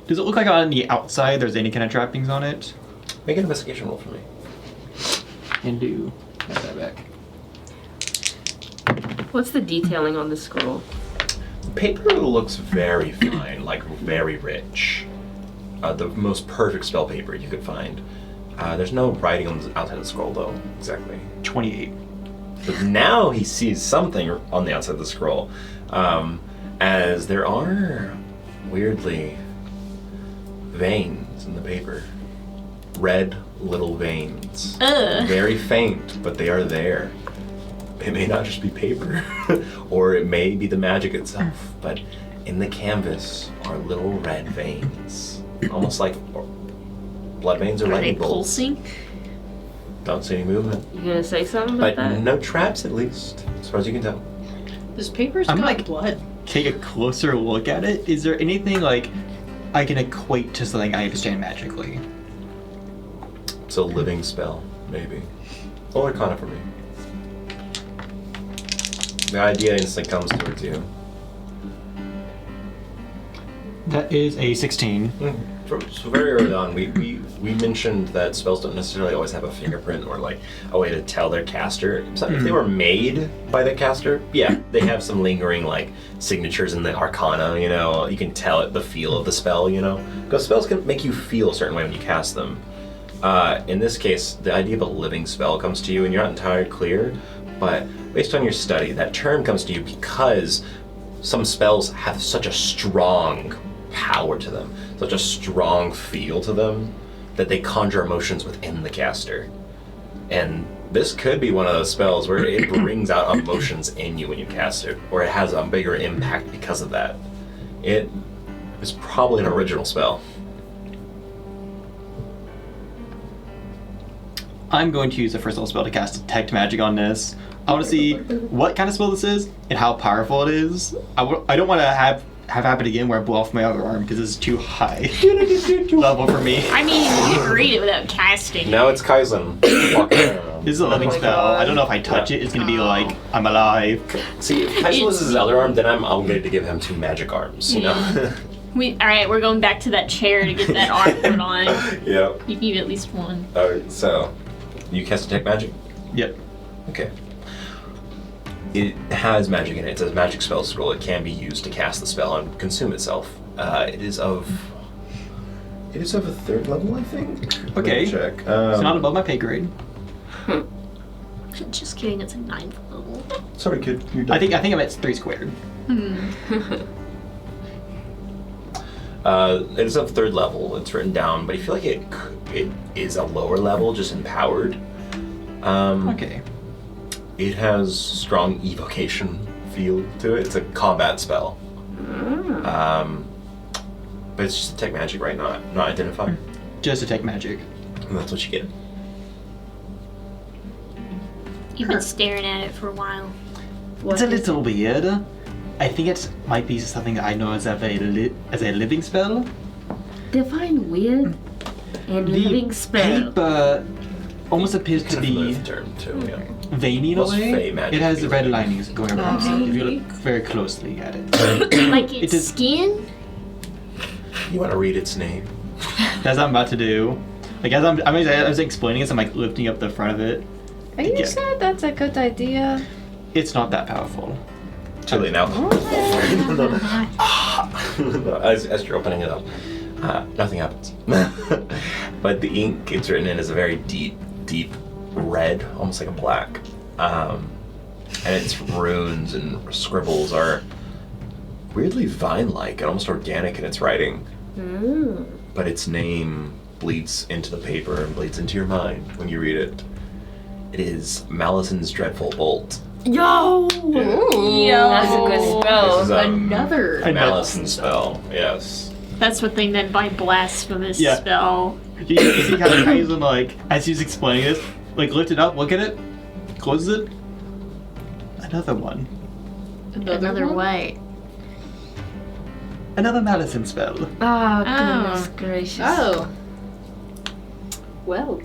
Does it look like on the outside there's any kind of trappings on it? Make an investigation roll for me. Can do. Have that back. What's the detailing on the scroll? The paper looks very fine, like very rich. The most perfect spell paper you could find. There's no writing on the outside of the scroll, though. Exactly. 28. But now he sees something on the outside of the scroll, as there are, weirdly, veins in the paper. Red little veins. Very faint, but they are there. It may not just be paper, or it may be the magic itself, but in the canvas are little red veins. Almost like blood veins or Are they lightning bolts. pulsing? Don't see any movement. You gonna say something about But that? no traps, at least, as far as you can tell. This paper's I'm got like- blood. Take a closer look at it. Is there anything like I can equate to something I understand magically? It's a living spell, maybe. Roll Arcana for me. The idea instantly comes towards you. That is a 16. So very early on, we mentioned that spells don't necessarily always have a fingerprint or like a way to tell their caster. So if they were made by the caster, yeah, they have some lingering like signatures in the arcana, you know. You can tell it, the feel of the spell, you know. Because spells can make you feel a certain way when you cast them. In this case, the idea of a living spell comes to you and you're not entirely clear, but based on your study, that term comes to you because some spells have such a strong power to them, such a strong feel to them, that they conjure emotions within the caster. And this could be one of those spells where it brings out emotions in you when you cast it, or it has a bigger impact because of that. It is probably an original spell. I'm going to use the first level spell to cast Detect Magic on this. I want to see what kind of spell this is and how powerful it is. I don't want to have happen again where I blow off my other arm because this is too high level for me. I mean, you can read it without casting. Now it's Kaizen walking around. This is a living spell. I don't know if I touch it, it's going to be like, I'm alive. See, if Kaizen was his other arm, then I'm obligated to give him 2 magic arms, you know? Alright, we're going back to that chair to get that arm put on. Yep. You need at least one. Alright, so you cast Detect Magic? Yep. Okay. It has magic in it. It's a magic spell scroll. It can be used to cast the spell and consume itself. It is of a 3rd level, I think. Let me Okay. check. It's not above my pay grade. Just kidding, it's a 9th level. Sorry, kid. You're I think I'm at 3 squared. It is of 3rd level. It's written down, but I feel like it is a lower level, just empowered. Okay. It has strong evocation feel to it. It's a combat spell. But it's just Detect Magic, right? Not Identify. Just Detect Magic. And that's what you get. You've been staring at it for a while. It's a little weird. I think it might be something that I know as a living spell. Define weird and living spell. Paper almost appears It's to a be familiar term too, yeah. veiny in a Most way. fey magic It has feels red like. linings going across it if you look very closely at it. Like It its is- skin? You want to read its name? That's what I'm about to do. Like as I was explaining this, I'm like lifting up the front of it. Are you Yeah. sure that's a good idea? It's not that powerful. Too late now. as you're opening it up, nothing happens. But the ink it's written in is a very deep red, almost like a black. And its runes and scribbles are weirdly vine-like and almost organic in its writing. But its name bleeds into the paper and bleeds into your mind when you read it. It is Malison's Dreadful Bolt. Yo! Ooh. That's a good spell. This is Another. a Malison spell, yes. That's what they meant by blasphemous Yeah. spell. You see how Kaizen, like, as he's explaining this, like, lift it up, look at it, closes it. Another one. Another one? way. Another Malison spell. Oh, goodness gracious. Oh. Well,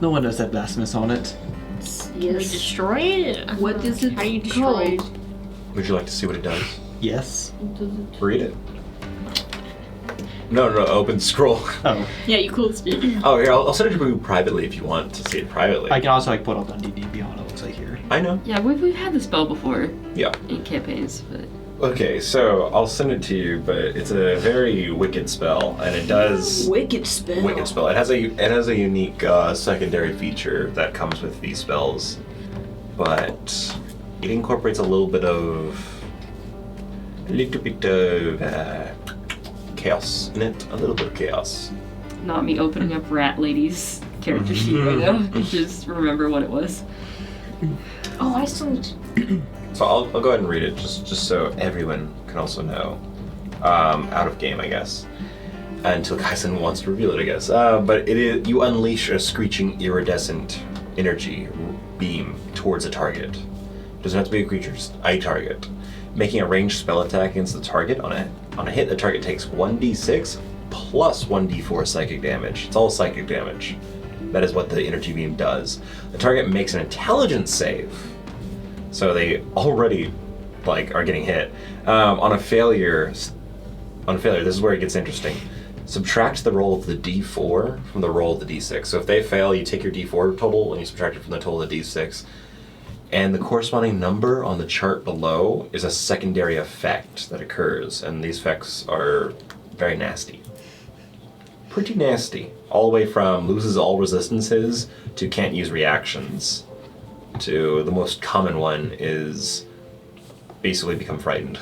No one knows that blasphemous on it. Can we yes. destroy it? What is it How do you destroy it? called? Would you like to see what it does? Yes. Read it. No, open scroll. Oh, Yeah, you closed it. Oh, here, I'll send it to you privately if you want to see it privately. I can also like put up on D&D Beyond. It looks like here. I know. Yeah, we've had the spell before Yeah. in campaigns, but Okay, so I'll send it to you, but it's a very wicked spell, and it does Wicked spell. wicked spell. It has a unique secondary feature that comes with these spells, but it incorporates a little bit of chaos in it. A little bit of chaos. not me opening up Rat Lady's character sheet right now. Just remember what it was. Oh, I still need to... So I'll go ahead and read it just so everyone can also know. Out of game, I guess. Until Kaisen wants to reveal it, I guess. But it is, you unleash a screeching iridescent energy beam towards a target. Doesn't have to be a creature, just a target. Making a ranged spell attack against the target. On a hit, the target takes 1d6 plus 1d4 psychic damage. It's all psychic damage. That is what the energy beam does. The target makes an intelligence save. So they already are getting hit. On a failure, this is where it gets interesting. Subtract the roll of the d4 from the roll of the d6. So if they fail, you take your d4 total and you subtract it from the total of the d6. And the corresponding number on the chart below is a secondary effect that occurs. And these effects are very nasty. Pretty nasty. All the way from loses all resistances to can't use reactions, to the most common one is basically become frightened.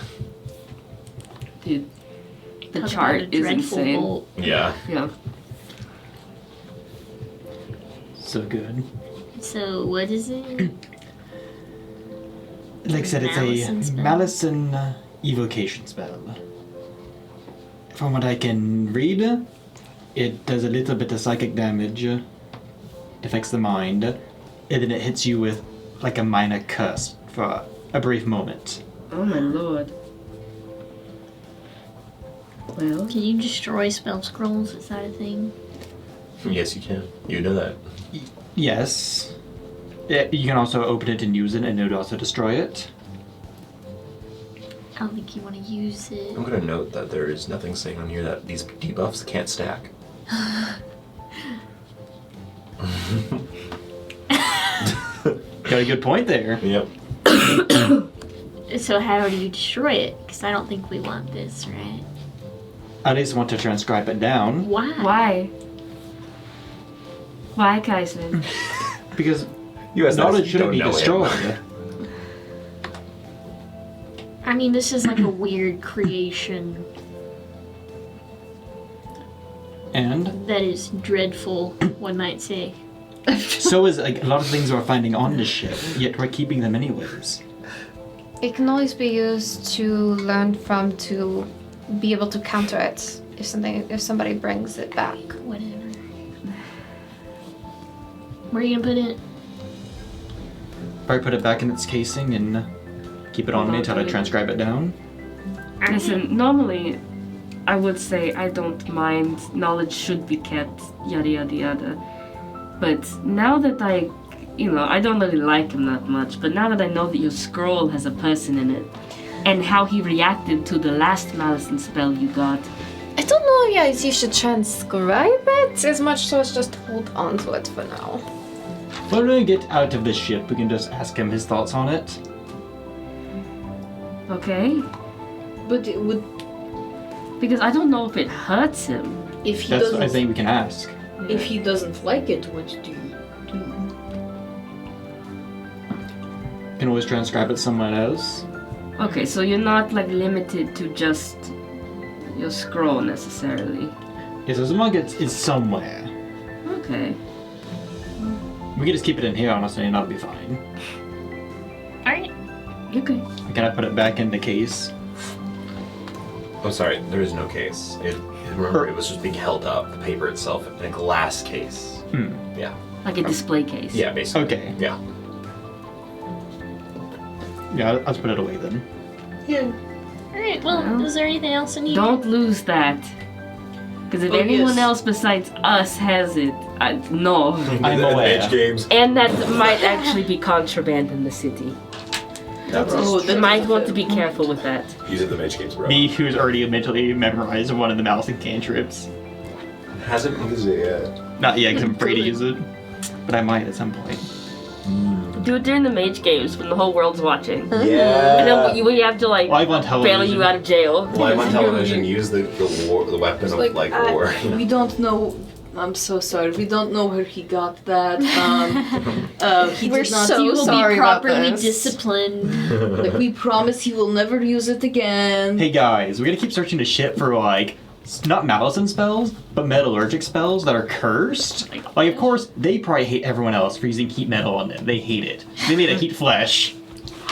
Dude, the Talk chart about a is dreadful insane. bolt. Yeah. Yeah. So good. So what is it? Like I said, it's Malison a spell? Malison evocation spell. From what I can read, it does a little bit of psychic damage, affects the mind, and then it hits you with like a minor curse for a brief moment. Oh my lord. Well, Can you destroy spell scrolls? Is that a thing? Yes, you can. You know that. Yes. You can also open it and use it, and it would also destroy it. I don't think you want to use it. I'm gonna note that there is nothing saying on here that these debuffs can't stack. Got a good point there. Yep. So how do you destroy it? Because I don't think we want this, right? I just want to transcribe it down Why? why? Why, Kaisen? because You as knowledge shouldn't don't be know him. destroyed. I mean, this is like a weird creation And that is dreadful, one might say. so is like a lot of things we're finding on the ship, yet we're keeping them anyways. It can always be used to learn from, to be able to counter it if somebody brings it back. Whatever. Where are you gonna put it? Probably put it back in its casing and keep it on me until I transcribe it down. Listen, normally I would say I don't mind, knowledge should be kept, yada yada yada. But now that I don't really like him that much, but now that I know that your scroll has a person in it, and how he reacted to the last Malison spell you got, I don't know, guys, you should transcribe it as much so as just hold on to it for now. When we get out of the ship, we can just ask him his thoughts on it. okay? But it would, Because I don't know if it hurts him. if he That's what I doesn't, think we can ask. if he doesn't like it, what do you do? Can always transcribe it somewhere else. Okay, so you're not limited to just your scroll necessarily. Yes, as long as it's somewhere. Okay. We can just keep it in here, honestly, and that'll be fine. Alright. Okay. Can I put it back in the case? Oh, sorry. There is no case. Remember, it was just being held up, the paper itself, in a glass case. Yeah. Like a display case. Yeah, basically. Okay. Yeah. Yeah, I'll just put it away then. Yeah. Alright, well, is there anything else I need? Don't lose that. Because if Oh, anyone yes. else besides us has it, no. I'm aware. Edge games. And that might actually be contraband in the city. Never. You might want to be careful with that. Use it the mage games, bro. Me, who's already mentally memorized one of the mouse and cantrips. Hasn't used it yet. Not yet, because I'm afraid to use it. But I might at some point. Do it during the mage games when the whole world's watching. Yeah. And then we have to like Live on bail television. you out of jail. Live on television, use the weapon of war. We don't know. I'm so sorry. We don't know where he got that. He We're did not. so He will sorry be about properly this. disciplined. Like we promise, he will never use it again. Hey guys, we gotta keep searching the shit for like, not Malison spells, but metallurgic spells that are cursed. Like, of course, they probably hate everyone else for using heat metal on them. They hate it. They made a heat flesh.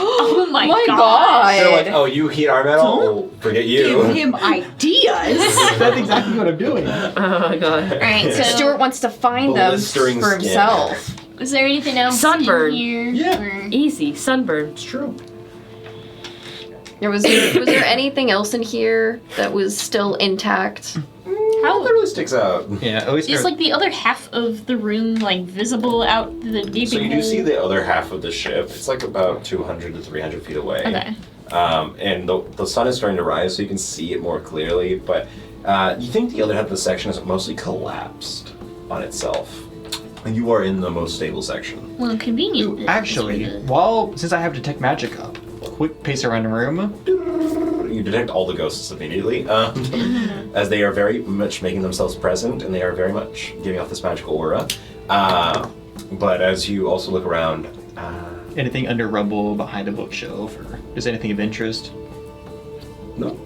Oh my My god. They're like, oh, you heat our metal? Oh, forget you. Give him ideas. That's exactly what I'm doing. Oh my god. Alright, so Stuart wants to find them Blistering for skin. himself. Was there anything else Sunburn. in here? Yeah. Or- Easy. Sunburn. It's true. Was there anything else in here that was still intact? How That really sticks out. Yeah, at least is like the other half of the room like visible out the gaping So you do hole? see the other half of the ship. It's like about 200 to 300 feet away. Okay. And the sun is starting to rise, so you can see it more clearly. But you think the other half of the section is mostly collapsed on itself. And you are in the most stable section. Well, convenient. Ooh, actually, since I have detect magic up, quick pace around the room. You detect all the ghosts immediately, as they are very much making themselves present, and they are very much giving off this magical aura. But as you also look around, Anything under rubble behind a bookshelf, or is anything of interest? no.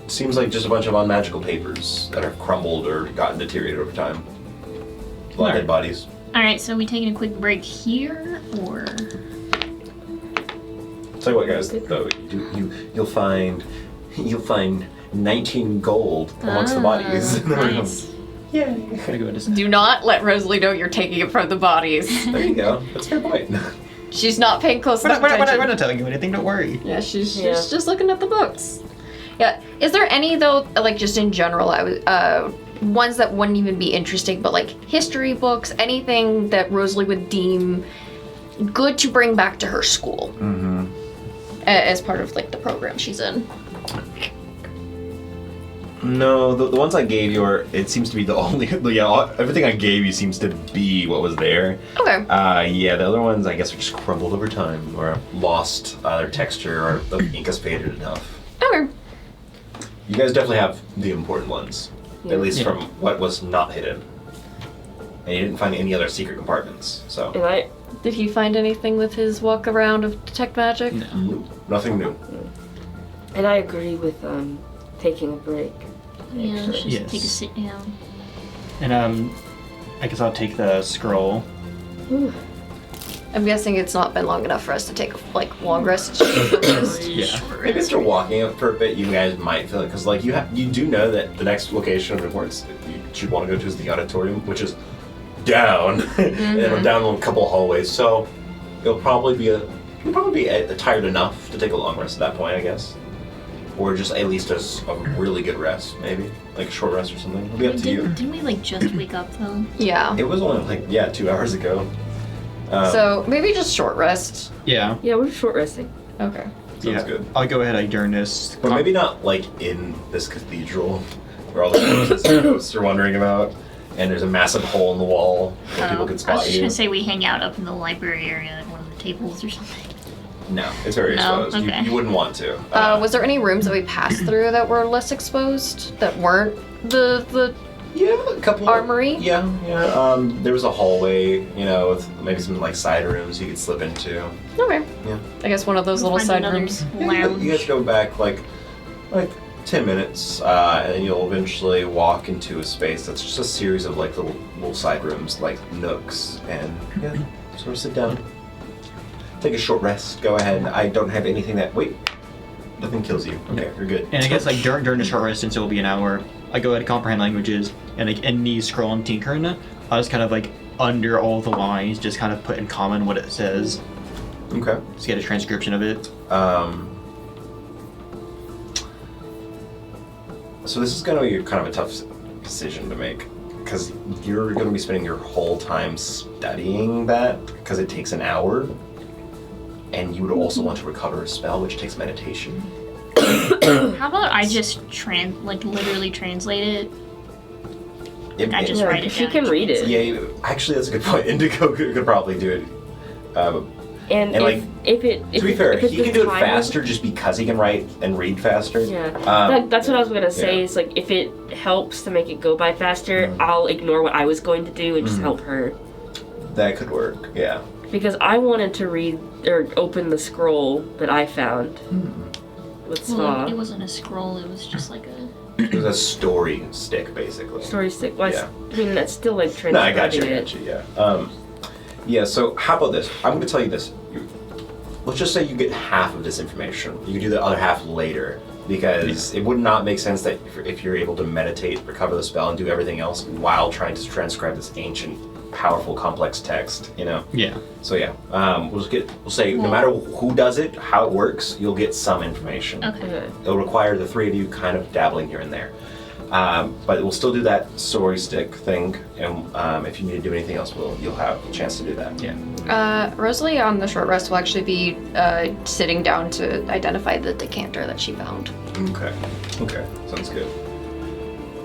Seems like just a bunch of unmagical papers that have crumbled or gotten deteriorated over time. A lot of dead bodies. All right, so we taking a quick break here, or Tell you what, guys, though, you'll find 19 gold amongst the bodies in the room. nice. Yeah. Gotta go into Do not let Rosalie know you're taking it from the bodies. There you go. That's a fair point. She's not paying close We're enough not, attention. we're not telling you anything, don't worry. Yeah, she's Yeah. just looking at the books. Yeah. Is there any though, like just in general, ones that wouldn't even be interesting, but like history books, anything that Rosalie would deem good to bring back to her school as part of like the program she's in? No, the ones I gave you are, it seems to be the only, everything I gave you seems to be what was there. Okay. Yeah, the other ones I guess are just crumbled over time or lost their texture or the ink has faded enough. Okay. You guys definitely have the important ones, at least Yeah. from what was not hidden. And you didn't find any other secret compartments, so And I Did he find anything with his walk around of detect magic? No. nothing new. agree with taking a break. Yeah, let's just Yes. take a sit down. And I guess I'll take the scroll. I'm guessing it's not been long enough for us to take like long rest. Yeah. Maybe after walking up for a bit, you guys might feel it because, like, you do know that the next location of the works you should want to go to is the auditorium, which is down, and down a couple hallways. So you'll probably be tired enough to take a long rest at that point, I guess, or just at least a really good rest, maybe like a short rest or something. It'll be up to you. Didn't we like just wake up though? Yeah. It was only 2 hours ago. So maybe just short rest. Yeah. Yeah, we're short resting. Okay. Sounds good. I'll go ahead during this. But maybe not like in this cathedral where all the ghosts are wandering about, and there's a massive hole in the wall where people can I was spot just you. gonna say we hang out up in the library area at one of the tables or something. No, it's very No? exposed. Okay. You wouldn't want to. Was there any rooms that we passed through that were less exposed that weren't the Yeah, a couple. armory? Yeah. There was a hallway, with maybe some like side rooms you could slip into. Okay. Yeah. I guess one of those little Find side another rooms. Lounge. You guys go back like 10 minutes, and then you'll eventually walk into a space that's just a series of like little side rooms, like nooks, and sort of sit down. Take a short rest. Go ahead. I don't have anything that. Wait. Nothing kills you. Okay, you're good. And I guess like during the short rest, since it will be an hour, I go ahead and comprehend languages, and like in the scroll and tinkering, I'll just kind of like under all the lines, just kind of put in common what it says, Okay. just get a transcription of it. So this is going to be kind of a tough decision to make, because you're going to be spending your whole time studying that, because it takes an hour, and you would also want to recover a spell, which takes meditation. How about I just literally translate it? I just write it She down. can read it. Yeah, actually, that's a good point. Indigo could probably do it. And if To be fair, it's he can the do it timer- faster just because he can write and read faster. Yeah, Um, that's what I was gonna say. yeah. Is like if it helps to make it go by faster, I'll ignore what I was going to do and just help her. That could work, yeah. Because I wanted to read or open the scroll that I found with Well, Sma. it wasn't a scroll. It was just like a. It was a story stick, basically. Story stick. Well, Yeah. I mean, that's still like No, I got transcribing you, it. yeah. Yeah, so how about this? I'm going to tell you this. Let's just say you get half of this information. You can do the other half later, because it would not make sense that if you're able to meditate, recover the spell, and do everything else while trying to transcribe this ancient, powerful, complex text, you know? Yeah. So yeah, we'll say no matter who does it, how it works, you'll get some information. Okay. It'll require the three of you kind of dabbling here and there. But we'll still do that story stick thing, and if you need to do anything else, you'll have a chance to do that. Yeah. Rosalie on the short rest will actually be sitting down to identify the decanter that she found. Okay. Sounds good.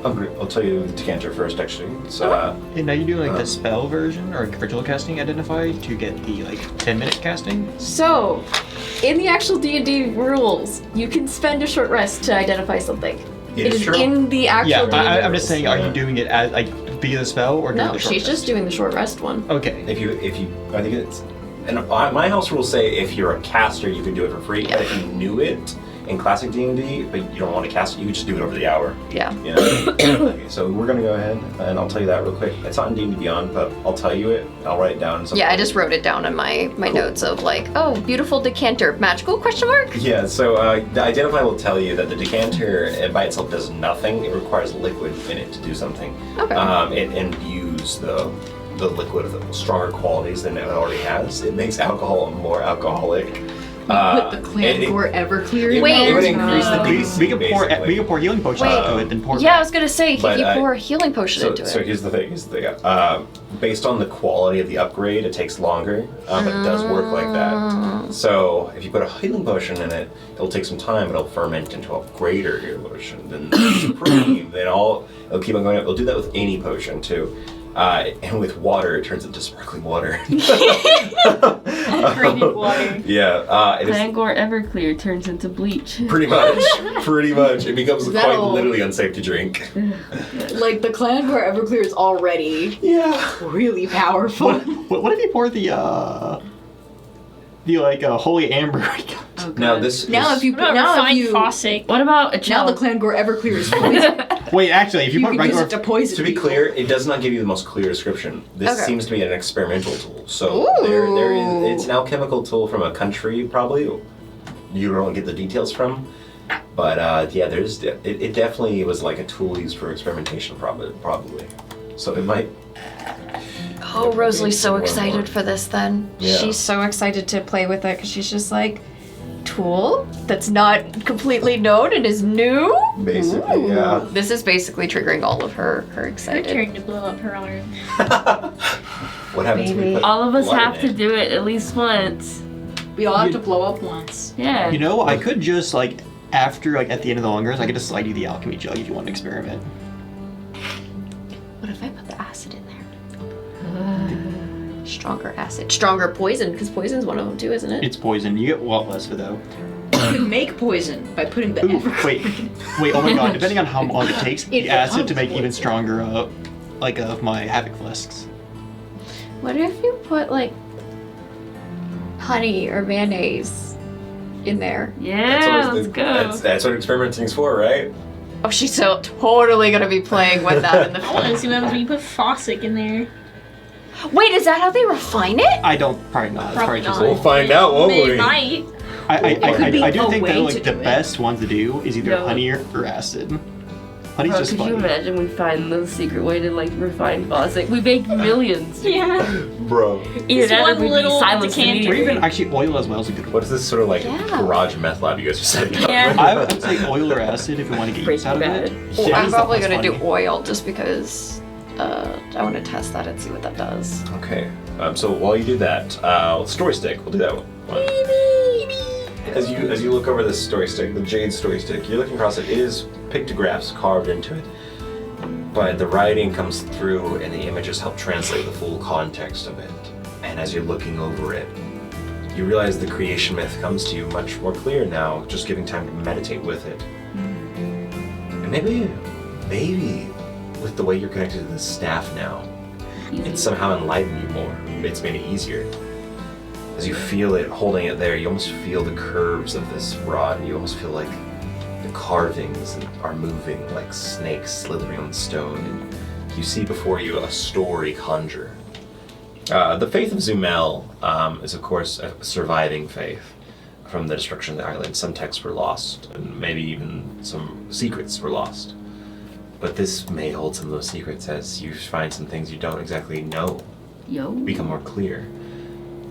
I'll tell you the decanter first, actually. It's, And now you do like the spell version or ritual casting identify to get the like 10-minute casting? So, in the actual D&D rules, you can spend a short rest to identify something. It is true. in the actual Yeah, D&D I'm just rules. saying, are you doing it as like via the spell or doing No, the short she's rest? just doing the short rest one. Okay. If you, I think it's, and my house rules say if you're a caster, you can do it for free. But if you knew it in classic D&D, but you don't want to cast it, you can just do it over the hour. Yeah. You know? Okay, so we're gonna go ahead and I'll tell you that real quick. It's not in D&D Beyond, but I'll tell you it. I'll write it down. Yeah, I just wrote it down in my notes of like, oh, beautiful decanter, magical question mark? Yeah, so the identify will tell you that the decanter by itself does nothing. It requires liquid in it to do something. Okay. It imbues the liquid with stronger qualities than it already has. It makes alcohol more alcoholic. Put the clan gore Everclear in Wait. there. It would increase the We DC, can pour healing potions Wait. into it, then pour Yeah, I was gonna say, But, if you pour a healing potion into So it. here's the thing. Based on the quality of the upgrade, it takes longer, but it does work like that. So if you put a healing potion in it, it'll take some time, but it'll ferment into a greater healing potion. Then supreme, it'll keep on going up. It'll do that with any potion too. And with water, it turns into sparkling water. Upgraded water. Yeah, it is Clangor Everclear turns into bleach. pretty much. It becomes quite That'll- literally unsafe to drink. Like the clan gore Everclear is already Yeah. really powerful. What if you pour the holy amber? Oh, Now God. this Now is, if you What about now if refined you faucet? What about a now child? the clan gore Everclear is poison. Wait, actually, if you you put can use regular, it to poison. to be people. clear, it does not give you the most clear description. This Okay. seems to be an experimental tool. So there is it's an alchemical tool from a country probably you don't get the details from. But yeah, it definitely was like a tool used for experimentation probably. So it might. Oh, Rosalie's so More and excited more. for this then. Yeah. She's so excited to play with it because she's just like, tool that's not completely known and is new? Basically, yeah. This is basically triggering all of her Her excited. turn to blow up her arm. What happens when we put All of us blood have in to it? do it at least once. We all have to blow up once. Yeah. you know, I could just like after like at the end of the long rest, I could just slide you the alchemy jug if you want to experiment. What if I put the acid in there? Stronger acid. Stronger poison, because poison's one of them too, isn't it? It's poison. You get a lot less of it though. You can make poison by putting the Ooh, Everclear. wait, oh my god, depending on how long it takes, It the acid to becomes make even poison. stronger of my havoc flasks. What if you put like honey or mayonnaise in there? Yeah, let's go. That's what experimenting's for, right? Oh, she's so totally gonna be playing with that in the I want to see what happens when you put faucet in there. Wait, is that how they refine it? I don't, probably not. It's Probably just not. We'll find out, won't It we? might. I do a think way that to like the do it. best ones to do is either No. honey or acid. Honey's Bro, just could funny. you imagine we find the secret way to like refine faucet? We make millions. Yeah. Bro. Either Just that or one we'd be little silenced decanter. Or immediately. even actually oil as well is a good one. What is this sort of like Yeah. garage meth lab you guys are setting up? Yeah. I would say oil or acid if you want to get use Breaking out of Bad. it. Well, Yeah, I'm that probably one's gonna do funny. oil just because I want to test that and see what that does. Okay. So while you do that, story stick. We'll do that one. As you look over this story stick, the jade story stick, you're looking across it. It is pictographs carved into it, but the writing comes through, and the images help translate the full context of it. And as you're looking over it, you realize the creation myth comes to you much more clear now, just giving time to meditate with it. And maybe with the way you're connected to the staff now, it's somehow enlightened you more. It's made it easier. As you feel it, holding it there, you almost feel the curves of this rod, and you almost feel like the carvings are moving like snakes slithering on stone, and you see before you a story conjure. The faith of Zumel is, of course, a surviving faith from the destruction of the island. Some texts were lost, and maybe even some secrets were lost. But this may hold some of those secrets as you find some things you don't exactly know become more clear.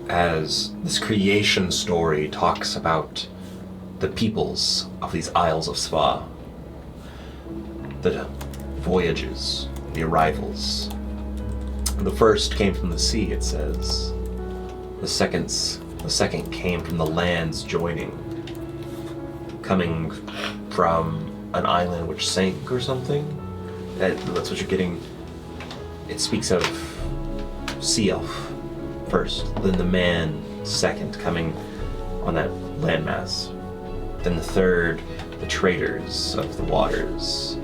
As this creation story talks about the peoples of these Isles of Sva, the voyages, the arrivals. The first came from the sea, it says. The second came from the lands joining, coming from an island which sank or something. That's what you're getting. It speaks of sea elf first, then the man second, coming on that landmass. Then the third, the traders of the waters,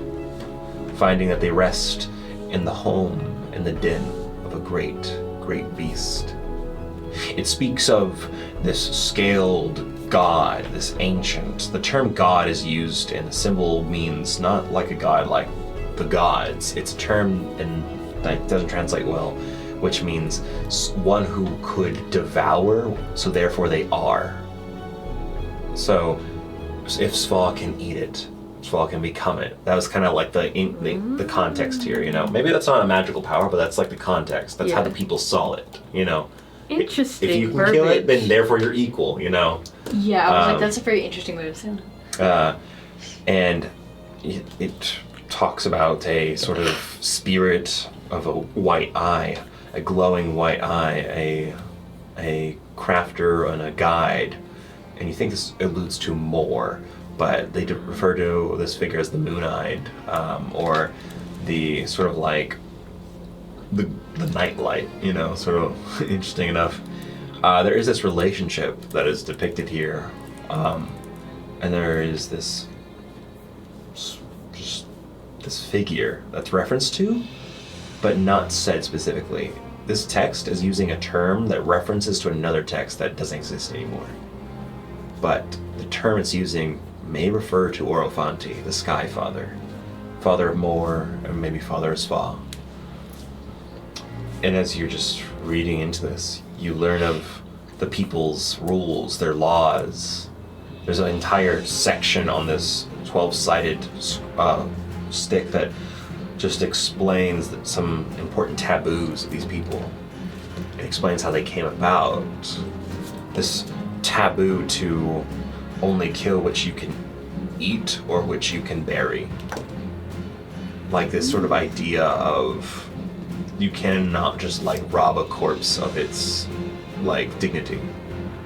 finding that they rest in the home and the den of a great, great beast. It speaks of this scaled god, this ancient. The term god is used, and the symbol means not like a god like the gods. It's a term and that doesn't translate well, which means one who could devour, so therefore they are. So if Sva can eat it, Sva can become it. That was kind of like the context here, you know. Maybe that's not a magical power, but that's like the context. That's how the people saw it, you know. Interesting. If you can kill it, then therefore you're equal, you know. Yeah, I was like, that's a very interesting way of saying it. And it talks about a sort of spirit of a white eye, a glowing white eye, a crafter and a guide. And you think this alludes to more, but they refer to this figure as the moon-eyed, or the sort of like the nightlight, you know, sort of interesting enough. There is this relationship that is depicted here, and there is this figure that's referenced to, but not said specifically. This text is using a term that references to another text that doesn't exist anymore. But the term it's using may refer to Orofanti, the Sky Father, Father of Mor, and maybe Father of Sva. And as you're just reading into this, you learn of the people's rules, their laws. There's an entire section on this 12-sided stick that just explains some important taboos of these people. It explains how they came about. This taboo to only kill what you can eat or which you can bury. Like this sort of idea of you cannot just like rob a corpse of its like dignity,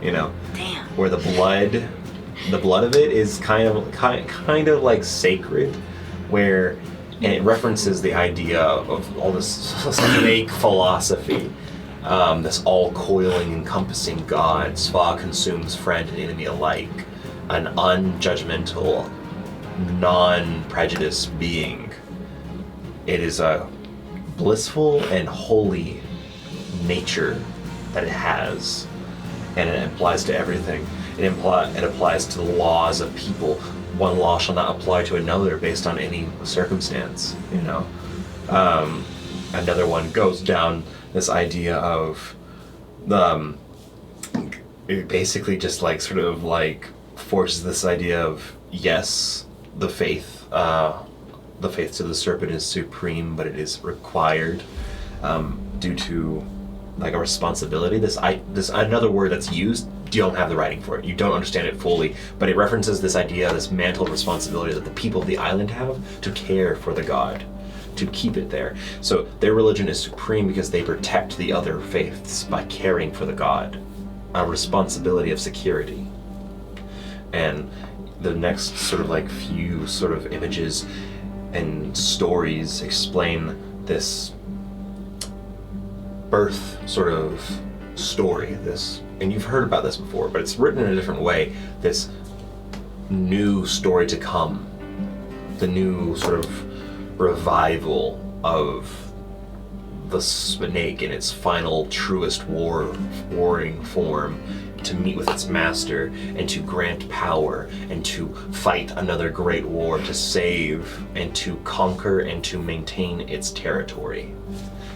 you know? Damn. Where the blood of it is kind of like sacred, where, and it references the idea of all this snake philosophy, this all-coiling, encompassing God. Sva consumes friend and enemy alike, an unjudgmental, non-prejudiced being. It is a blissful and holy nature that it has, and it applies to everything. It applies to the laws of people. One law shall not apply to another based on any circumstance, you know. Another one goes down this idea of it basically just like sort of like forces this idea of, yes, the faith to the serpent is supreme, but it is required due to like a responsibility. This another word that's used, you don't have the writing for it. You don't understand it fully, but it references this idea, this mantle of responsibility that the people of the island have to care for the god, to keep it there. So their religion is supreme because they protect the other faiths by caring for the god, a responsibility of security. And the next sort of like few sort of images and stories explain this birth sort of story, this, and you've heard about this before, but it's written in a different way, this new story to come, the new sort of revival of the snake in its final, truest warring form, to meet with its master and to grant power and to fight another great war, to save and to conquer and to maintain its territory.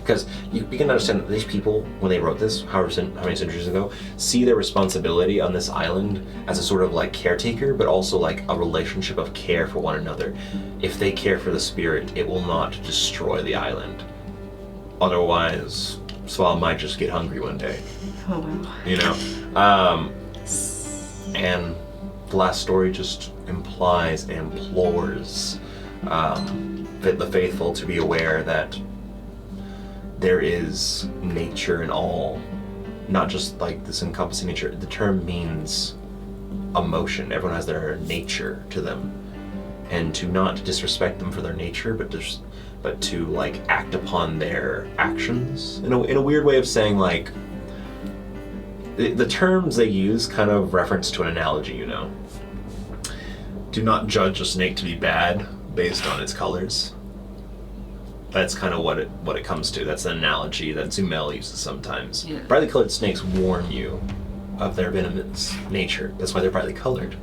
Because you can understand that these people, when they wrote this, how many centuries ago, see their responsibility on this island as a sort of like caretaker, but also like a relationship of care for one another. If they care for the spirit, it will not destroy the island. Otherwise, Sval might just get hungry one day. Oh wow. You know? And the last story just implies and implores the faithful to be aware that there is nature in all, not just like this encompassing nature. The term means emotion. Everyone has their nature to them, and to not disrespect them for their nature, but to like act upon their actions in a weird way of saying, like, the terms they use kind of reference to an analogy, you know. Do not judge a snake to be bad based on its colors. That's kind of what it comes to. That's an analogy that Zumel uses sometimes. Yeah. Brightly colored snakes warn you of their venomous nature. That's why they're brightly colored.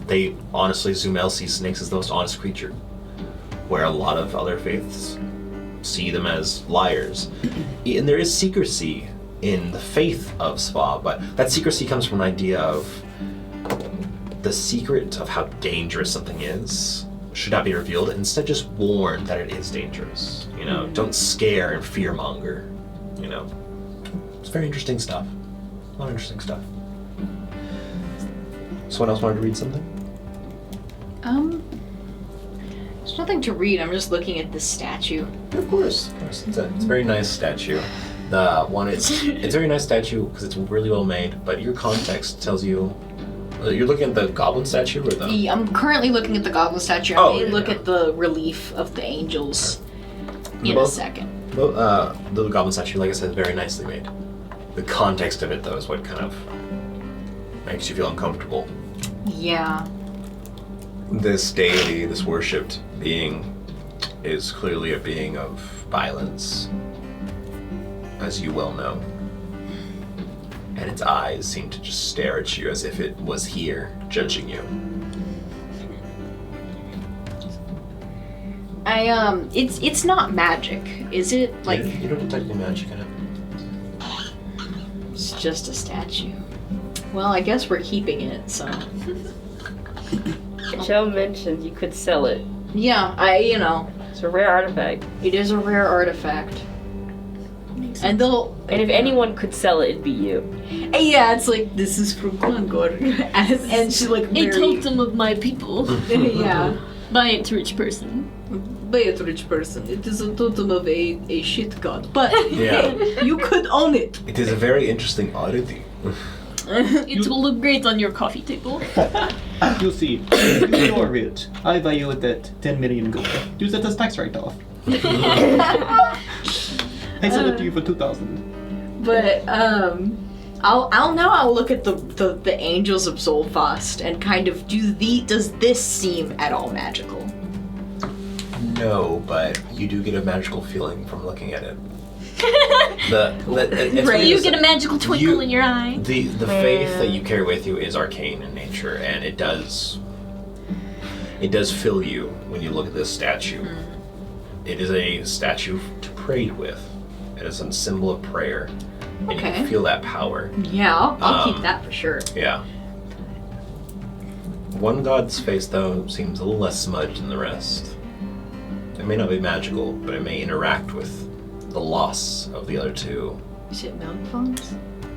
They honestly, Zumel sees snakes as the most honest creature, where a lot of other faiths see them as liars. And there is secrecy in the faith of Sva, but that secrecy comes from an idea of the secret of how dangerous something is should not be revealed. Instead, just warn that it is dangerous. You know, don't scare and fearmonger. You know, it's very interesting stuff. A lot of interesting stuff. Someone else wanted to read something? There's nothing to read. I'm just looking at this statue. Of course. It's a very nice statue. The one it's a very nice statue because it's really well made, but your context tells you. You're looking at the goblin statue or the... I'm currently looking at the goblin statue. I may look at the relief of the angels in a second. The goblin statue, like I said, is very nicely made. The context of it, though, is what kind of makes you feel uncomfortable. Yeah. This deity, this worshipped being, is clearly a being of violence, as you well know. And its eyes seem to just stare at you as if it was here, judging you. It's not magic, is it? Like, you don't detect any magic in it. It's just a statue. Well, I guess we're keeping it, so. Joe mentioned you could sell it. Yeah, It's a rare artifact. It is a rare artifact. And if anyone could sell it, it'd be you. Yeah, it's like, this is from Glangor. and she like A totem of my people. Yeah. By a rich person. By a rich person. It is a totem of a shit god. But Yeah. hey, you could own it. It is a very interesting oddity. It will look great on your coffee table. You see, if you are rich, I value it at 10 million gold. Use it as tax write-off. I sell it to you for 2,000. But I'll look at the angels of Zolfast and kind of does this seem at all magical? No, but you do get a magical feeling from looking at it. You get a magical twinkle in your eye. The faith that you carry with you is arcane in nature, and it does fill you when you look at this statue. It is a statue to pray with. It is a symbol of prayer, and you can feel that power. Yeah, I'll keep that for sure. Yeah. One god's face, though, seems a little less smudged than the rest. It may not be magical, but it may interact with the loss of the other two. Is it Milkfon's?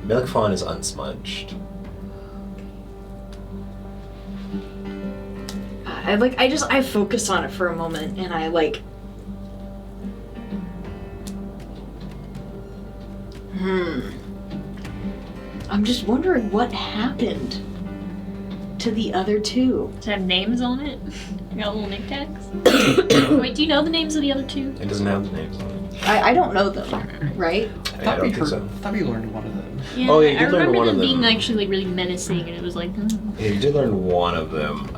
Milkfon is unsmudged. I focus on it for a moment, and I like. I'm just wondering what happened. to the other two. Does it have names on it? You got little knickknacks? Wait, do you know the names of the other two? It doesn't have the names on it. I don't know them, right? I don't think so. thought we learned one of them. Yeah, Oh, yeah, you I did learn remember one them of being them. actually like really menacing, and it was like, Yeah, you did learn one of them.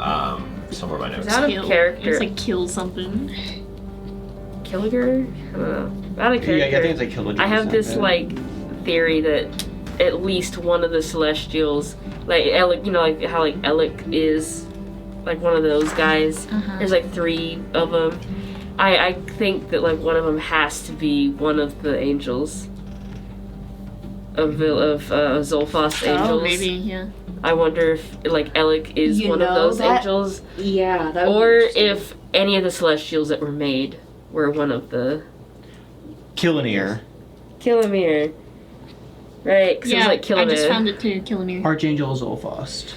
Somewhere in my notes. Out of kill. character. It's like kill something. Killiger? I don't know. Out of character. Yeah, I think it's like Killer. I have this like theory that at least one of the Celestials, like Alec, you know, like how like Alec is like one of those guys. There's like 3 of them. I think that like one of them has to be one of the angels of Zolfos angels. Oh, maybe, yeah. I wonder if like Alec is You one of know, those that- angels, Yeah, that would be or interesting. if any of the Celestials that were made were one of the Killinear, Killamere. Right, because Yeah, it was like I Killamere. just found it too, Killamere. Archangel Zolfos.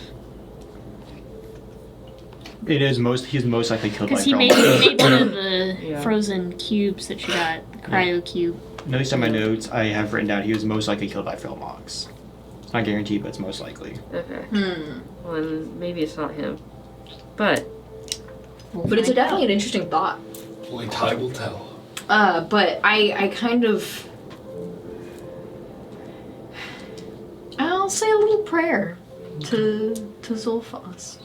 He's most likely killed by Because he Frelmox. made one of the Yeah. frozen cubes that you got, the cryo cube. Notice on my notes I have written down he was most likely killed by Frelmox. It's not guaranteed, but it's most likely. Okay. Hmm. Well, then maybe it's not him. But But it's definitely an interesting thought. Only time will tell. But I kind of, I'll say a little prayer to Zolfos.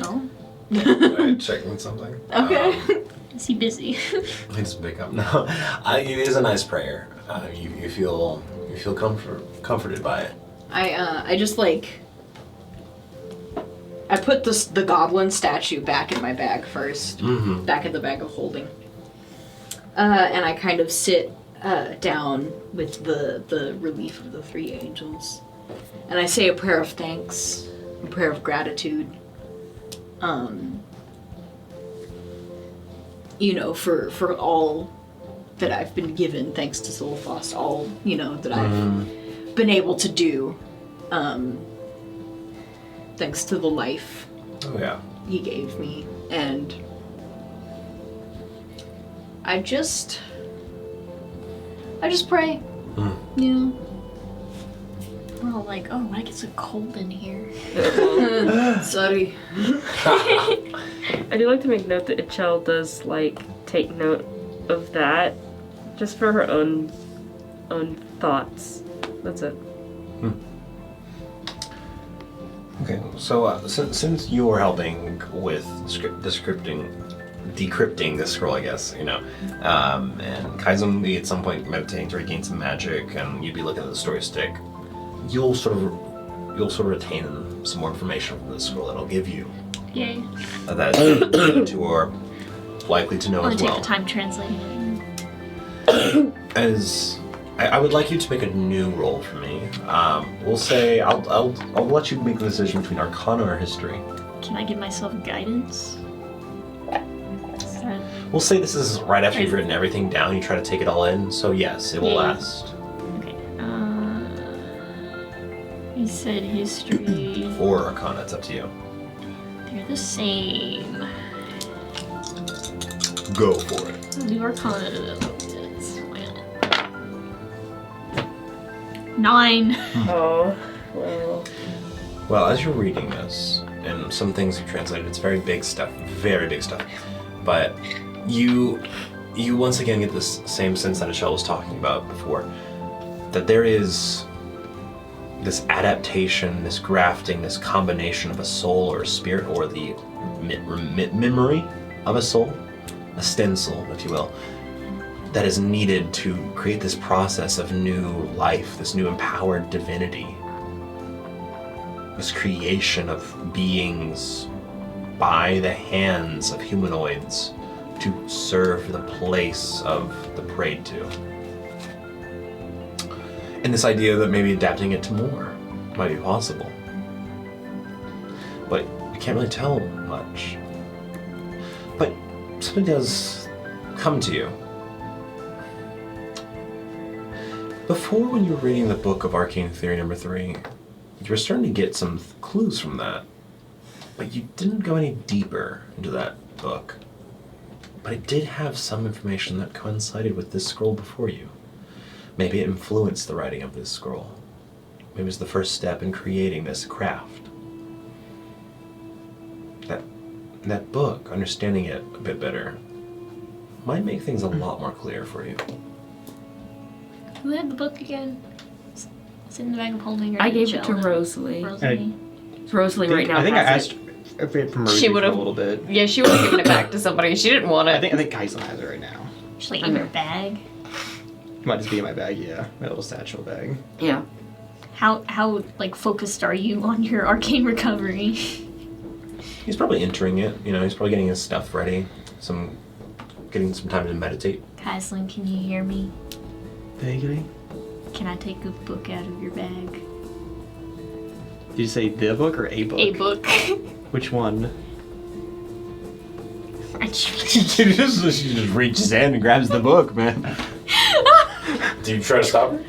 Oh. Alright, checking something. Okay. Is he busy? I just pick up. No, it is a nice prayer. You feel comforted by it. I just like, I put the goblin statue back in my bag first, Mm-hmm. back in the bag of holding, and I kind of sit down with the relief of the 3 angels, and I say a prayer of thanks, a prayer of gratitude, you know, for all that I've been given, thanks to Zolfos, all, you know, that I've been able to do, thanks to the life Oh yeah. he gave me, and I just pray, you know. We're all like, oh, why gets so cold in here? Sorry. I do like to make note that Ichel does like take note of that, just for her own thoughts. That's it. Okay, so since you were helping with decrypting the scroll, I guess, you know, and Kaizen will be at some point meditating to regain some magic, and you'd be looking at the story stick, you'll sort of retain some more information from the scroll that'll give you Yay. that you two are likely to know I'm as gonna well. take the time translating it. As I would like you to make a new roll for me. We'll say I'll let you make the decision between Arcana or History. Can I give myself guidance? Is that- We'll say this is right after you've written everything down. You try to take it all in. So yes, it will Yeah. last. Okay. You said history. Or Arcana, it's up to you. They're the same. Go for it. I'll do Arcana to them. It's 9. Oh, well. Well, as you're reading this, and some things are translated, it's very big stuff, but you once again get this same sense that Michelle was talking about before, that there is this adaptation, this grafting, this combination of a soul or a spirit, or the memory of a soul, a stencil, if you will, that is needed to create this process of new life, this new empowered divinity, this creation of beings by the hands of humanoids to serve the place of the prayed to. And this idea that maybe adapting it to more might be possible. But you can't really tell much. But something does come to you. Before, when you were reading the book of Arcane Theory number 3, you were starting to get some clues from that. But you didn't go any deeper into that book. But it did have some information that coincided with this scroll before you. Maybe it influenced the writing of this scroll. maybe it's the first step in creating this craft. That book, understanding it a bit better, might make things a lot more clear for you. Who had the book again? Is it in the bag of holding? Or I did gave Jill it to have Rosalie. Rosalie? Rosalie right now I think I has asked it. from Rosie She for would've- a little bit. Yeah, she would have given it back to somebody. She didn't want it. I think Kaizen has it right now. Just like in her bag. It might just be in my bag, yeah. My little satchel bag. Yeah. How like focused are you on your arcane recovery? He's probably entering it, he's probably getting his stuff ready, getting some time to meditate. Kaislin, can you hear me? Vaguely. Can I take a book out of your bag? Did you say the book or a book? A book. Which one? She just reaches in and grabs the book, man. Do you try to stop her?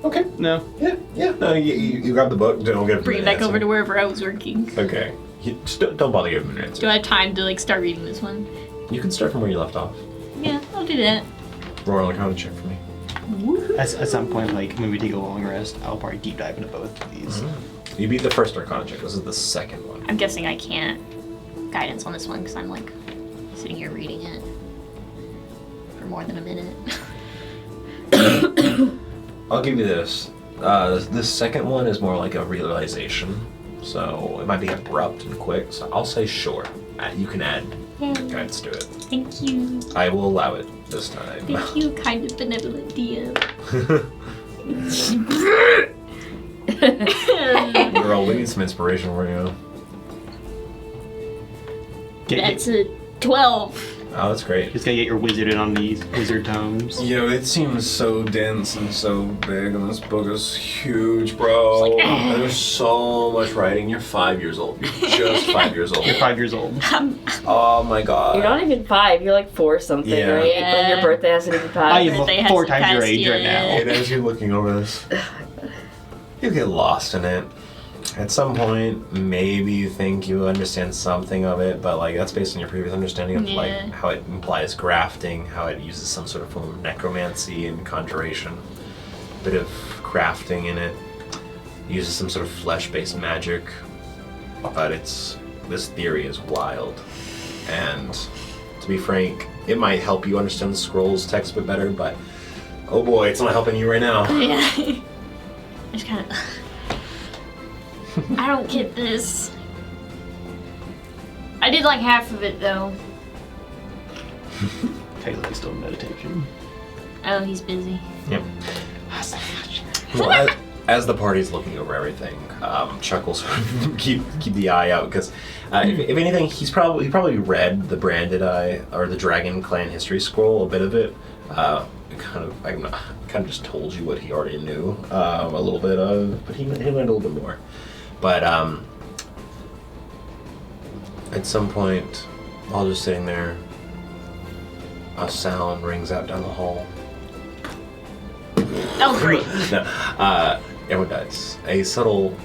Okay. No. Yeah. No, you grab the book. Don't get Bring it back over to wherever I was working. Okay. Just don't bother giving him an answer. Do I have time to like start reading this one? You can start from where you left off. Yeah, I'll do that. Roll an Arcana check for me. At some point, like when we take a long rest, I'll probably deep dive into both of these. You beat the first Arcana check. This is the second one. I'm guessing I can't guidance on this one because I'm like sitting here reading it for more than a minute. I'll give you this. This second one is more like a realization, so it might be abrupt and quick. So I'll say sure. You can add guidance to it. Thank you. I will allow it this time. Thank you, kind of benevolent DM. Girl, we need some inspiration for you. That's a 12. Oh, that's great. Just gotta get your wizard in on these wizard tomes. It seems so dense and so big, and this book is huge, bro. There's so much writing. You're 5 years old. You're just 5 years old. You're 5 years old. Oh my god. You're not even 5. You're like 4 something, Yeah. right? Yeah. Like your birthday hasn't even passed. I am Birthday 4 hasn't times your passed age right yet. now. It is, you're looking over this. You get lost in it. At some point, maybe you think you understand something of it, but like that's based on your previous understanding of like Yeah. how it implies grafting, how it uses some sort of form of necromancy and conjuration, a bit of crafting in it, uses some sort of flesh-based magic, but this theory is wild. And to be frank, it might help you understand the scrolls text a bit better, but oh boy, it's not helping you right now. Yeah. I just kind of. I don't get this. I did like half of it though. Taylor's still in meditation. Oh, he's busy. Yep. Well, as the party's looking over everything, Chuckles keep the eye out because if anything, he probably read the Branded Eye or the Dragon Clan history scroll, a bit of it. I kind of just told you what he already knew a little bit of, but he learned a little bit more. But at some point, while just sitting there, a sound rings out down the hall. Oh, great. No, everyone does. A subtle,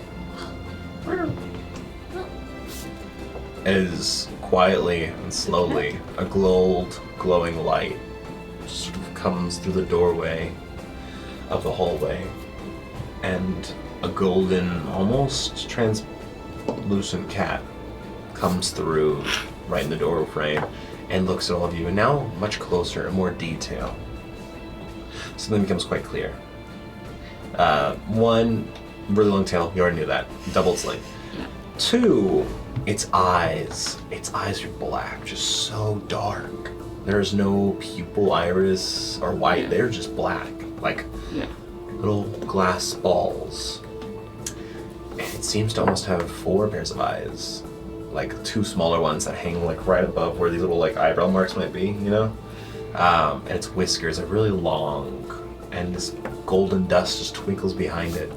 as quietly and slowly, a glowing light sort of comes through the doorway of the hallway, and a golden, almost translucent cat comes through right in the door frame and looks at all of you, and now much closer, in more detail. Something becomes quite clear. One, really long tail, you already knew that. Double its length. Yeah. Two, its eyes. Its eyes are black, just so dark. There's no pupil iris or white, Yeah. they're just black. Like Yeah. little glass balls. And it seems to almost have 4 pairs of eyes. Like 2 smaller ones that hang like right above where these little like eyebrow marks might be, And its whiskers are really long, and this golden dust just twinkles behind it.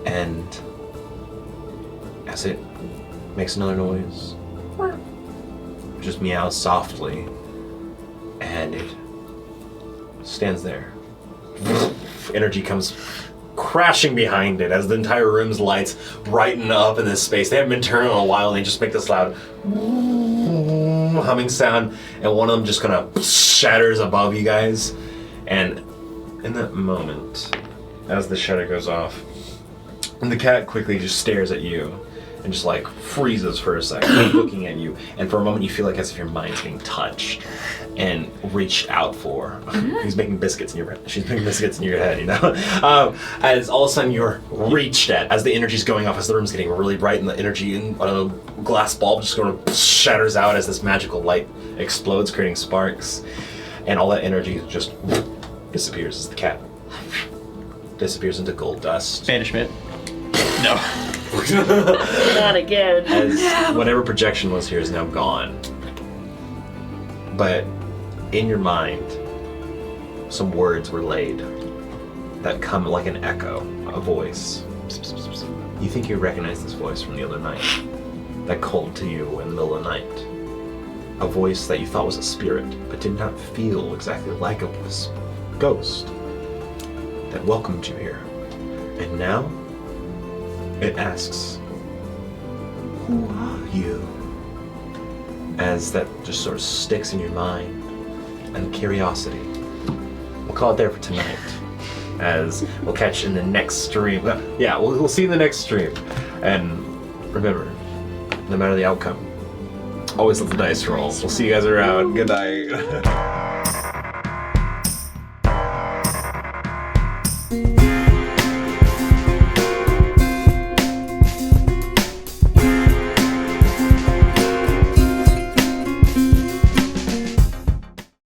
And as it makes another noise, it just meows softly, and it stands there. Energy comes crashing behind it as the entire room's lights brighten up in this space. They haven't been turned on in a while, and they just make this loud humming sound, and one of them just kind of shatters above you guys. And in that moment, as the shutter goes off. And the cat quickly just stares at you and just like freezes for a second, looking at you. And for a moment you feel like as if your mind's being touched and reached out for. She's making biscuits in your head, you know? As all of a sudden you're reached at, as the energy's going off, as the room's getting really bright and the energy in a glass bulb just sort of shatters out as this magical light explodes, creating sparks. And all that energy just disappears as the cat disappears into gold dust. Banishment. No. Not again. As whatever projection was here is now gone. But in your mind, some words were laid that come like an echo, a voice. You think you recognize this voice from the other night that called to you in the middle of the night. A voice that you thought was a spirit, but did not feel exactly like a ghost that welcomed you here. And now, it asks, who are you? As that just sort of sticks in your mind, and curiosity. We'll call it there for tonight, as we'll catch in the next stream. Yeah, we'll see in the next stream. And remember, no matter the outcome, always let the dice roll. We'll see you guys around. Good night.